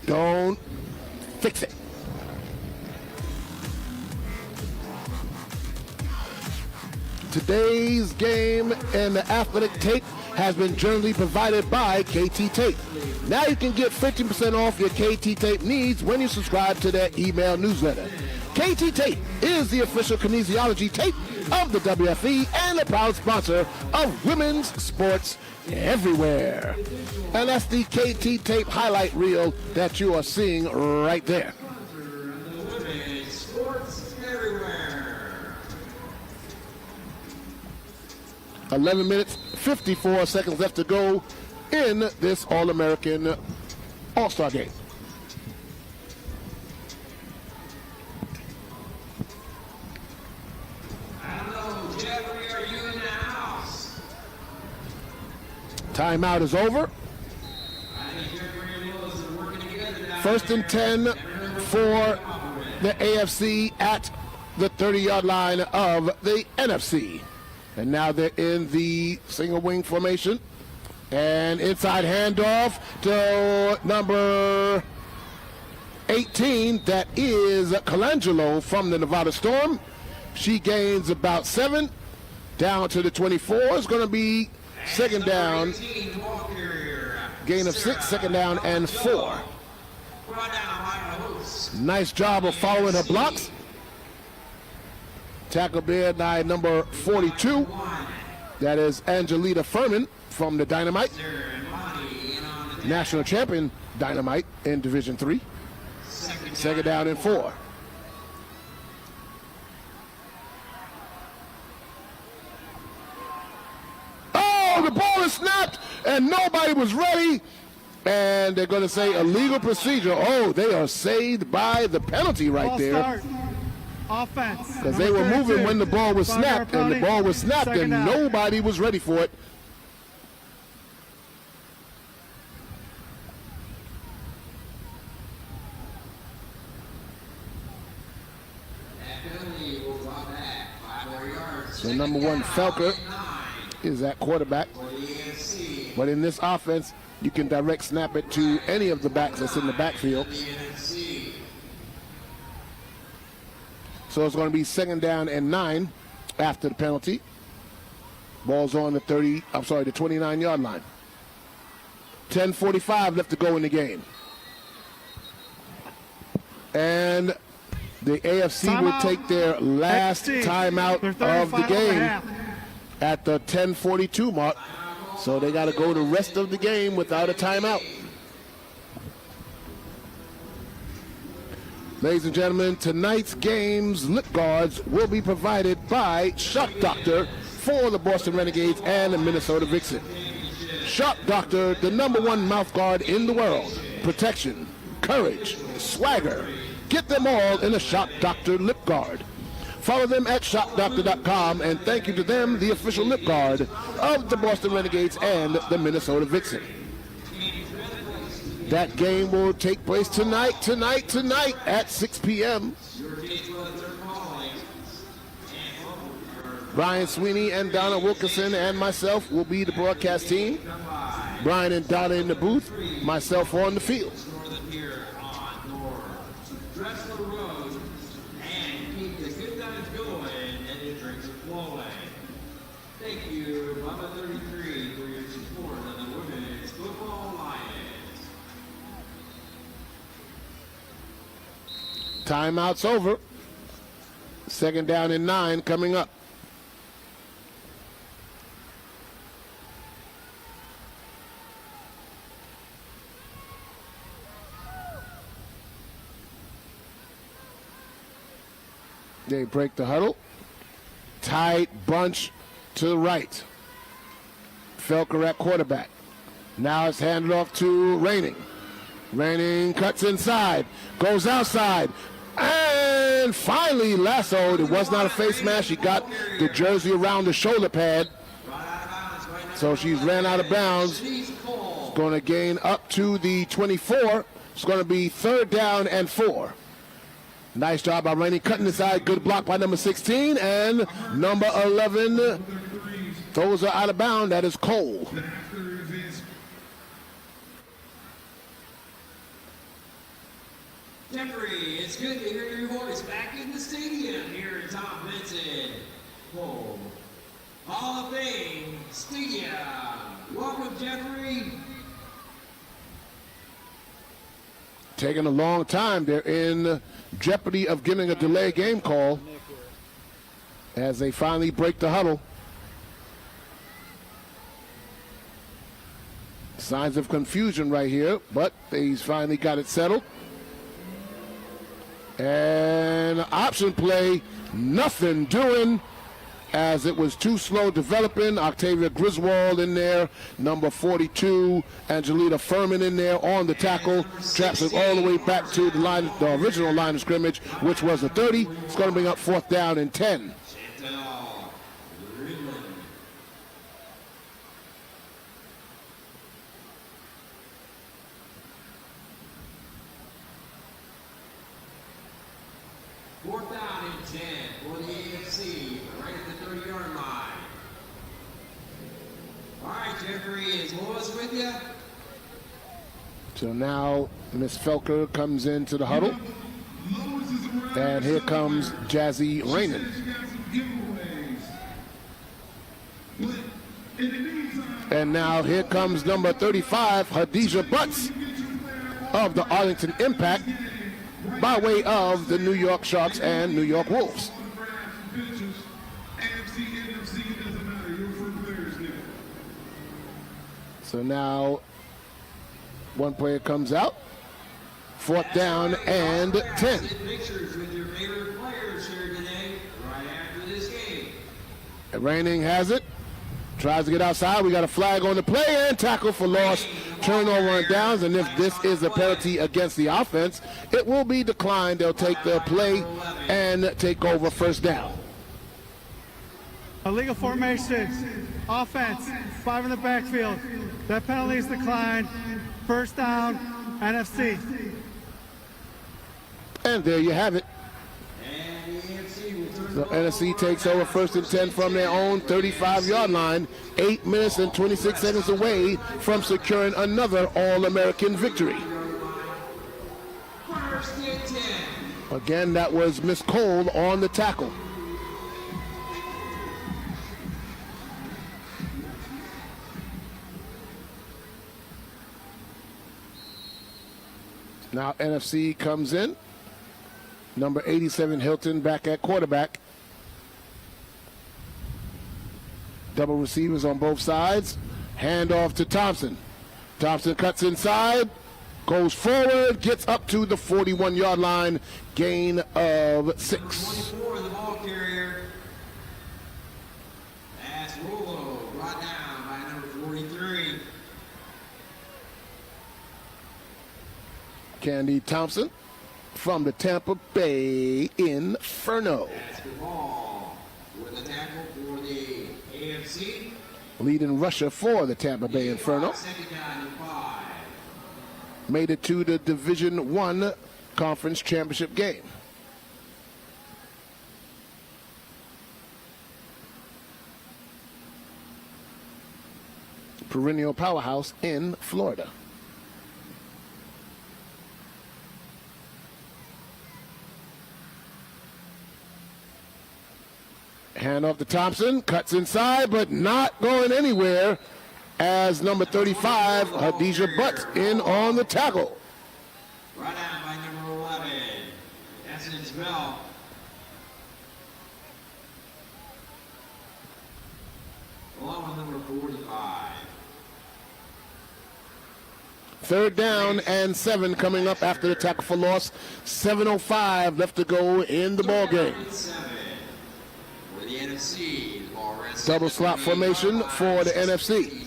don't fix it. Today's game and the athletic tape has been generally provided by KT Tape. Now you can get 15% off your KT Tape needs when you subscribe to their email newsletter. KT Tape is the official kinesiology tape of the WFE and a proud sponsor of women's sports everywhere. And that's the KT Tape highlight reel that you are seeing right there. 11 minutes, 54 seconds left to go in this All-American All-Star game. Timeout is over. First and 10 for the AFC at the 30-yard line of the NFC. And now they're in the single wing formation. And inside handoff to number 18. That is Colangelo from the Nevada Storm. She gains about 7. Down to the 24 is going to be second down. Gain of 6, second down and 4. Nice job of following her blocks. Tackle there by number 42. That is Angelita Furman from the Dynamite. National champion Dynamite in Division 3. Second down and 4. Oh, the ball is snapped and nobody was ready. And they're going to say illegal procedure. Oh, they are saved by the penalty right ball there. Start. Offense. Because they were moving when the ball was snapped, and the ball was snapped, and nobody was ready for it. So number 1, Felker, is at quarterback. But in this offense, you can direct snap it to any of the backs that's in the backfield. So it's going to be 2nd down and 9 after the penalty. Ball's on the 29-yard line. 10:45 left to go in the game. And the AFC will take their last timeout of the game at the 10:42 mark. So they got to go the rest of the game without a timeout. Ladies and gentlemen, tonight's game's lip guards will be provided by Shock Doctor for the Boston Renegades and the Minnesota Vixen. Shock Doctor, the #1 mouth guard in the world. Protection, courage, swagger. Get them all in a Shock Doctor lip guard. Follow them at shockdoctor.com, and thank you to them, the official lip guard of the Boston Renegades and the Minnesota Vixen. That game will take place tonight at 6 p.m. Brian Sweeney and Donna Wilkinson and myself will be the broadcast team. Brian and Donna in the booth, myself on the field. Thank you, Mama 33, for your support of the Women's Football Alliance. Timeout's over. 2nd down and 9 coming up. They break the huddle. Tight bunch to the right. Felker at quarterback. Now it's handed off to Raining. Raining cuts inside, goes outside, and finally lassoed. It was not a face mask. She got the jersey around the shoulder pad. So she's ran out of bounds. It's going to gain up to the 24. It's going to be 3rd down and 4. Nice job by Rainey cutting inside. Good block by number 16 and number 11. Those are out of bounds. That is Cole. Jeffrey, it's good to hear your voice back in the stadium here in Tom Benson. Home Hall of Fame Stadium. Welcome, Jeffrey. Taking a long time. They're in jeopardy of getting a delay game call as they finally break the huddle. Signs of confusion right here, but he's finally got it settled. And option play, nothing doing as it was too slow developing. Octavia Griswold in there, number 42, Angelita Furman in there on the tackle. Traps it all the way back to the line, the original line of scrimmage, which was the 30. It's going to bring up 4th down and 10. Fourth down and 10 for the AFC, right at the 30-yard line. All right, Jeffrey, is Lois with you? So now Miss Felker comes into the huddle. And here comes Jazzy Raymond. And now here comes number 35, Hadijah Butts of the Arlington Impact, by way of the New York Sharks and New York Wolves. So now one player comes out. 4th down and 10. Pictures with your favorite players here today, right after this game. Raining has it. Tries to get outside. We got a flag on the play and tackle for loss. Turnover on downs. And if this is a penalty against the offense, it will be declined. They'll take the play and take over 1st down. Illegal formation. Offense. 5 in the backfield. That penalty is declined. 1st down. NFC. And there you have it. And the AFC will turn The NFC takes over 1st and 10 from their own 35-yard line, 8 minutes and 26 seconds away from securing another All-American victory. Again, that was Miss Cole on the tackle. Now NFC comes in. Number 87, Hilton, back at quarterback. Double receivers on both sides. Hand off to Thompson. Thompson cuts inside, goes forward, gets up to the 41-yard line, gain of 6. 24, the ball carrier. That's Rolo, brought down by number 43. Candy Thompson from the Tampa Bay Inferno. That's the ball with the tackle for the AFC. Leading rusher for the Tampa Bay Inferno. Second down and 5. Made it to the Division I Conference Championship game. Perennial powerhouse in Florida. Hand off to Thompson, cuts inside, but not going anywhere as number 35, Hadijah Butt, in on the tackle. Brought down by number 11. Essence Bell. Along with number 45. 3rd down and 7 coming up after the tackle for loss. 7:05 left to go in the ball game. The NFC, Double slot formation for the NFC.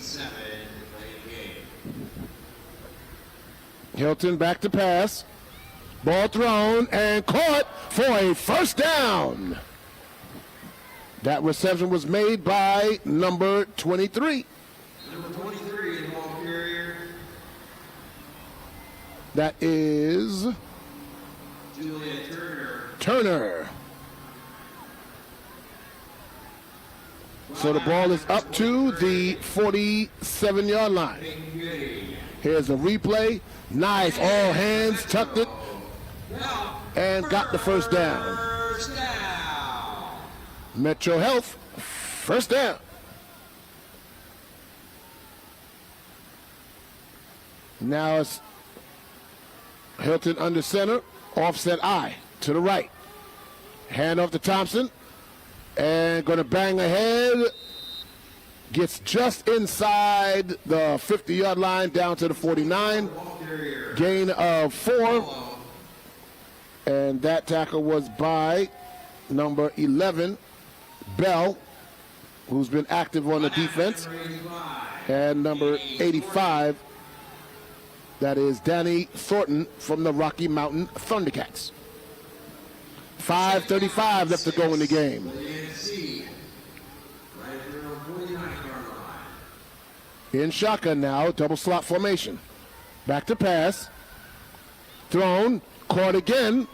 Hilton back to pass. Ball thrown and caught for a 1st down. That reception was made by number 23. Number 23, the ball carrier. That is Julia Turner. So the ball is up to the 47-yard line. Here's a replay. Nice, all hands, tucked it, and got the 1st down. Metro Health, 1st down. Now it's Hilton under center, offset I to the right. Hand off to Thompson. And going to bang ahead. Gets just inside the 50-yard line down to the 49. Gain of 4. And that tackle was by number 11, Bell, who's been active on the defense. And number 85, that is Danny Thornton from the Rocky Mountain Thundercats. 5:35 left to go in the game. In shotgun now, double slot formation. Back to pass. Thrown, caught again,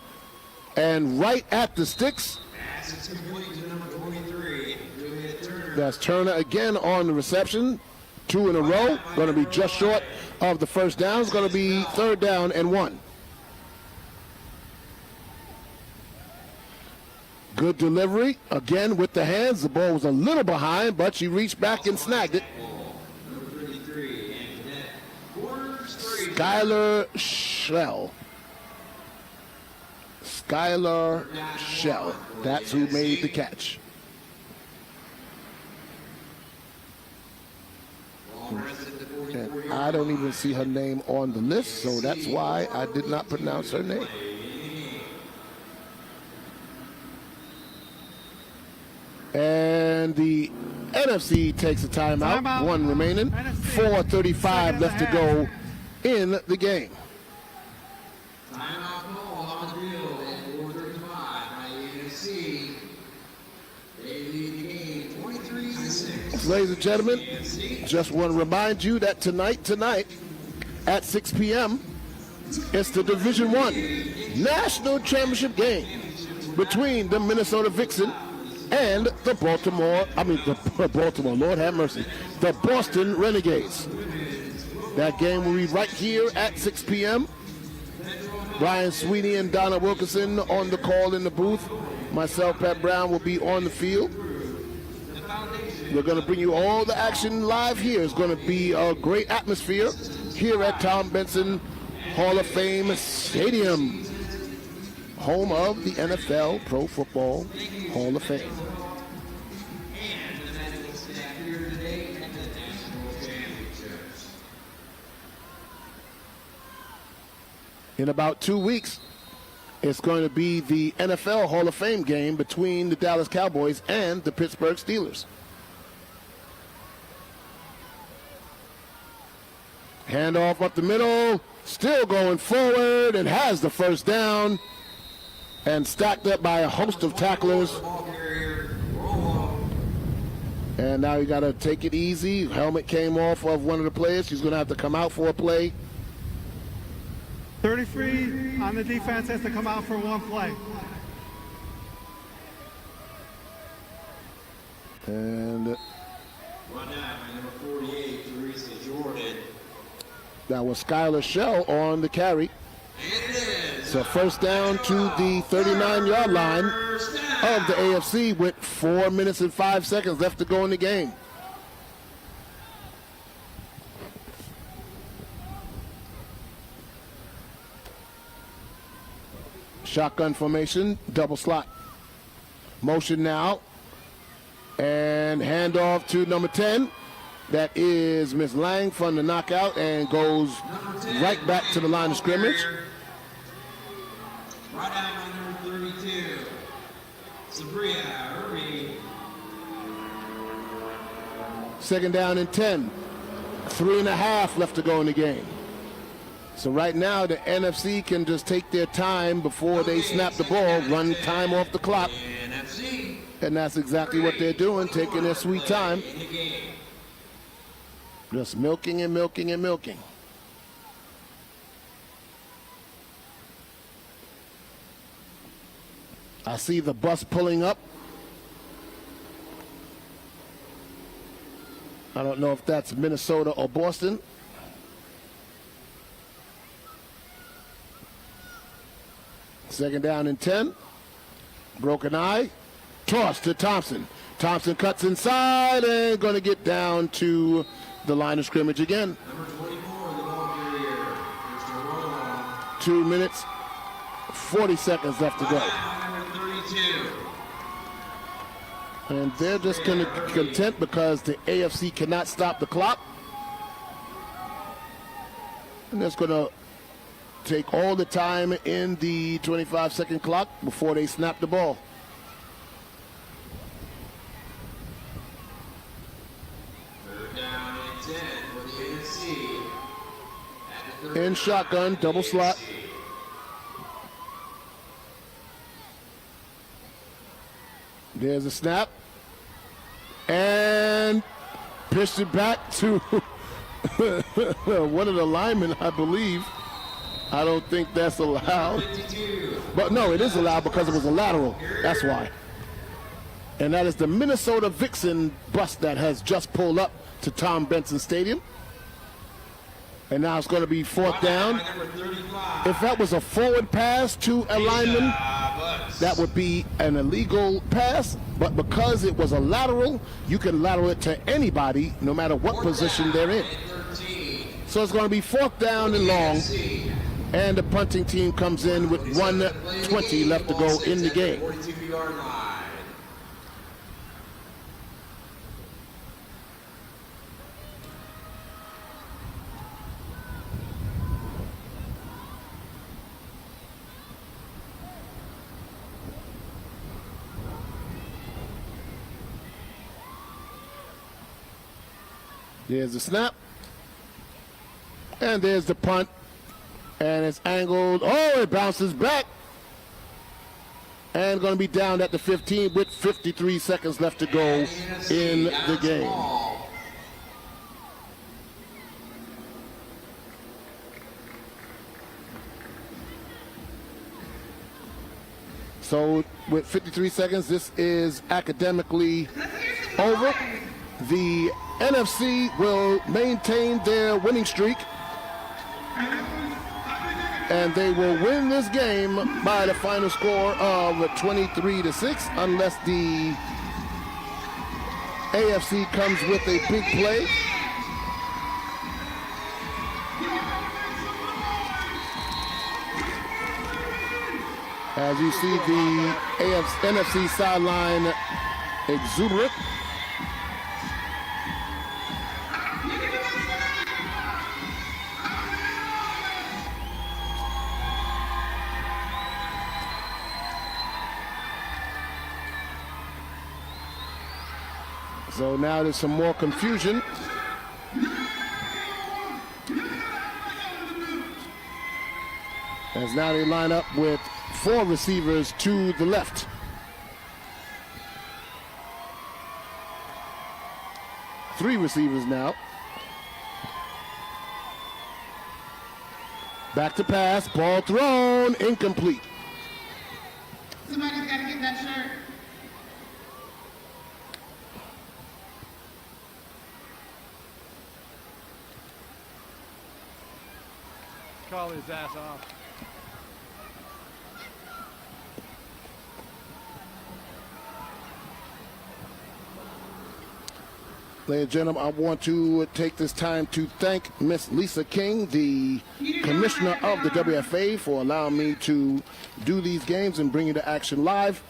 and right at the sticks. That's Turner again on the reception. 2 in a row. Going to be just short of the 1st down. It's going to be 3rd down and 1. Good delivery, again with the hands. The ball was a little behind, but she reached back and snagged it. Skylar Shell. That's who made the catch. And I don't even see her name on the list, so that's why I did not pronounce her name. And the NFC takes a timeout. 1 remaining. 4:35 left to go in the game. Timeout ball on the field at 4:35 by the NFC. They lead the game 23-6. Ladies and gentlemen, just want to remind you that tonight at 6 p.m., it's the Division I National Championship game between the Minnesota Vixen and the Lord have mercy, the Boston Renegades. That game will be right here at 6 p.m. Brian Sweeney and Donna Wilkinson on the call in the booth. Myself, Pat Brown, will be on the field. We're going to bring you all the action live here. It's going to be a great atmosphere here at Tom Benson Hall of Fame Stadium, home of the NFL Pro Football Hall of Fame. In about 2 weeks, it's going to be the NFL Hall of Fame game between the Dallas Cowboys and the Pittsburgh Steelers. Handoff up the middle, still going forward, and has the first down, and stacked up by a host of tacklers. And now you got to take it easy. Helmet came off of one of the players. He's going to have to come out for a play. 33 on the defense has to come out for one play. And Run out by number 48, Teresa Jordan. that was Skylar Shell on the carry. So first down to the 39-yard line of the AFC with 4 minutes and 5 seconds left to go in the game. Shotgun formation, double slot. Motion now. And handoff to number 10. That is Miss Lang from the knockout and goes right back to the line of scrimmage. Right out by number 32, Sabria Irving. Second down and 10. 3.5 left to go in the game. So right now the NFC can just take their time before they snap the ball, run time off the clock. And that's exactly what they're doing, taking their sweet time. Just milking and milking and milking. I see the bus pulling up. I don't know if that's Minnesota or Boston. Second down and 10. Broken eye. Toss to Thompson. Thompson cuts inside and going to get down to the line of scrimmage again. Number 24, the ball carrier, Mr. Roll. 2 minutes, 40 seconds left to go. Number 32. And they're just going to be content because the AFC cannot stop the clock. And that's going to take all the time in the 25-second clock before they snap the ball. Third down and 10 for the NFC. At the In shotgun, double slot. There's a snap. And pitched it back to one of the linemen, I believe. I don't think that's allowed. But no, it is allowed because it was a lateral. That's why. And that is the Minnesota Vixen bus that has just pulled up to Tom Benson Stadium. And now it's going to be fourth down. If that was a forward pass to a lineman, that would be an illegal pass. But because it was a lateral, you can lateral it to anybody, no matter what position they're in. So it's going to be fourth down and long. And the punting team comes in with 1:20 left to go in the game. 42-yard line. There's the snap. And there's the punt. And it's angled. Oh, it bounces back. And going to be down at the 15 with 53 seconds left to go in the game. So with 53 seconds, this is academically over. The NFC will maintain their winning streak, and they will win this game by the final score of 23-6, unless the AFC comes with a big play. As you see the NFC sideline exuberant. So now there's some more confusion. As now they line up with 4 receivers to the left. Three receivers now. Back to pass, ball thrown, incomplete. Somebody's got to get that shirt. Call his ass off. Ladies and gentlemen, I want to take this time to thank Miss Lisa King, the commissioner of the WFA, for allowing me to do these games and bring you to action live.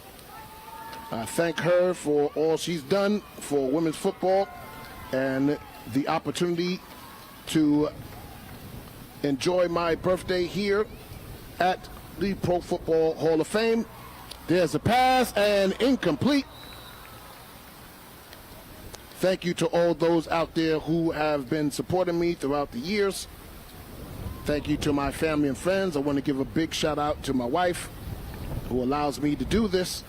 I thank her for all she's done for women's football and the opportunity to enjoy my birthday here at the Pro Football Hall of Fame. There's a pass and incomplete. Thank you to all those out there who have been supporting me throughout the years. Thank you to my family and friends. I want to give a big shout out to my wife, who allows me to do this.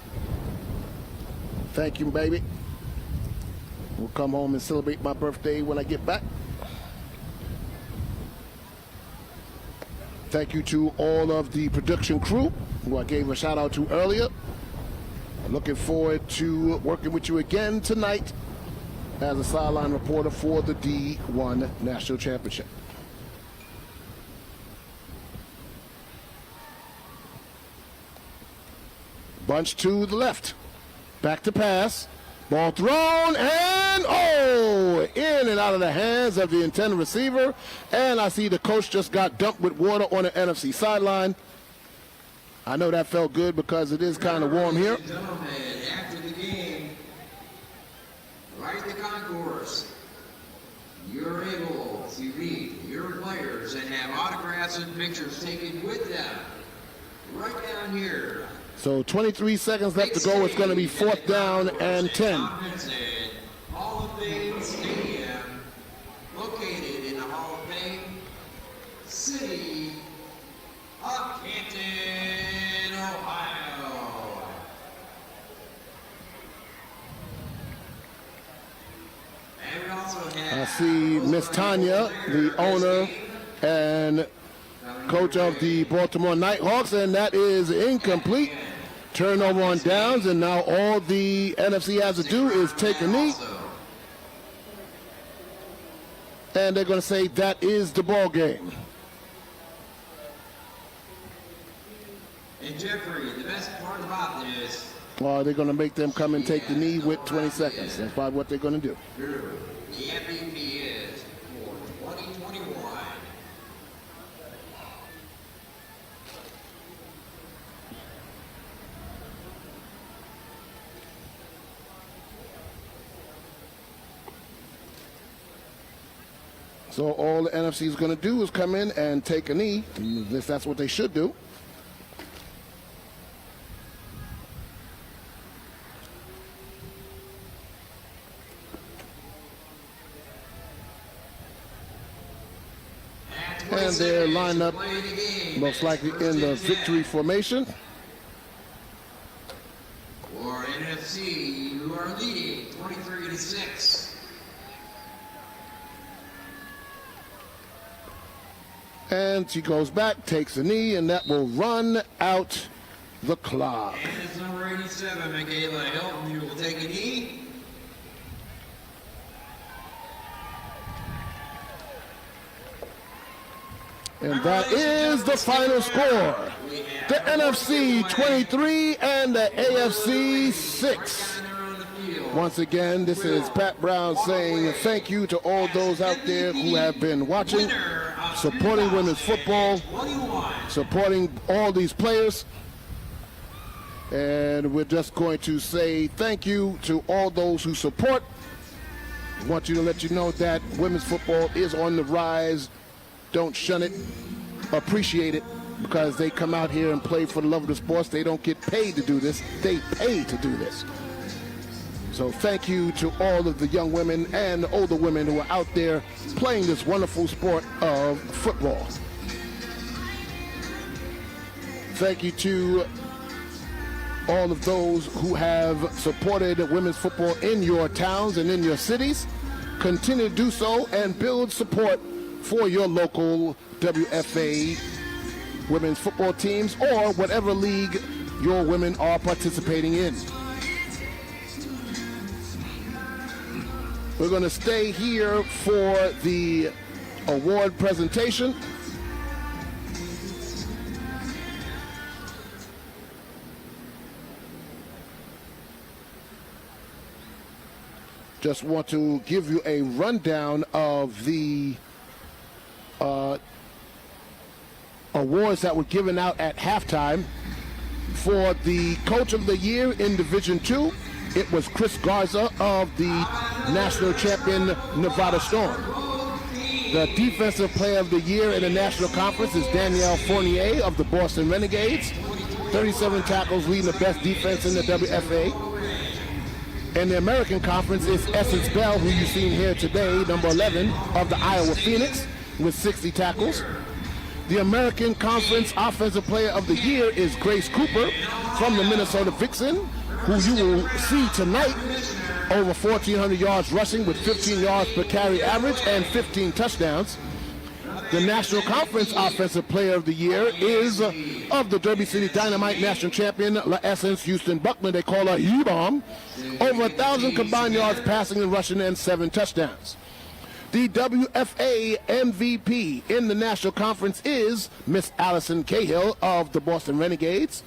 Thank you, baby. We'll come home and celebrate my birthday when I get back. Thank you to all of the production crew, who I gave a shout out to earlier. Looking forward to working with you again tonight as a sideline reporter for the D1 National Championship. Bunch to the left. Back to pass. Ball thrown, and in and out of the hands of the intended receiver. And I see the coach just got dumped with water on the NFC sideline. I know that felt good because it is kind of warm here. After the game, right at the concourse, you're able to meet your players and have autographs and pictures taken with them. Right down here. So 23 seconds left to go. It's going to be 4th down and 10. Hall of Fame Stadium, located in the Hall of Fame city of Canton, Ohio. And we also have I see Miss Tanya, the owner and coach of the Baltimore Nighthawks, and that is incomplete. Turnover on downs, and now all the NFC has to do is take a knee. And they're going to say that is the ball game. And Jeffrey, the best part about this, Or they're going to make them come and take the knee with 20 seconds. That's probably what they're going to do. the MVP is for 2021. So all the NFC is going to do is come in and take a knee. That's what they should do. And they're lined up most likely in the victory formation. For NFC, you are leading 23-6. And she goes back, takes a knee, and that will run out the clock. And it's number 87, Michaela Hilton. You will take a knee. And that is the final score. The NFC 23 and the AFC 6. Once again, this is Pat Brown saying thank you to all those out there who have been watching, supporting women's football, supporting all these players. And we're just going to say thank you to all those who support. I want you to let you know that women's football is on the rise. Don't shun it. Appreciate it, because they come out here and play for the love of the sports. They don't get paid to do this. They pay to do this. So thank you to all of the young women and older women who are out there playing this wonderful sport of football. Thank you to all of those who have supported women's football in your towns and in your cities. Continue to do so and build support for your local WFA women's football teams or whatever league your women are participating in. We're going to stay here for the award presentation. Just want to give you a rundown of the awards that were given out at halftime. For the Coach of the Year in Division 2, it was Chris Garza of the national champion Nevada Storm. The Defensive Player of the Year in the National Conference is Danielle Fournier of the Boston Renegades. 37 tackles, leading the best defense in the WFA. In the American Conference is Essence Bell, who you've seen here today, number 11 of the Iowa Phoenix, with 60 tackles. The American Conference Offensive Player of the Year is Grace Cooper from the Minnesota Vixen, who you will see tonight, over 1,400 yards rushing with 15 yards per carry average and 15 touchdowns. The National Conference Offensive Player of the Year is of the Derby City Dynamite national champion, La Essence Houston Buckner. They call her U-Bomb. Over 1,000 combined yards passing and rushing and 7 touchdowns. The WFA MVP in the National Conference is Miss Allison Cahill of the Boston Renegades.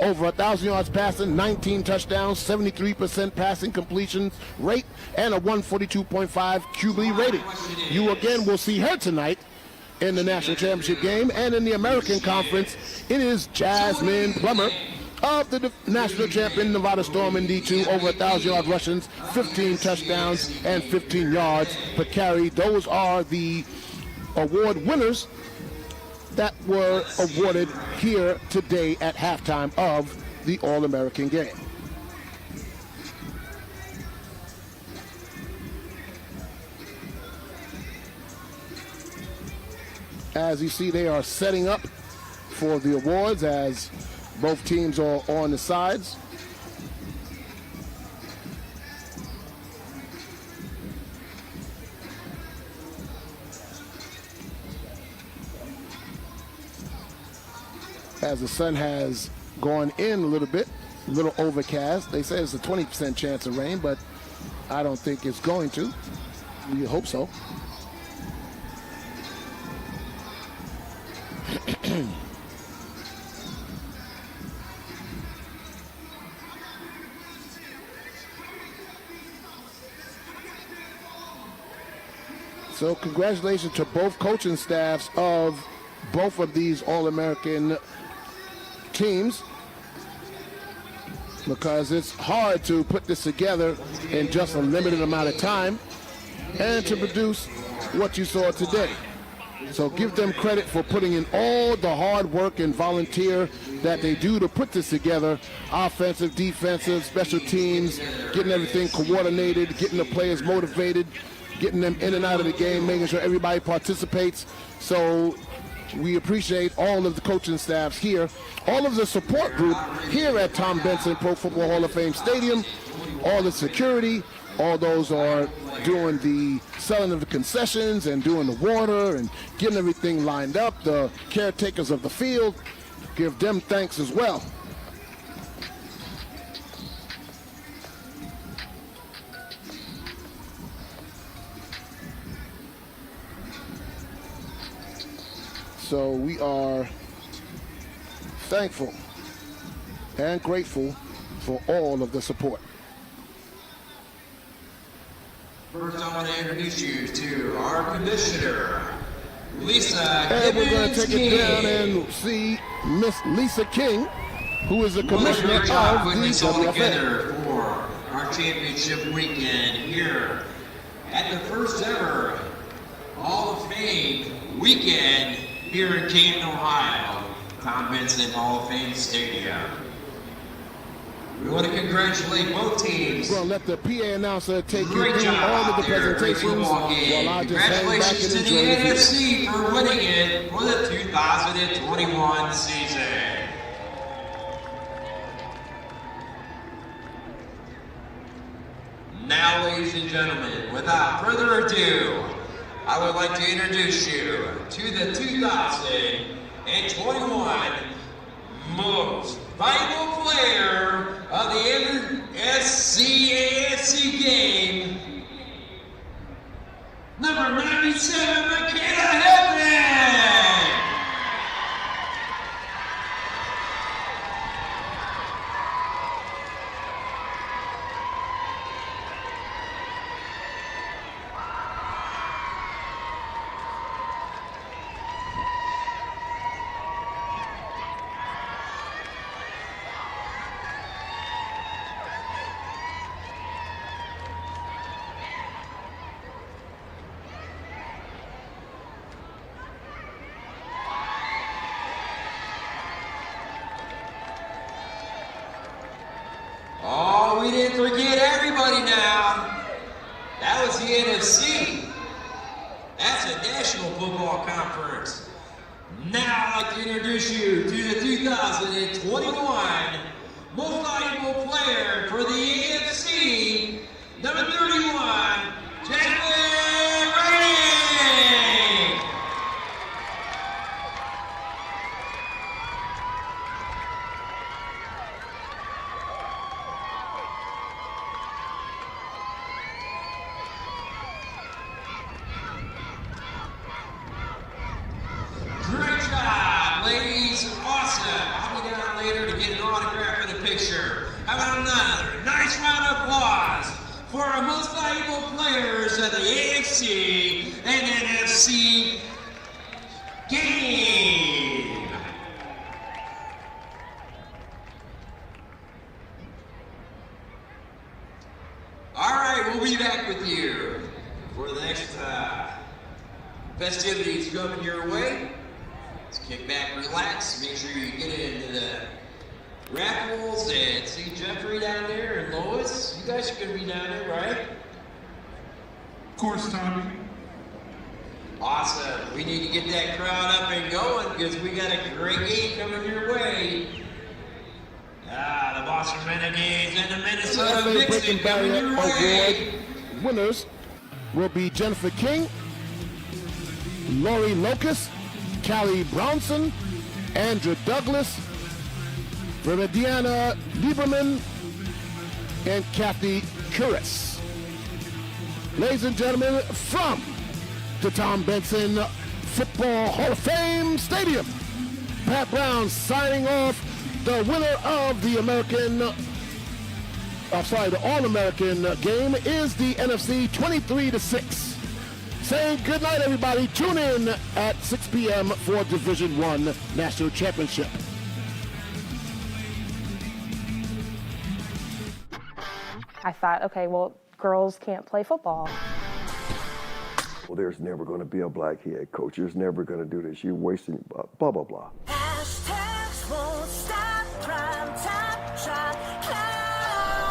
Over 1,000 yards passing, 19 touchdowns, 73% passing completion rate, and a 142.5 QB rating. You again will see her tonight in the national championship game. And in the American Conference, it is Jasmine Plummer of the national champion Nevada Storm in D2, over 1,000 yard rushings, 15 touchdowns, and 15 yards per carry. Those are the award winners that were awarded here today at halftime of the All-American game. As you see, they are setting up for the awards as both teams are on the sides. As the sun has gone in a little bit, a little overcast. They say it's a 20% chance of rain, but I don't think it's going to. We hope so. So congratulations to both coaching staffs of both of these All-American teams, because it's hard to put this together in just a limited amount of time and to produce what you saw today. So give them credit for putting in all the hard work and volunteer that they do to put this together. Offensive, defensive, special teams, getting everything coordinated, getting the players motivated, getting them in and out of the game, making sure everybody participates. So we appreciate all of the coaching staffs here, all of the support group here at Tom Benson Pro Football Hall of Fame Stadium, all the security, all those are doing the selling of the concessions and doing the water and getting everything lined up. The caretakers of the field, give them thanks as well. So we are thankful and grateful for all of the support. First, I want to introduce you to our commissioner, Lisa. And we're going to take it down and see Miss Lisa King, who is the commissioner of the putting this all WFA. together for our championship weekend here at the first ever Hall of Fame weekend here in Canton, Ohio, Tom Benson Hall of Fame Stadium. We want to congratulate both teams. We're going to let the PA announcer take you Great through job all of the there, presentations while I just hang back Congratulations and to the enjoy the NFC for winning it for the 2021 season. Now, ladies and gentlemen, without further ado, I would like to introduce you to the 2021 most valuable player of the NFC game, number 97, Canton. Oh, we didn't forget everybody now. That was the NFC. That's a National Football Conference. Now I'd like to introduce you to the 2021 Most Valuable Player for the AFC, number 31, Jacqueline Brady. Great job, ladies. Awesome. I'll be down later to get an autograph and a picture. How about another nice round of applause for our most valuable players of the AFC and NFC game. All right, we'll be back with you for the next festivities coming your way. Let's kick back, relax, make sure you get into the raffles and see Jeffrey down there and Lois. You guys are going to be down there, right? Of course, Tommy. Awesome. We need to get that crowd up and going because we got a great game coming your way. The Boston Renegades and the Minnesota FA Vixen Breaking coming Barrier your way. Award winners will be Jennifer King, Lori Locust, Callie Brownson, Andrew Douglas, Viridiana Lieberman, and Kathy Kuris. Ladies and gentlemen, from the Tom Benson Football Hall of Fame Stadium, Pat Brown signing off. The winner of the the All-American game is the NFC 23-6. Saying good night, everybody. Tune in at 6 p.m. for Division I National Championship. I thought, okay, well, girls can't play football. Well, there's never going to be a black head coach. There's never going to do this. You're wasting blah, blah, blah.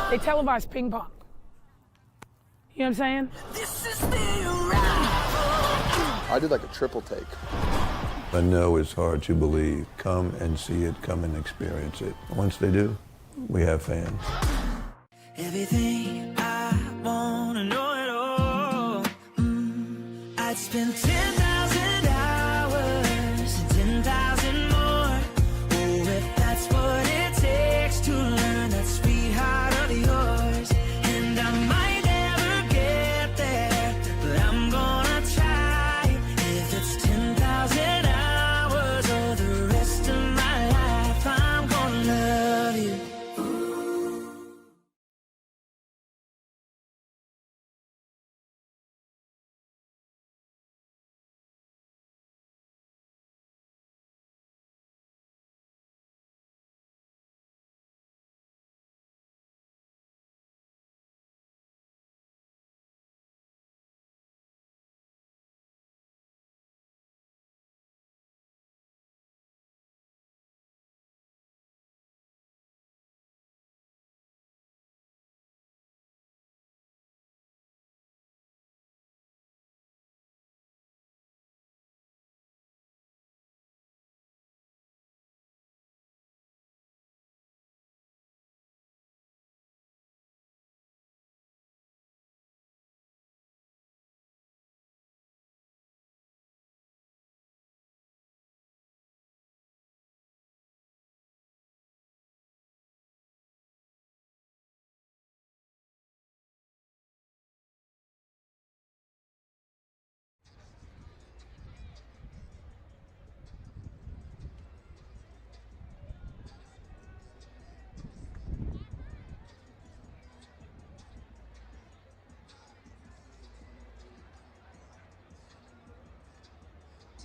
They televise ping pong. You know what I'm saying? I did like a triple take. I know it's hard to believe. Come and see it, come and experience it. Once they do, we have fans. Everything I wanna know it all. I'd spend 10,000 hours and 10,000 more. Oh, if that's what it takes to learn that sweetheart of yours. And I might never get there, but I'm gonna try. If it's 10,000 hours.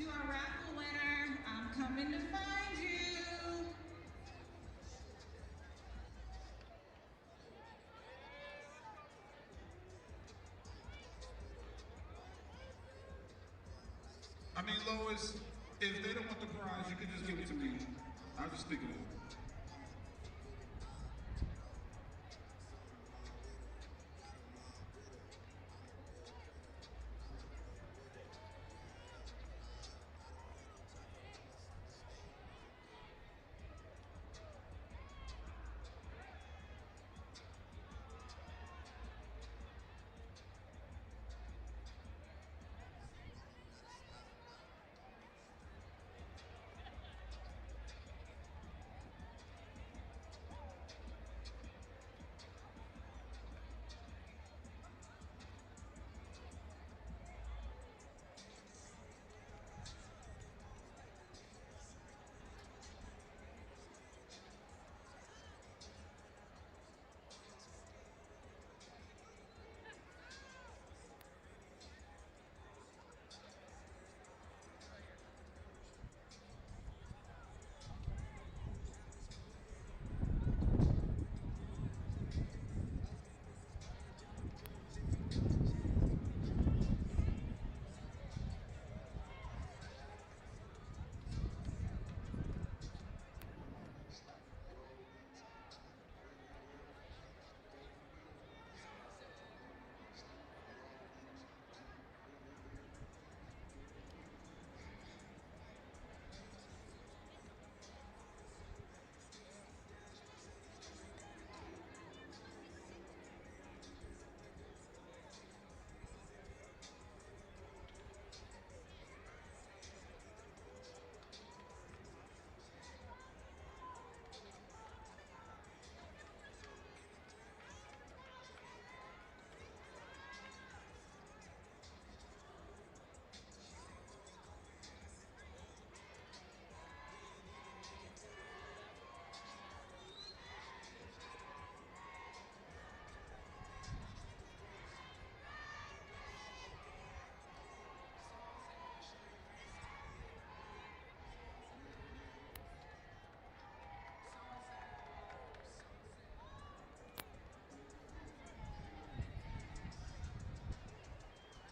to our raffle winner. I'm coming to find you. I mean, Lois, if they don't want the prize, you can just give it to me. I'll just stick it in.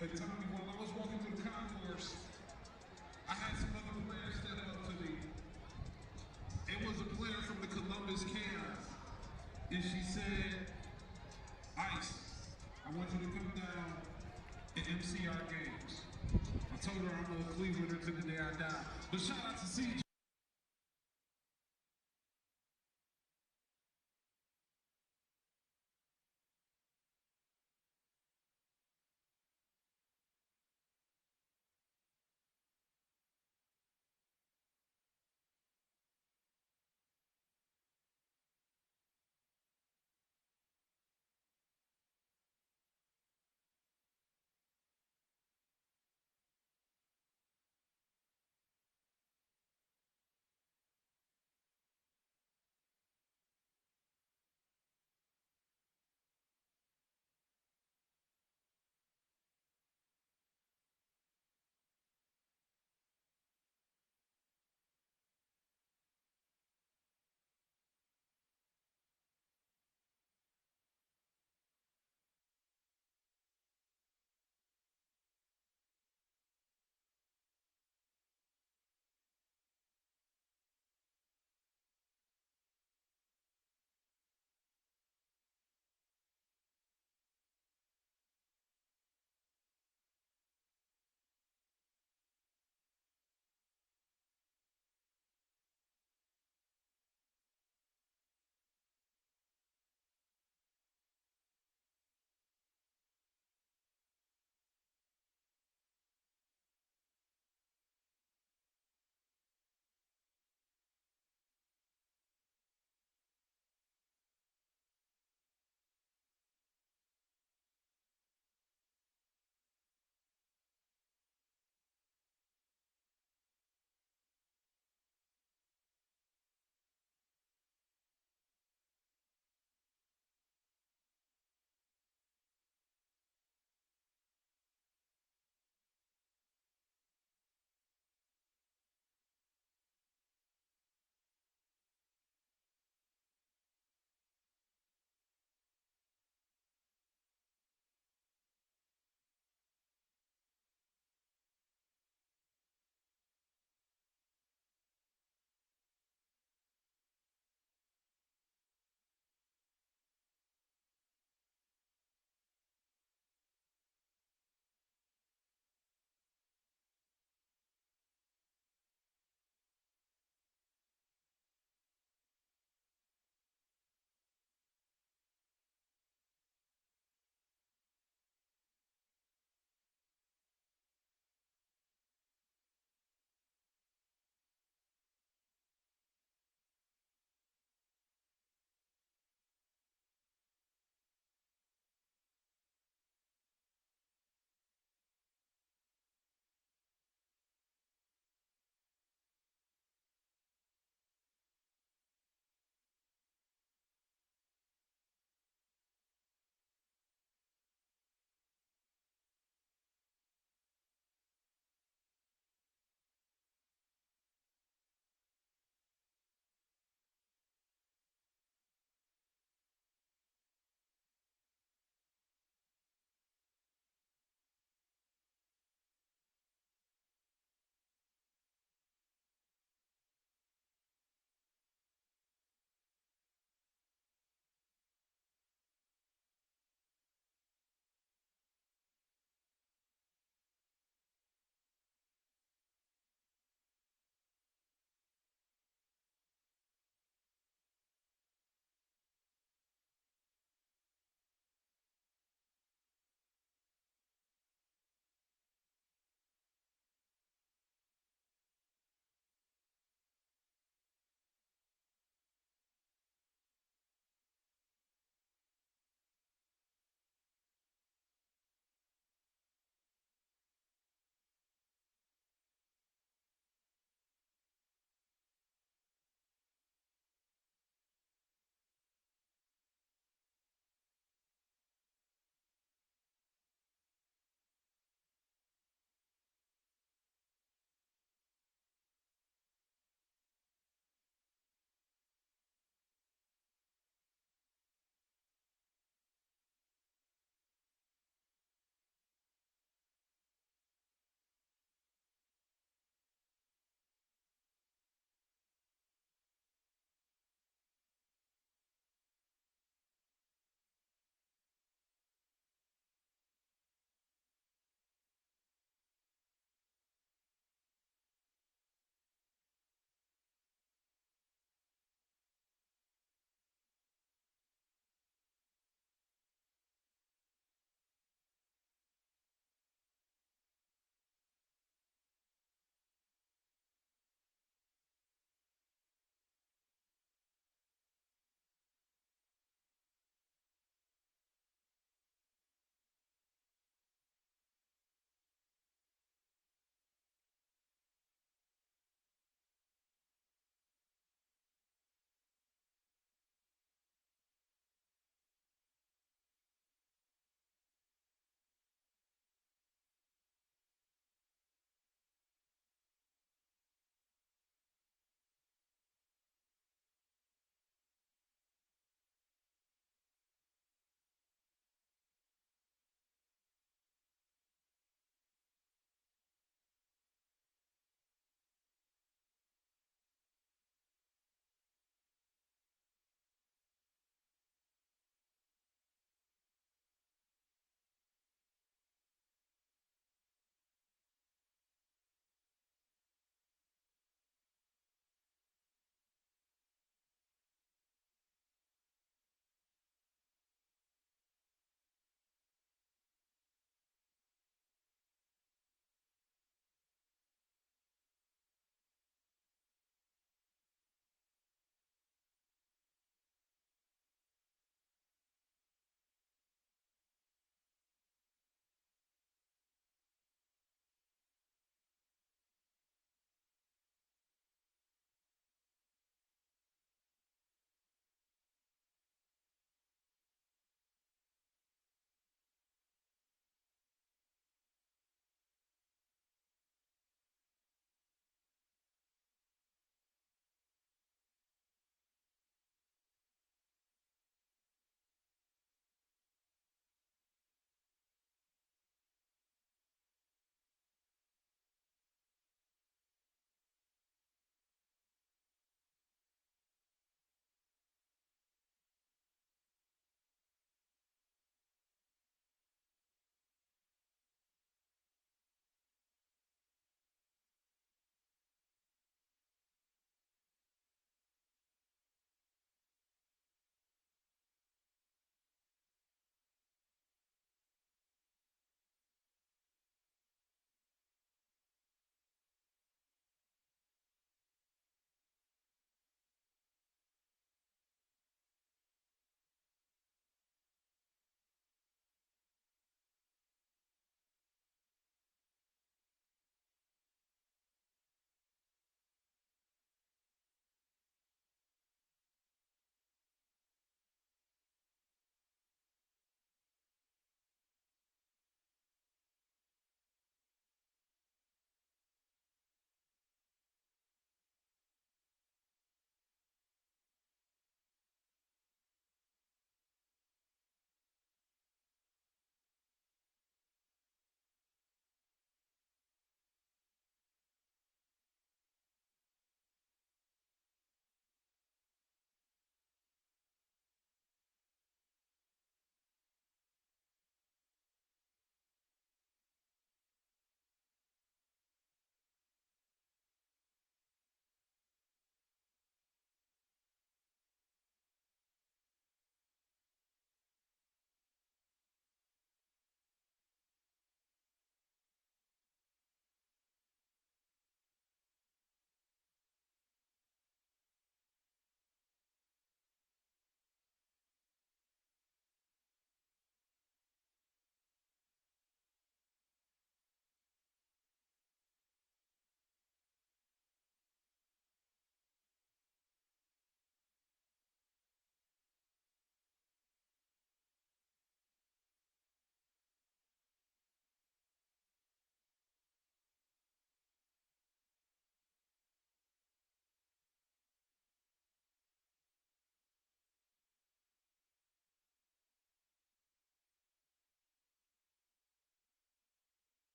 Hey, Tommy, while I was walking through the concourse,